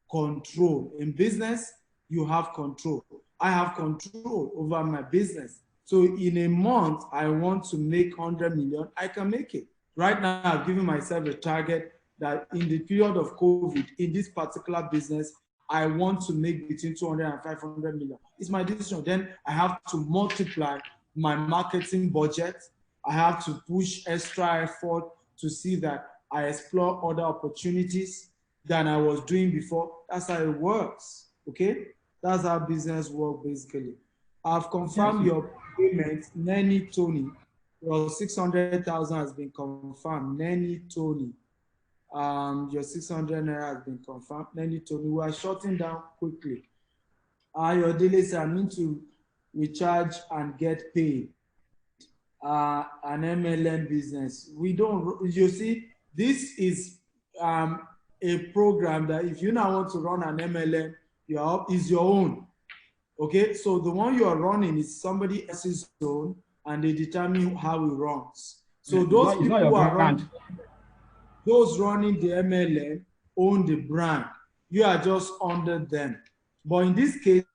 A: control. In business, you have control. I have control over my business. So in a month, I want to make 100 million, I can make it. Right now, I've given myself a target that in the period of COVID, in this particular business, I want to make between 200 and 500 million. It's my decision. Then I have to multiply my marketing budget. I have to push extra effort to see that I explore other opportunities than I was doing before. That's how it works. Okay, that's how business work basically. I've confirmed your payment, Nanny Tony. Your 600,000 has been confirmed, Nanny Tony. Your 600 naira has been confirmed, Nanny Tony. We are shutting down quickly. Your delays are meant to recharge and get paid. An MLM business. We don't, you see, this is a program that if you now want to run an MLM, is your own. Okay, so the one you are running is somebody else's own, and they determine how it runs. So those people who are running, those running the MLM own the brand. You are just under them. But in this case,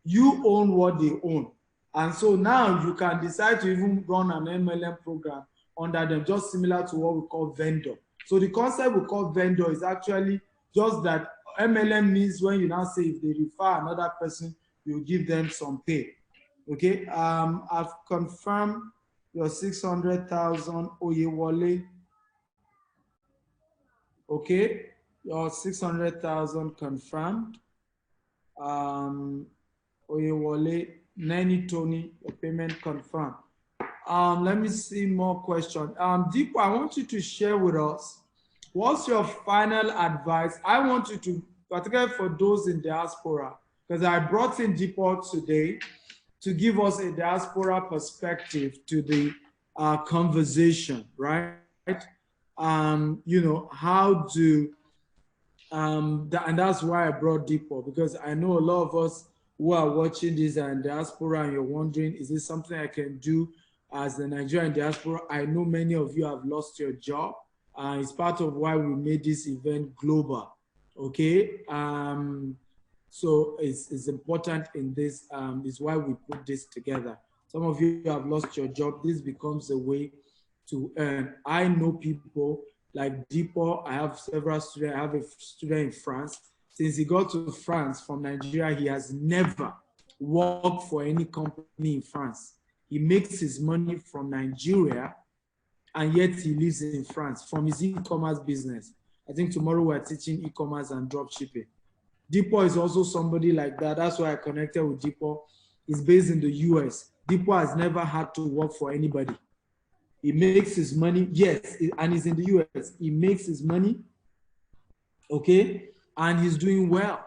A: you own what they own. And so now you can decide to even run an MLM program under them, just similar to what we call vendor. So the concept we call vendor is actually just that MLM means when you now say if they refer another person, you give them some pay. Okay, I've confirmed your 600,000 Oyewole. Okay, your 600,000 confirmed. Oyewole, Nanny Tony, your payment confirmed. Let me see more questions. Deepo, I want you to share with us, what's your final advice? I want you to, particularly for those in diaspora, because I brought in Deepo today to give us a diaspora perspective to the conversation, right? You know, how to, and that's why I brought Deepo, because I know a lot of us who are watching this in diaspora and you're wondering, is this something I can do as the Nigerian diaspora? I know many of you have lost your job. It's part of why we made this event global, okay? So it's important in this, is why we put this together. Some of you have lost your job. This becomes a way to earn. I know people like Deepo. I have several students. I have a student in France. Since he got to France from Nigeria, he has never worked for any company in France. He makes his money from Nigeria, and yet he lives in France from his e-commerce business. I think tomorrow we're teaching e-commerce and drop shipping. Deepo is also somebody like that. That's why I connected with Deepo. He's based in the US. Deepo has never had to work for anybody. He makes his money, yes, and he's in the US. He makes his money, okay, and he's doing well.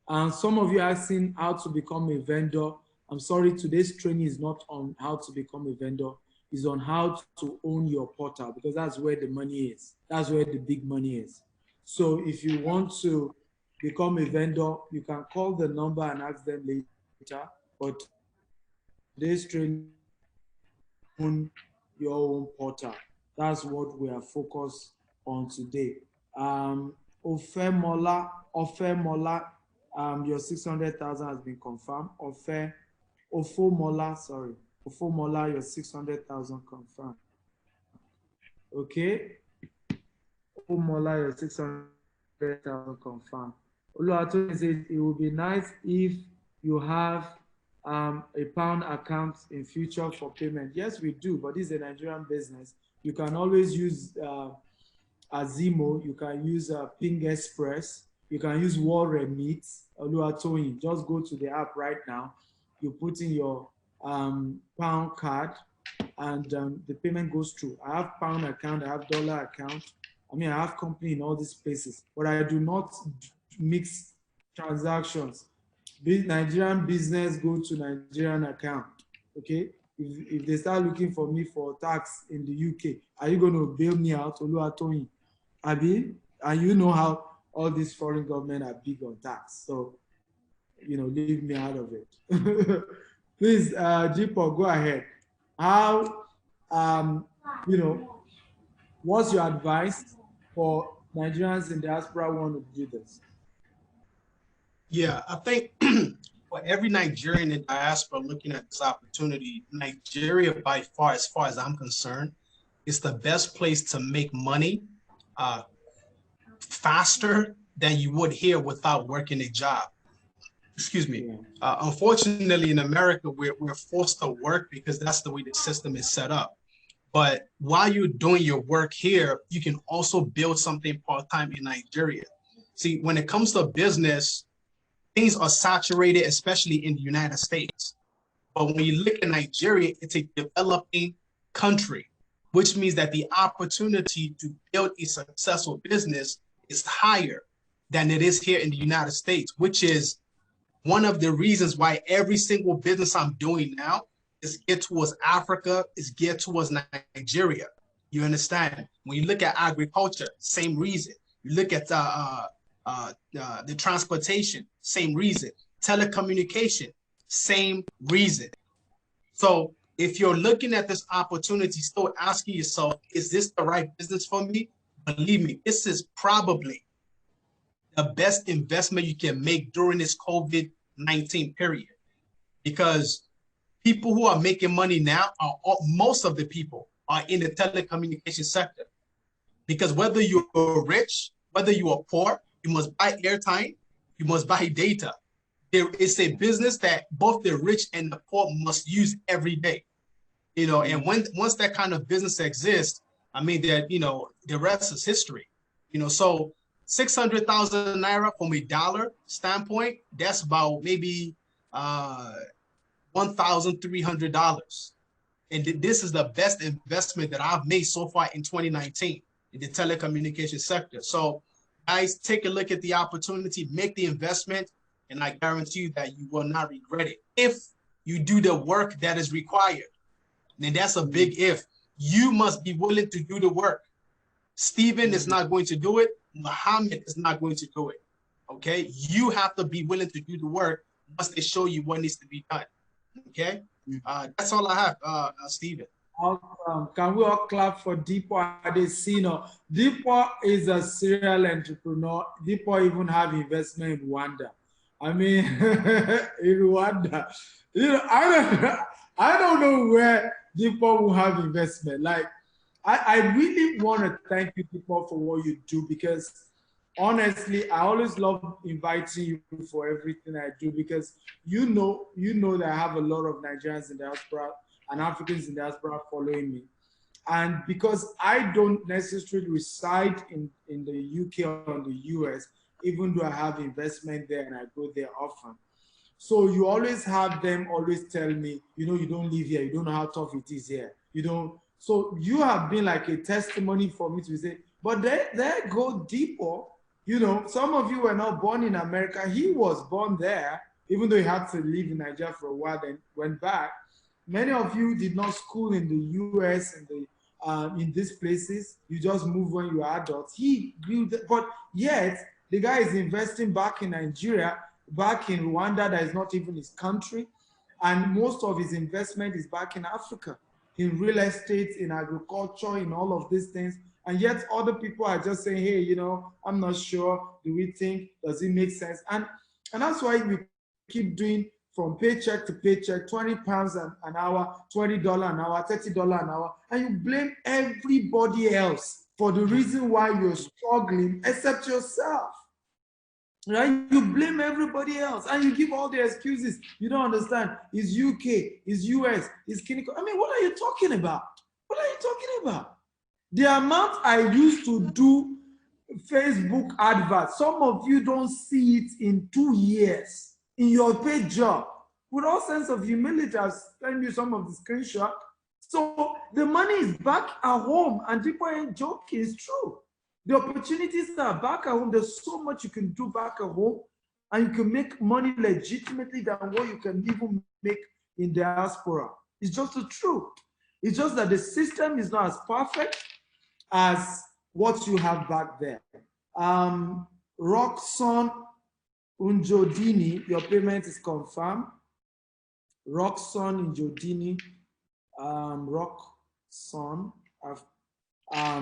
A: And some of you are asking how to become a vendor. I'm sorry, today's training is not on how to become a vendor. It's on how to own your portal, because that's where the money is. That's where the big money is. So if you want to become a vendor, you can call the number and ask them later. But today's training, own your own portal. That's what we are focused on today. Ofemola, your 600,000 has been confirmed. Ofomola, your 600,000 confirmed. Okay. Ofomola, your 600,000 confirmed. Oluwatoyin says it would be nice if you have a pound account in future for payment. Yes, we do, but this is a Nigerian business. You can always use Azimo, you can use Ping Express, you can use Remit. Oluwatoyin, just go to the app right now. You put in your pound card, and the payment goes through. I have pound account, I have dollar account. I mean, I have company in all these places, but I do not mix transactions. Nigerian business go to Nigerian account, okay? If they start looking for me for tax in the UK, are you going to bail me out, Oluwatoyin? Abi, and you know how all these foreign government are big on tax, so you know, leave me out of it. Please, Deepo, go ahead. How, you know, what's your advice for Nigerians in diaspora who want to do this?
D: Yeah, I think for every Nigerian in diaspora looking at this opportunity, Nigeria, by far as I'm concerned, is the best place to make money faster than you would here without working a job. Excuse me. Unfortunately, in America, we're forced to work because that's the way the system is set up. But while you're doing your work here, you can also build something part-time in Nigeria. See, when it comes to business, things are saturated, especially in the United States. But when you look at Nigeria, it's a developing country, which means that the opportunity to build a successful business is higher than it is here in the United States, which is one of the reasons why every single business I'm doing now is geared towards Africa, is geared towards Nigeria. You understand? When you look at agriculture, same reason. You look at the transportation, same reason. Telecommunication, same reason. So if you're looking at this opportunity, still asking yourself, is this the right business for me? Believe me, this is probably the best investment you can make during this COVID-19 period, because people who are making money now are most of the people are in the telecommunication sector. Because whether you're rich, whether you are poor, you must buy airtime, you must buy data. There is a business that both the rich and the poor must use every day. You know, and once that kind of business exists, I mean that, you know, the rest is history. You know, so 600,000 naira from a dollar standpoint, that's about maybe $1,300. And this is the best investment that I've made so far in 2019 in the telecommunication sector. So guys, take a look at the opportunity, make the investment, and I guarantee you that you will not regret it if you do the work that is required. And that's a big if. You must be willing to do the work. Stephen is not going to do it. Muhammad is not going to do it. Okay? You have to be willing to do the work once they show you what needs to be done. Okay? That's all I have, Stephen.
A: Awesome. Can we all clap for Deepo Adesina? Deepo is a serial entrepreneur. Deepo even have investment in Rwanda. I mean, in Rwanda. You know, I don't know where Deepo will have investment. Like, I really want to thank you, Deepo, for what you do, because honestly, I always love inviting you for everything I do, because you know that I have a lot of Nigerians in diaspora and Africans in diaspora following me. And because I don't necessarily reside in the UK or the US, even though I have investment there and I go there often. So you always have them always tell me, you know, you don't live here, you don't know how tough it is here. You don't. So you have been like a testimony for me to say, but there go Deepo. You know, some of you were not born in America. He was born there, even though he had to live in Nigeria for a while, then went back. Many of you did not school in the US and in these places. You just moved when you were adults. He grew, but yet the guy is investing back in Nigeria, back in Rwanda, that is not even his country. And most of his investment is back in Africa, in real estate, in agriculture, in all of these things. And yet other people are just saying, hey, you know, I'm not sure. Do we think, does it make sense? And that's why we keep doing from paycheck to paycheck, 20 pounds an hour, $20 an hour, $30 an hour. And you blame everybody else for the reason why you're struggling, except yourself. Right? You blame everybody else and you give all the excuses. You don't understand. It's UK, it's US, it's clinical. I mean, what are you talking about? What are you talking about? The amount I used to do Facebook adverts, some of you don't see it in 2 years in your paid job. With all sense of humility, I'll send you some of the screenshots. So the money is back at home, and people ain't joking, it's true. The opportunities are back at home. There's so much you can do back at home, and you can make money legitimately than what you can even make in diaspora. It's just the truth. It's just that the system is not as perfect as what you have back there. Roxanne Unjodini, your payment is confirmed. Roxanne Unjodini, Roxanne,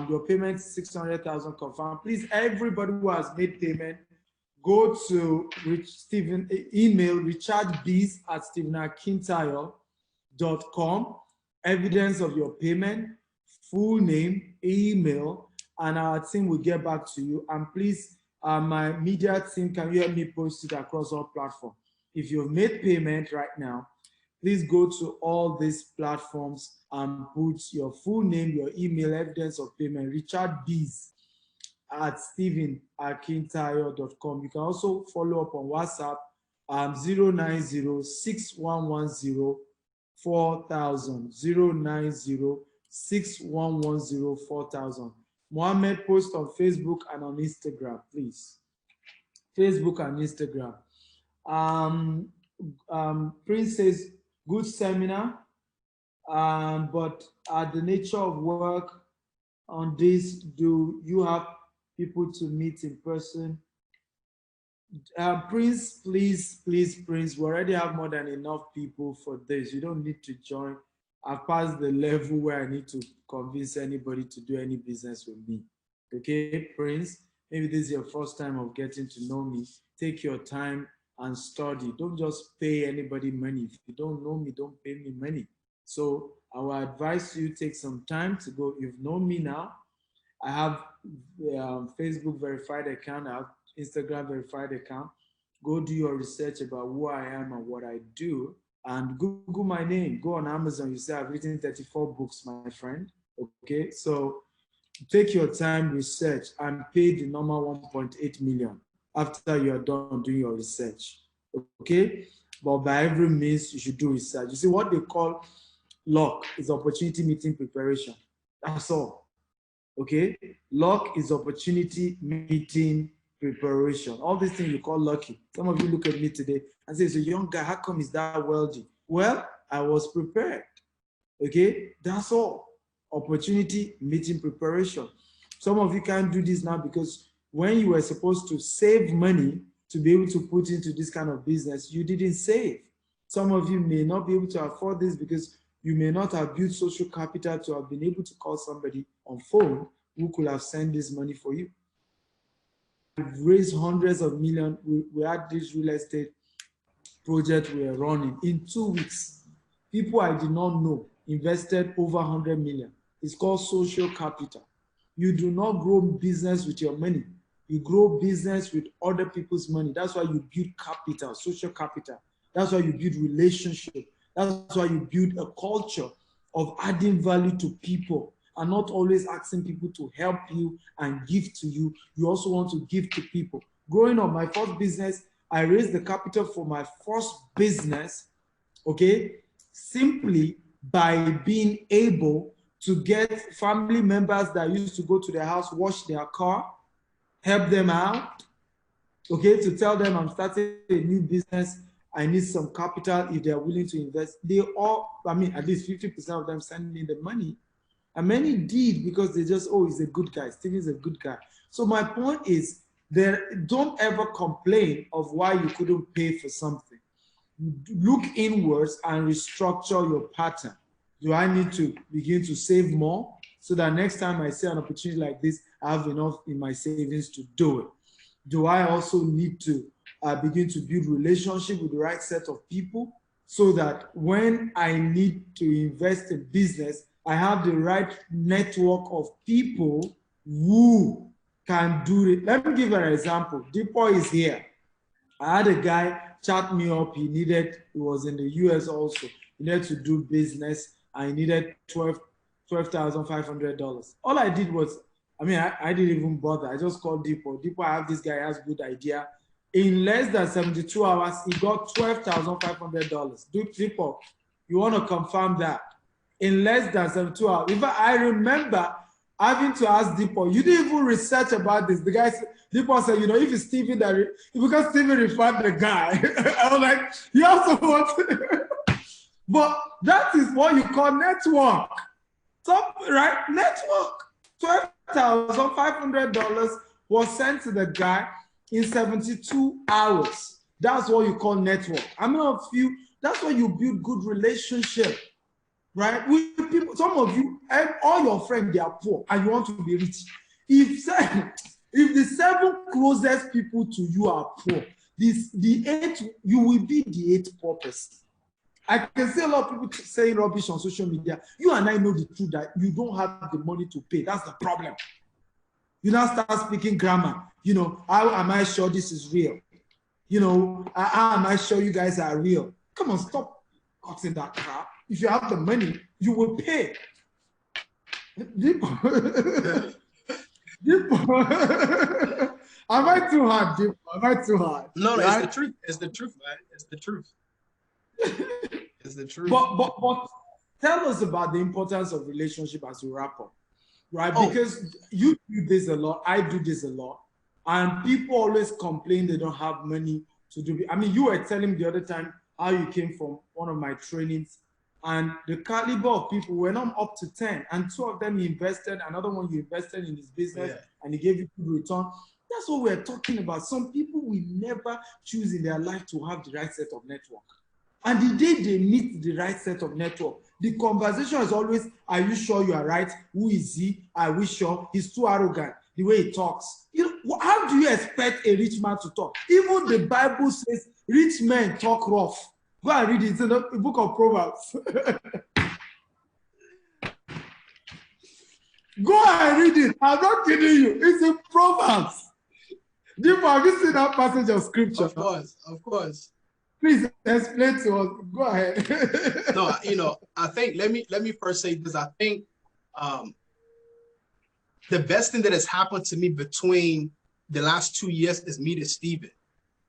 A: your payment is 600,000 confirmed. Please, everybody who has made payment, go to Stephen, email richardbees@stephenakintayo.com, evidence of your payment, full name, email, and our team will get back to you. And please, my media team, can you help me post it across all platforms? If you've made payment right now, please go to all these platforms and put your full name, your email, evidence of payment, richardbees@stephenakintayo.com. You can also follow up on WhatsApp 090-6110-4000. 090-6110-4000. Mohammed, post on Facebook and on Instagram, please. Facebook and Instagram. Prince says, good seminar, but the nature of work on this, do you have people to meet in person? Prince, please, Prince, we already have more than enough people for this. You don't need to join. I've passed the level where I need to convince anybody to do any business with me. Okay, Prince, maybe this is your first time of getting to know me. Take your time and study. Don't just pay anybody money. If you don't know me, don't pay me money. So I will advise you take some time to go. You've known me now. I have Facebook verified account. I have Instagram verified account. Go do your research about who I am and what I do, and Google my name. Go on Amazon. You say I've written 34 books, my friend. Okay, so take your time, research, and pay the normal 1.8 million after you are done doing your research. Okay, but by every means you should do research. You see, what they call luck is opportunity meeting preparation. That's all. Okay, luck is opportunity meeting preparation. All these things you call lucky. Some of you look at me today and say, it's a young guy, how come he's that wealthy? Well, I was prepared. Okay, that's all. Opportunity meeting preparation. Some of you can't do this now because when you were supposed to save money to be able to put into this kind of business, you didn't save. Some of you may not be able to afford this because you may not have built social capital to have been able to call somebody on phone who could have sent this money for you. We've raised hundreds of millions. We had this real estate project we are running. In 2 weeks, people I did not know invested over 100 million. It's called social capital. You do not grow business with your money. You grow business with other people's money. That's why you build capital, social capital. That's why you build relationship. That's why you build a culture of adding value to people and not always asking people to help you and give to you. You also want to give to people. Growing up, my first business, I raised the capital for my first business, okay, simply by being able to get family members that used to go to their house, wash their car, help them out, okay, to tell them I'm starting a new business, I need some capital if they're willing to invest. They all, I mean, at least 50% of them send me the money. And many did because they just, oh, he's a good guy. Steven's a good guy. So my point is, don't ever complain of why you couldn't pay for something. Look inwards and restructure your pattern. Do I need to begin to save more so that next time I see an opportunity like this, I have enough in my savings to do it? Do I also need to begin to build relationship with the right set of people so that when I need to invest in business, I have the right network of people who can do it. Let me give an example. Deepo is here. I had a guy chat me up. He was in the US also. He needed to do business. I needed $12,500. All I did was, I didn't even bother. I just called Deepo. Deepo, I have this guy, has a good idea. In less than 72 hours, he got $12,500. Deepo, you want to confirm that? In less than 72 hours. In fact, I remember having to ask Deepo, you didn't even research about this. The guy said, Deepo said, if it's Steven, because Steven referred the guy. I was like, you also want to. But that is what you call network. Top, right? Network. $12,500 was sent to the guy in 72 hours. That's what you call network. That's why you build good relationship, right? With people, some of you, and all your friends, they are poor and you want to be rich. If the 7 closest people to you are poor, the 8, you will be the 8th poor person. I can see a lot of people saying rubbish on social media. You and I know the truth that you don't have the money to pay. That's the problem. You now start speaking grammar. How am I sure this is real? How am I sure you guys are real? Come on, stop cutting that crap. If you have the money, you will pay. Am I too hard, Dip? Am I too hard?
D: No,
A: right?
D: It's the truth. It's the truth, man. It's the truth. It's the truth.
A: But tell us about the importance of relationship as we wrap up, right?
D: Oh.
A: Because you do this a lot, I do this a lot, and people always complain they don't have money to do. I mean, you were telling me the other time how you came from one of my trainings, and the caliber of people were not up to 10, and 2 of them you invested, another one you invested in his business, and he gave you good return. That's what we're talking about. Some people will never choose in their life to have the right set of network. And the day they meet the right set of network, the conversation is always, are you sure you are right? Who is he? Are we sure? He's too arrogant, the way he talks. You know, how do you expect a rich man to talk? Even the Bible says rich men talk rough. Go and read it. It's in the book of Proverbs. Go and read it. I'm not kidding you. It's in Proverbs. Deepa, have you seen that passage of scripture?
D: Of course, of course.
A: Please explain to us. Go ahead.
D: No, you know, I think let me first say this. I think the best thing that has happened to me between the last 2 years is meeting Stephen,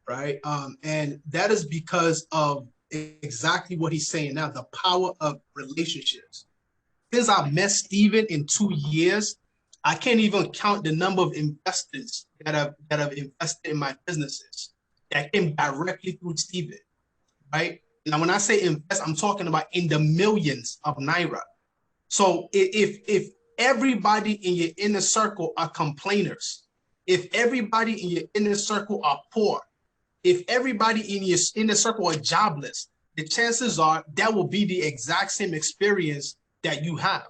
D: right? And that is because of exactly what he's saying now, the power of relationships. Since I've met Stephen in 2 years, I can't even count the number of investors that have invested in my businesses that came directly through Stephen, right? Now, when I say invest, I'm talking about in the millions of Naira. So if everybody in your inner circle are complainers, if everybody in your inner circle are poor, if everybody in your inner circle are jobless, the chances are that will be the exact same experience that you have,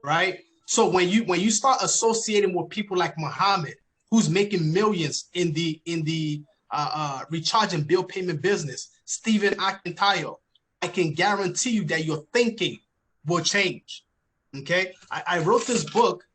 D: right? So when you start associating with people like Muhammad, who's making millions in the recharge and bill payment business, Stephen Akintayo, I can guarantee you that your thinking will change. Okay, I wrote this book.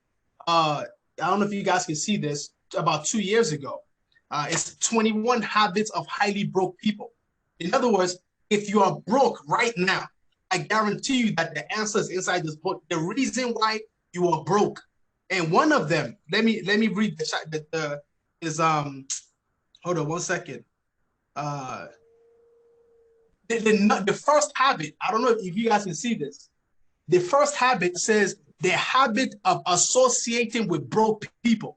D: I don't know if you guys can see this, about 2 years ago. It's 21 Habits of Highly Broke People. In other words, if you are broke right now, I guarantee you that the answer is inside this book. The reason why you are broke, and one of them. Let me read the chat. Hold on 1 second. The first habit. I don't know if you guys can see this. The first habit says the habit of associating with broke people.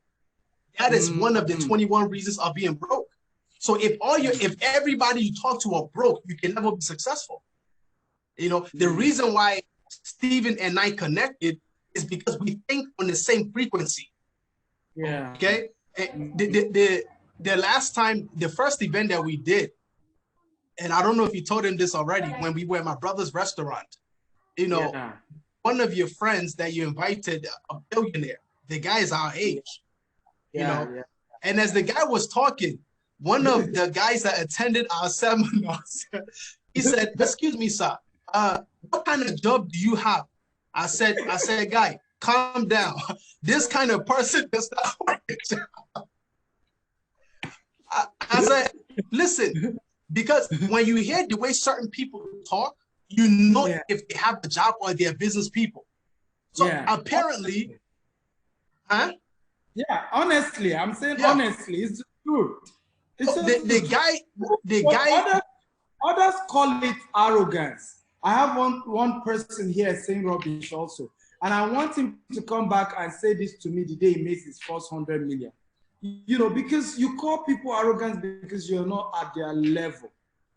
D: That is one of the 21 reasons of being broke. So if everybody you talk to are broke, you can never be successful. You know, the reason why Stephen and I connected is because we think on the same frequency.
A: Yeah.
D: Okay. The last time, the first event that we did, and I don't know if you told him this already, when we were at my brother's restaurant, you know, one of your friends that you invited, a billionaire, the guy is our age, you know, and as the guy was talking, one of the guys that attended our seminars, he said, "Excuse me, sir, what kind of job do you have?" I said, "Guy, calm down. This kind of person does not work a job." I said, "Listen, because when you hear the way certain people talk, you know if they have a job or they're business people." So apparently, huh?
A: Yeah, honestly, I'm saying honestly, it's true. It's
D: so the guy.
A: Others call it arrogance. I have one person here saying rubbish also, and I want him to come back and say this to me the day he makes his first 100 million. You know, because you call people arrogant because you're not at their level,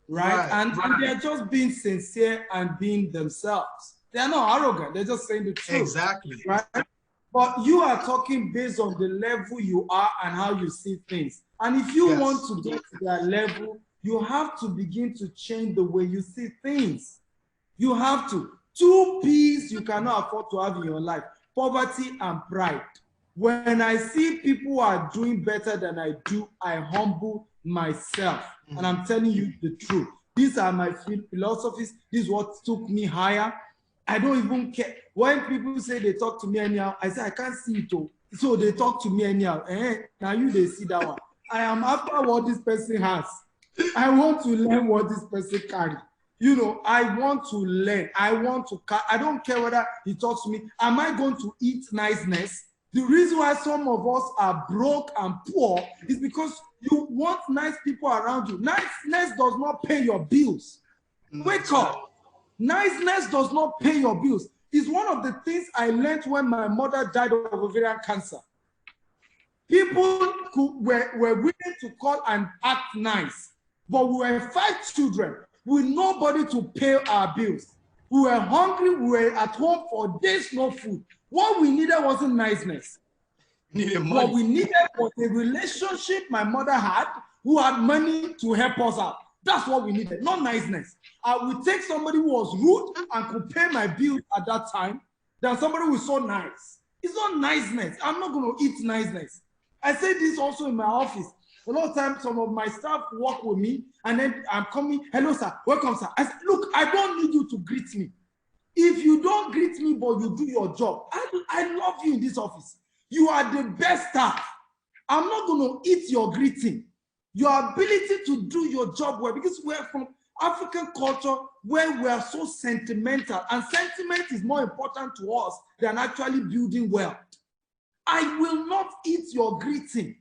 A: right? And they're just being sincere and being themselves. They're not arrogant. They're just saying the truth.
D: Exactly.
A: Right? But you are talking based on the level you are and how you see things. And if you want to get to that level, you have to begin to change the way you see things. You have to. 2 P's you cannot afford to have in your life: poverty and pride. When I see people who are doing better than I do, I humble myself. And I'm telling you the truth. These are my philosophies. This is what took me higher. I don't even care. When people say they talk to me anyhow, I say, I can't see it all. So they talk to me anyhow. Now they see that one. I am after what this person has. I want to learn what this person carries. You know, I want to learn. I don't care whether he talks to me. Am I going to eat niceness? The reason why some of us are broke and poor is because you want nice people around you. Niceness does not pay your bills. Wake up. Niceness does not pay your bills. It's one of the things I learned when my mother died of ovarian cancer. People were willing to call and act nice, but we were 5 children with nobody to pay our bills. We were hungry, we were at home for days, no food. What we needed wasn't niceness. What we needed was a relationship my mother had who had money to help us out. That's what we needed, not niceness. I would take somebody who was rude and could pay my bills at that time than somebody who was so nice. It's not niceness. I'm not going to eat niceness. I say this also in my office. A lot of times, some of my staff work with me, and then I'm coming, hello, sir, welcome, sir. I say, look, I don't need you to greet me. If you don't greet me, but you do your job, I love you in this office. You are the best staff. I'm not going to eat your greeting. Your ability to do your job well, because we're from African culture where we are so sentimental, and sentiment is more important to us than actually building wealth. I will not eat your greeting.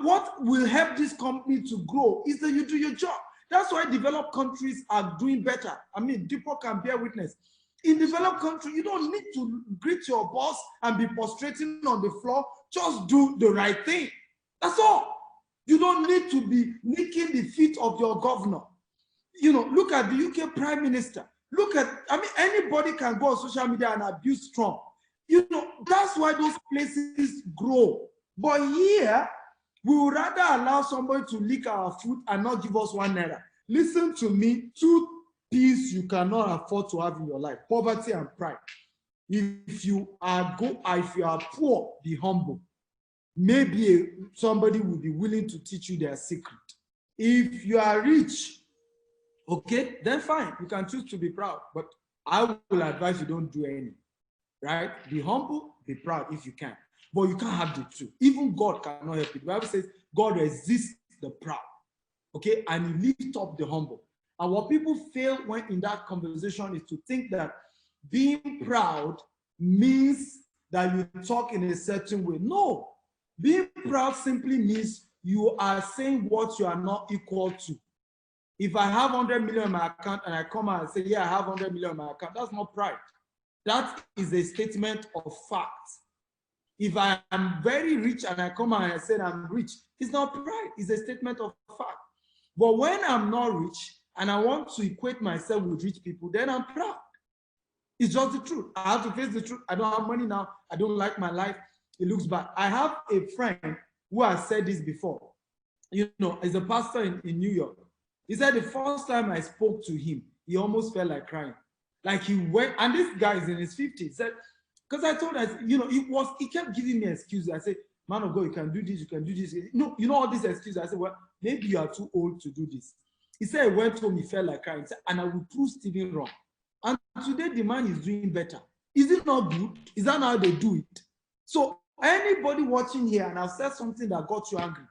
A: What will help this company to grow is that you do your job. That's why developed countries are doing better. I mean, people can bear witness. In developed countries, you don't need to greet your boss and be prostrating on the floor. Just do the right thing. That's all. You don't need to be licking the feet of your governor. You know, look at the UK Prime Minister. Look at, I mean, anybody can go on social media and abuse Trump. You know, that's why those places grow. But here, we would rather allow somebody to lick our food and not give us 1 naira. Listen to me, 2 things you cannot afford to have in your life: poverty and pride. If you are poor, be humble. Maybe somebody will be willing to teach you their secret. If you are rich, okay, then fine, you can choose to be proud. But I will advise you don't do any. Right? Be humble, be proud if you can. But you can't have the two. Even God cannot help it. The Bible says God resists the proud. Okay? And he lifts up the humble. And what people fail when in that conversation is to think that being proud means that you talk in a certain way. No. Being proud simply means you are saying what you are not equal to. If I have 100 million in my account and I come out and say, yeah, I have 100 million in my account, that's not pride. That is a statement of fact. If I am very rich and I come out and I say I'm rich, it's not pride, it's a statement of fact. But when I'm not rich and I want to equate myself with rich people, then I'm proud. It's just the truth. I have to face the truth. I don't have money now. I don't like my life. It looks bad. I have a friend who has said this before. You know, as a pastor in New York. He said the first time I spoke to him, he almost felt like crying. Like he went, and this guy is in his 50s. He said, because I told him, you know, he kept giving me excuses. I said, man of God, you can do this, you can do this. No, you know all these excuses. I said, well, maybe you are too old to do this. He said he went home, he felt like crying. He said, and I will prove Stephen wrong. And today the man is doing better. Is it not good? Is that how they do it? So anybody watching here, and I've said something that got you angry,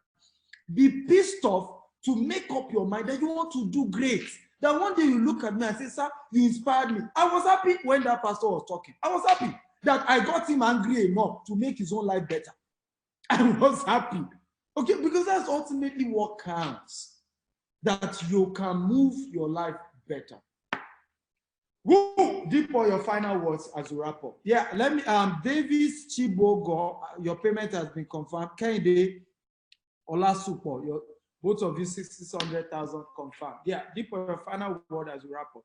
A: be pissed off to make up your mind that you want to do great. That one day you look at me and say, sir, you inspired me. I was happy when that pastor was talking. I was happy that I got him angry enough to make his own life better. I was happy. Okay, because that's ultimately what counts. That you can move your life better. Woo! Deep for your final words as we wrap up. Yeah, let me, Davis Chibogo, your payment has been confirmed. Kende Olasupo, both of you 600,000 confirmed. Yeah, Deep for your final word as we wrap up.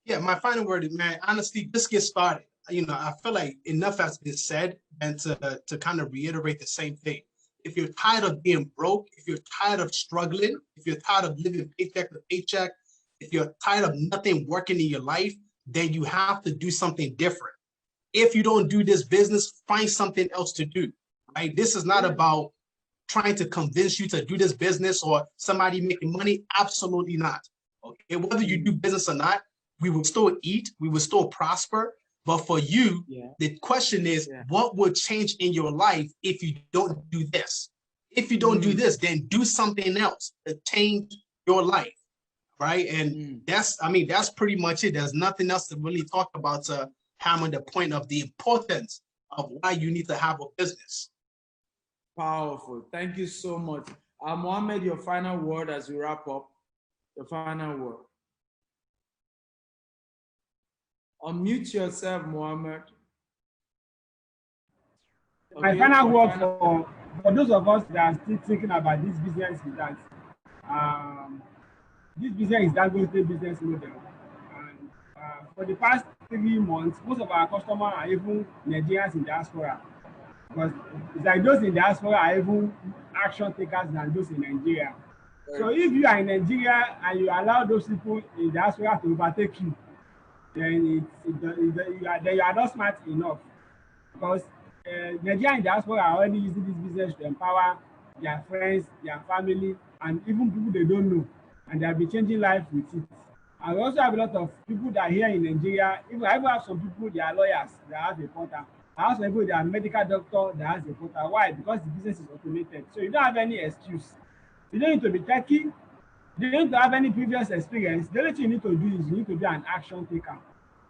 D: Yeah, my final word is, man, honestly, just get started. You know, I feel like enough has been said, and to kind of reiterate the same thing. If you're tired of being broke, if you're tired of struggling, if you're tired of living paycheck to paycheck, if you're tired of nothing working in your life, then you have to do something different. If you don't do this business, find something else to do, right? This is not about trying to convince you to do this business or somebody making money. Absolutely not. Okay, whether you do business or not, we will still eat, we will still prosper. But for you, the question is, what will change in your life if you don't do this? If you don't do this, then do something else to change your life, right? And that's, I mean, that's pretty much it. There's nothing else to really talk about to hammer the point of the importance of why you need to have a business.
A: Powerful. Thank you so much. Mohammed, your final word as we wrap up. Your final word. Unmute yourself, Mohammed.
E: My final word for those of us that are still thinking about this business is that this business is Dangote business model. And for the past 3 months, most of our customers are even Nigerians in diaspora. Because it's like those in diaspora are even action takers than those in Nigeria. So if you are in Nigeria and you allow those people in diaspora to overtake you, then you are not smart enough. Because Nigerian diaspora are already using this business to empower their friends, their family, and even people they don't know, and they'll be changing life with it. And we also have a lot of people that are here in Nigeria. Even I even have some people, they are lawyers that have a portal. I have some people that are medical doctor that has a portal. Why? Because the business is automated. So you don't have any excuse. You don't need to be techie. You don't need to have any previous experience. The only thing you need to do is you need to be an action taker.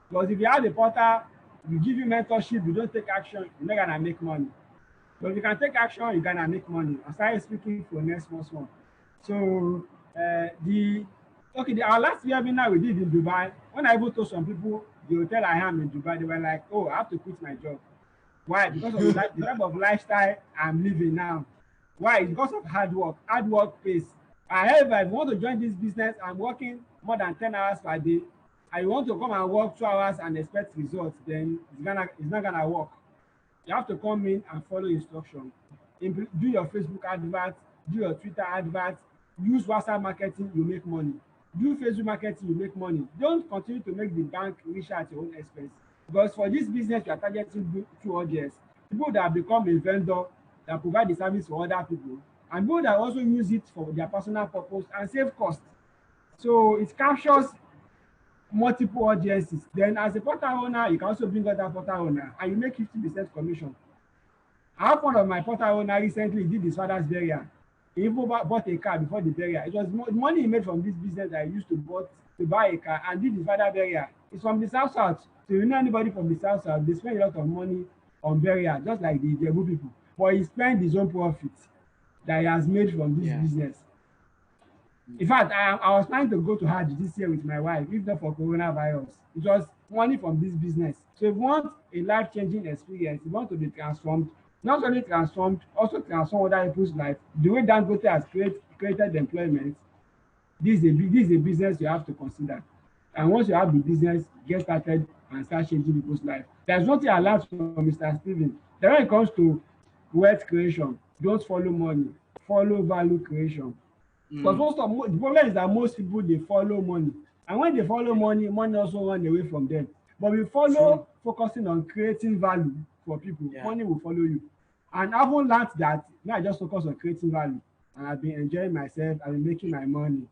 E: Because if you have a portal, we give you mentorship, you don't take action, you're not gonna make money. But if you can take action, you're gonna make money. I started speaking for next one. So our last webinar we did in Dubai, when I even told some people the hotel I am in Dubai, they were like, oh, I have to quit my job. Why? Because of the type of lifestyle I'm living now. Why? Because of hard work. Hard work pays. However, if you want to join this business, I'm working more than 10 hours per day. I want to come and work 2 hours and expect results, then it's not gonna work. You have to come in and follow instruction. Do your Facebook advert, do your Twitter advert, use WhatsApp marketing, you make money. Do Facebook marketing, you make money. Don't continue to make the bank richer at your own expense. Because for this business, you are targeting two audience. People that become a vendor, that provide the service for other people, and people that also use it for their personal purpose and save costs. So it captures multiple audiences. Then as a portal owner, you can also bring other portal owner and you make 50% commission. I have one of my portal owner recently did his father's burial. He even bought a car before the burial. It was money he made from this business that he used to buy a car and did his father burial. It's from the South. So you know anybody from the South, they spend a lot of money on burial, just like the Jebu people. But he spent his own profit that he has made from this business. In fact, I was planning to go to Hajj this year with my wife, if not for coronavirus. It was money from this business. So if you want a life-changing experience, you want to be transformed, not only transformed, also transform other people's life. The way Dangote has created employment, this is a business you have to consider. And once you have the business, get started and start changing people's life. There's nothing I learned from Mr. Steven. Then when it comes to wealth creation, don't follow money, follow value creation. Because the problem is that most people, they follow money. And when they follow money, money also run away from them. But we follow focusing on creating value for people, money will follow you. And I've learned that now I just focus on creating value. And I've been enjoying myself, I've been making my money.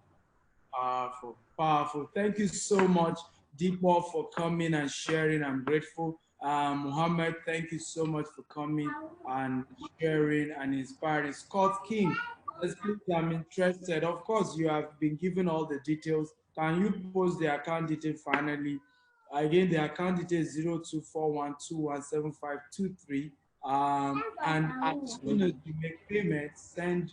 A: Powerful, powerful. Thank you so much, Deepak, for coming and sharing. I'm grateful. Muhammad, thank you so much for coming and sharing and inspiring. Scott King, please, I'm interested. Of course, you have been given all the details. Can you post the account detail finally? Again, the account detail is 0241217523. And as soon as you make payments, send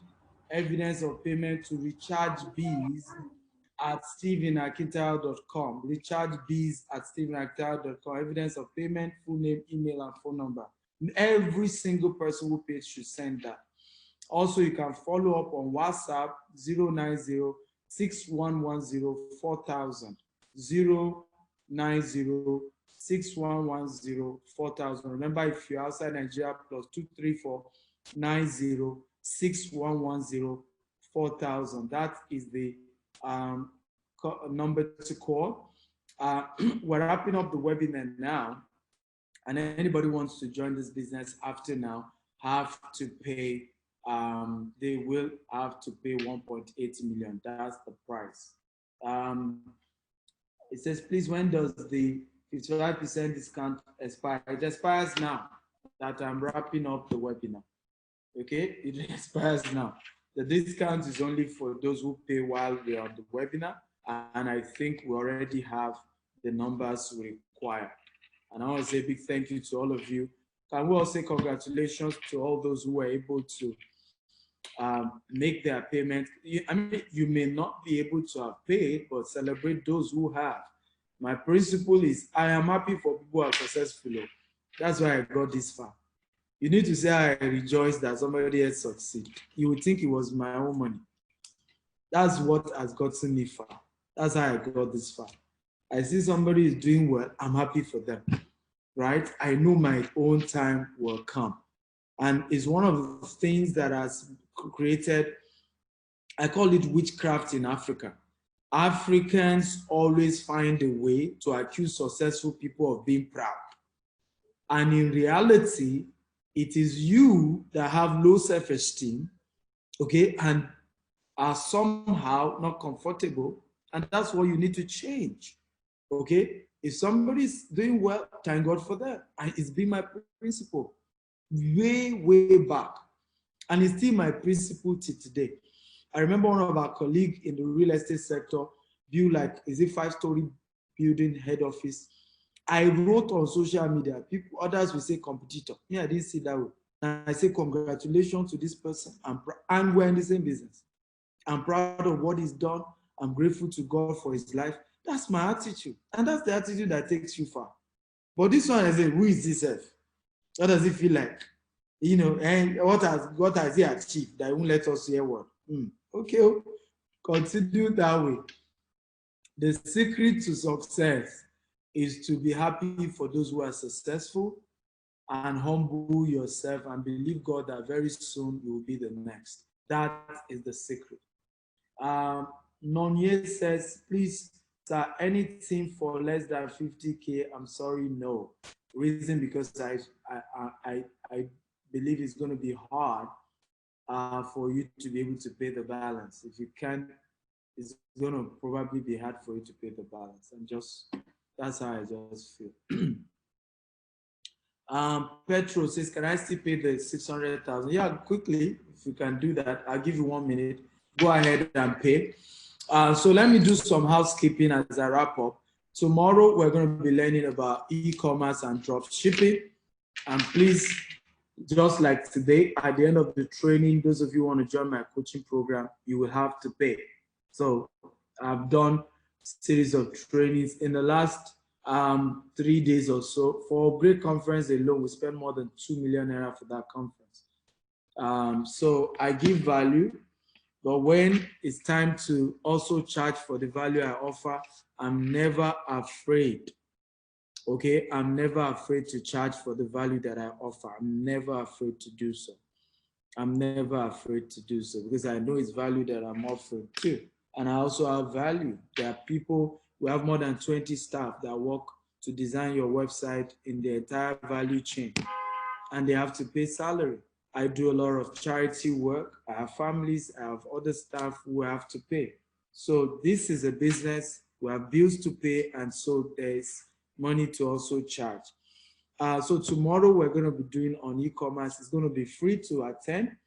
A: evidence of payment to rechargebees@stephenakintayo.com. rechargebees@stephenakintayo.com. Evidence of payment, full name, email, and phone number. Every single person who pays should send that. Also, you can follow up on WhatsApp 090-6110-4000. 090-6110-4000. Remember, if you're outside Nigeria, +234-90-6110-4000. That is the number to call. We're wrapping up the webinar now, and anybody wants to join this business after now have to pay. They will have to pay 1.8 million. That's the price. It says, please, when does the 55% discount expire? It expires now that I'm wrapping up the webinar. Okay, it expires now. The discount is only for those who pay while we're on the webinar, and I think we already have the numbers we require. And I want to say a big thank you to all of you. Can we all say congratulations to all those who were able to make their payment? I mean, you may not be able to have paid, but celebrate those who have. My principle is I am happy for people who are successful. That's why I got this far. You need to say I rejoice that somebody else succeeded. You would think it was my own money. That's what has gotten me far. That's how I got this far. I see somebody is doing well, I'm happy for them, right? I know my own time will come. And it's one of the things that has created, I call it witchcraft in Africa. Africans always find a way to accuse successful people of being proud. And in reality, it is you that have low self-esteem, okay, and are somehow not comfortable, and that's what you need to change, okay? If somebody's doing well, thank God for that. And it's been my principle way back, and it's still my principle till today. I remember one of our colleagues in the real estate sector built like, is it 5-story building head office? I wrote on social media, people, others will say competitor. Me, I didn't see that way. And I say, congratulations to this person, and we're in the same business. I'm proud of what he's done. I'm grateful to God for his life. That's my attitude. And that's the attitude that takes you far. But this one, I say, who is this self? What does it feel like? You know, and what has he achieved that won't let us hear what? Okay, continue that way. The secret to success is to be happy for those who are successful and humble yourself and believe God that very soon you will be the next. That is the secret. Nonye says, please, sir, anything for less than 50K, I'm sorry, no. Reason because I believe it's going to be hard for you to be able to pay the balance. If you can't, it's going to probably be hard for you to pay the balance. And just, that's how I just feel. Petro says, can I still pay the 600,000? Yeah, quickly, if you can do that, I'll give you 1 minute. Go ahead and pay. So let me do some housekeeping as I wrap up. Tomorrow, we're going to be learning about e-commerce and drop shipping. And please, just like today, at the end of the training, those of you who want to join my coaching program, you will have to pay. So I've done a series of trainings in the last 3 days or so. For a great conference alone, we spend more than 2 million naira for that conference. So I give value, but when it's time to also charge for the value I offer, I'm never afraid. Okay, I'm never afraid to charge for the value that I offer. I'm never afraid to do so. I'm never afraid to do so because I know it's value that I'm offering too. And I also have value. There are people, we have more than 20 staff that work to design your website in the entire value chain, and they have to pay salary. I do a lot of charity work. I have families, I have other staff who have to pay. So this is a business, we have bills to pay, and so there's money to also charge. So tomorrow we're going to be doing on e-commerce. It's going to be free to attend,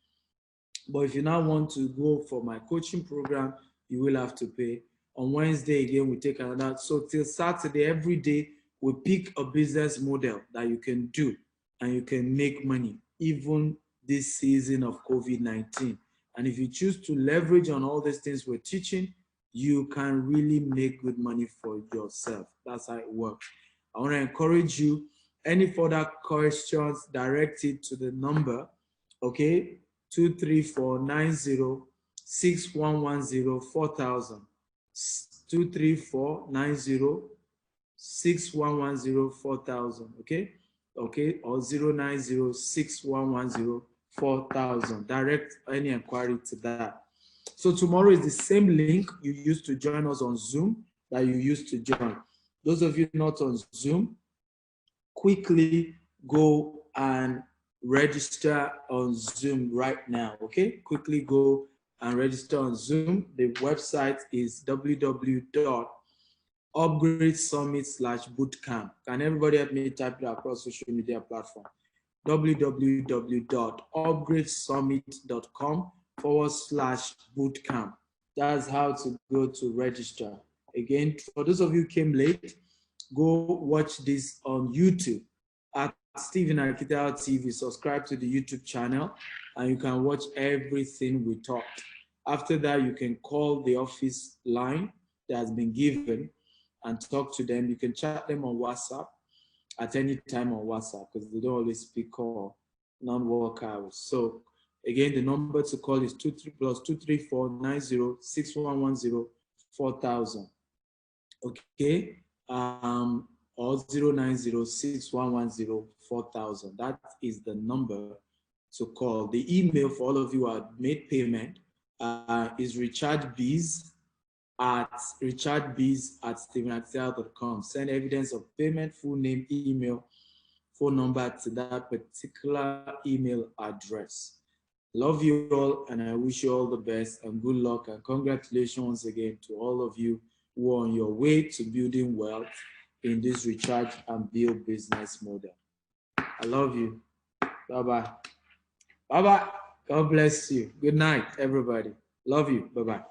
A: but if you now want to go for my coaching program, you will have to pay. On Wednesday again, we take another. So till Saturday, every day, we pick a business model that you can do and you can make money, even this season of COVID-19. And if you choose to leverage on all these things we're teaching, you can really make good money for yourself. That's how it works. I want to encourage you, any further questions, direct it to the number, okay? 234-90-6110-4000. 234-90-6110-4000, okay? Okay, or 090-6110-4000. Direct any inquiry to that. So tomorrow is the same link you used to join us on Zoom that you used to join. Those of you not on Zoom, quickly go and register on Zoom right now, okay? Quickly go and register on Zoom. The website is www.upgradesummit/bootcamp. Can everybody help me type it across social media platform? www.upgradesummit.com/bootcamp. That's how to go to register. Again, for those of you who came late, go watch this on YouTube at Stephen Akitao TV. Subscribe to the YouTube channel and you can watch everything we talk. After that, you can call the office line that has been given and talk to them. You can chat them on WhatsApp at any time on WhatsApp because they don't always speak call non-work hours. So again, the number to call is 234 90 6110 4000. Okay, or 090 6110 4000. That is the number to call. The email for all of you who have made payment is richardbees@stephenactel.com. Send evidence of payment, full name, email, phone number to that particular email address. Love you all, and I wish you all the best and good luck, and congratulations once again to all of you who are on your way to building wealth in this recharge and build business model. I love you. Bye-bye. Bye-bye. God bless you. Good night, everybody. Love you. Bye-bye.